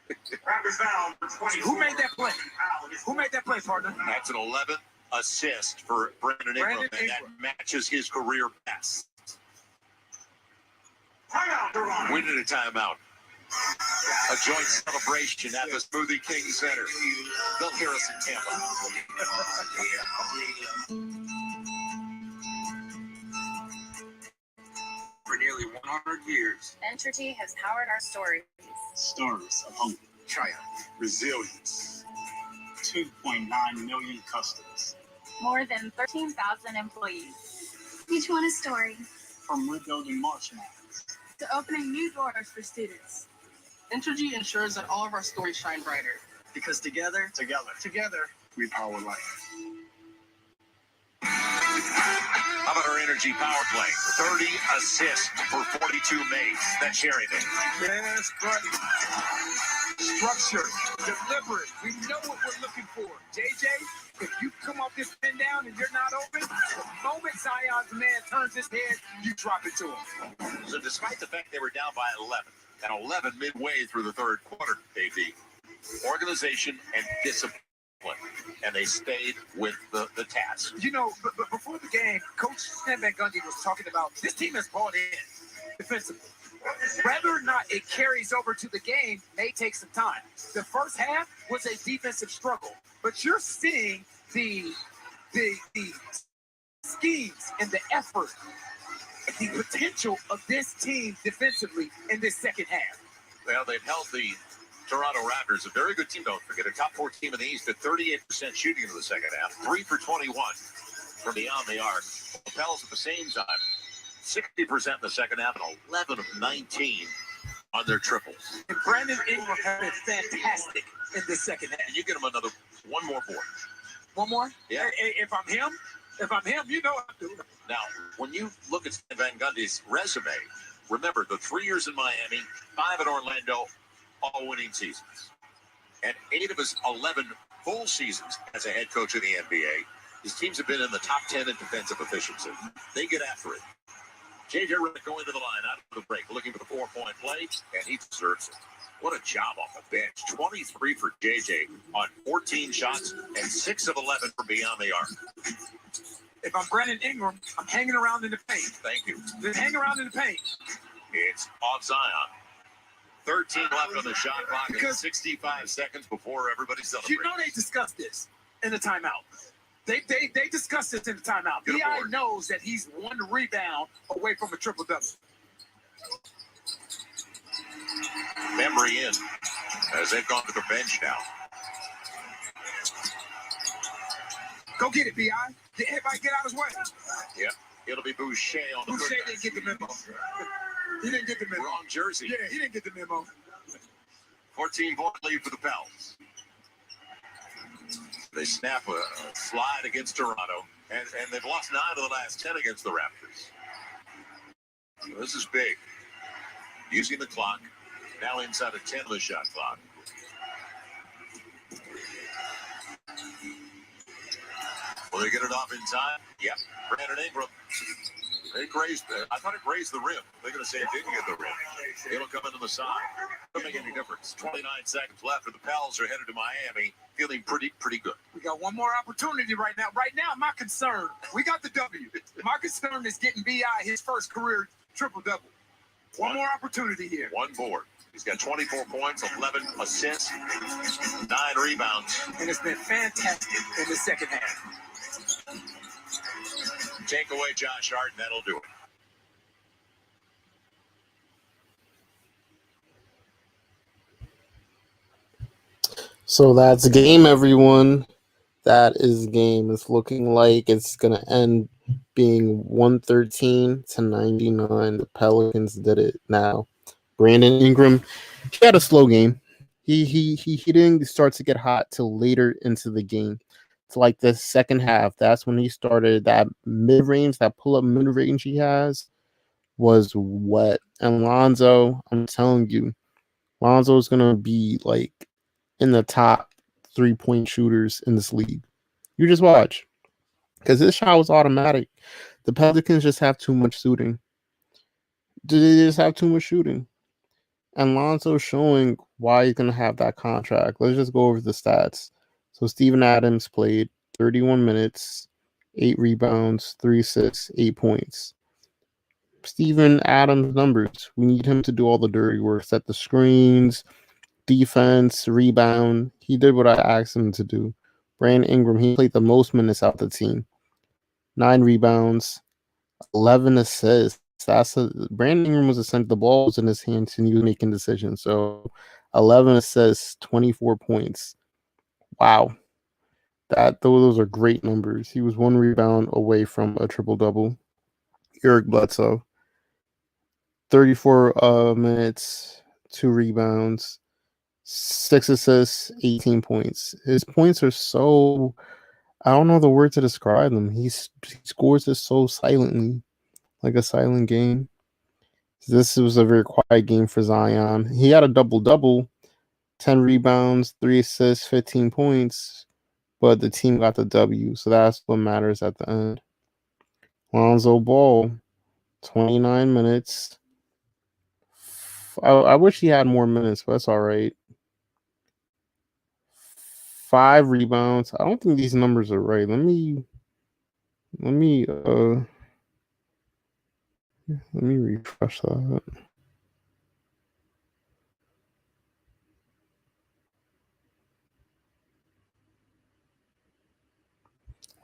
Raptors foul for 20. Who made that play? Who made that play, partner? That's an 11th assist for Brandon Ingram, and that matches his career best. Timeout, Toronto. We need a timeout. A joint celebration at the Smoothie King Center. They'll hear us in Tampa. For nearly 100 years, Entergy has powered our stories. stories of hope, triumph, resilience. 2.9 million customers. More than 13,000 employees. Each one a story. From rebuilding marshmallows To opening new doors for students. Entergy ensures that all of our stories shine brighter. Because together, we power life. How about our energy power play? 30 assists for 42 makes. That's sharing it. Yes, but structure, deliberate. We know what we're looking for. JJ, if you come off this pin down and you're not open, the moment Zion's man turns his head, you drop it to him. So despite the fact they were down by 11, and 11 midway through the third quarter, AD, organization and discipline, and they stayed with the task. You know, but before the game, Coach Stan Van Gundy was talking about this team has bought in defensively. Whether or not it carries over to the game may take some time. The first half was a defensive struggle, but you're seeing the schemes and the effort, the potential of this team defensively in this second half. Well, they've held the Toronto Raptors, a very good team, don't forget, a top 4 team in the East, at 38% shooting in the second half, 3 for 21 from beyond the arc. The Pels at the same time, 60% in the second half and 11 of 19 on their triples. And Brandon Ingram has been fantastic in this second half. And you get him one more board. One more? Yeah. If I'm him, you know what I'm doing. Now, when you look at Stan Van Gundy's resume, remember the 3 years in Miami, 5 in Orlando, all winning seasons. And 8 of his 11 full seasons as a head coach in the NBA, his teams have been in the top 10 in defensive efficiency. They get after it. J.J. Redick going to the line out of the break, looking for the 4-point play, and he deserves it. What a job off the bench. 23 for J.J. on 14 shots and 6 of 11 from beyond the arc. If I'm Brandon Ingram, I'm hanging around in the paint. Thank you. Just hang around in the paint. It's off Zion. 13 left on the shot clock and 65 seconds before everybody celebrates. You know they discussed this in the timeout. They discussed this in the timeout. B.I. knows that he's 1 rebound away from a triple-double. Memory in as they've gone to the bench now. Go get it, B.I. Everybody get out his way. Yeah, it'll be Boucher on the Boucher didn't get the memo. He didn't get the memo. Wrong jersey. Yeah, he didn't get the memo. 14-point lead for the Pels. They snap a slide against Toronto, and they've lost 9 of the last 10 against the Raptors. So this is big. Using the clock, Now inside of 10 of the shot clock. Will they get it off in time? Yep. Brandon Ingram. I thought it grazed the rim. They're going to say it didn't get the rim. It'll come into the side. Doesn't make any difference. 29 seconds left, and the Pels are headed to Miami, feeling pretty good. We got one more opportunity right now. Right now, my concern, we got the W. My concern is getting B.I. his first career triple-double. One more opportunity here. One board. He's got 24 points, 11 assists, 9 rebounds. And it's been fantastic in the second half. Take away Josh Hart, and that'll do it. So that's game, everyone. That is game. It's looking like it's going to end being 113-99. The Pelicans did it. Now, Brandon Ingram, he had a slow game. He didn't start to get hot till later into the game. It's like the second half. That's when he started. That mid-range, that pull-up mid-range he has was wet. And Lonzo, I'm telling you, Lonzo is going to be like in the top 3-point shooters in this league. You just watch. Because this shot was automatic. The Pelicans just have too much shooting. They just have too much shooting. And Lonzo's showing why he's going to have that contract. Let's just go over the stats. So Steven Adams played 31 minutes, 8 rebounds, 3 assists, 8 points. Steven Adams' numbers. We need him to do all the dirty work, set the screens, defense, rebound. He did what I asked him to do. Brandon Ingram, he played the most minutes out the team. 9 rebounds, 11 assists. Brandon Ingram was essentially the ball was in his hands and he was making decisions. So 11 assists, 24 points. Wow. Those are great numbers. He was 1 rebound away from a triple-double. Eric Bledsoe, 34 minutes, 2 rebounds, 6 assists, 18 points. His points are so, I don't know the word to describe them. He scores this so silently, like a silent game. This was a very quiet game for Zion. He had a double-double, 10 rebounds, 3 assists, 15 points, but the team got the W, so that's what matters at the end. Lonzo Ball, 29 minutes. I wish he had more minutes, but that's all right. 5 rebounds. I don't think these numbers are right. Let me refresh that.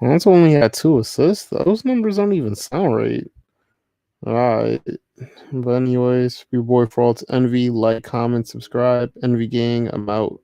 Lonzo only had 2 assists. Those numbers don't even sound right. All right. But anyways, your boy Frauds Envy. Like, comment, subscribe. Envy Gang, I'm out.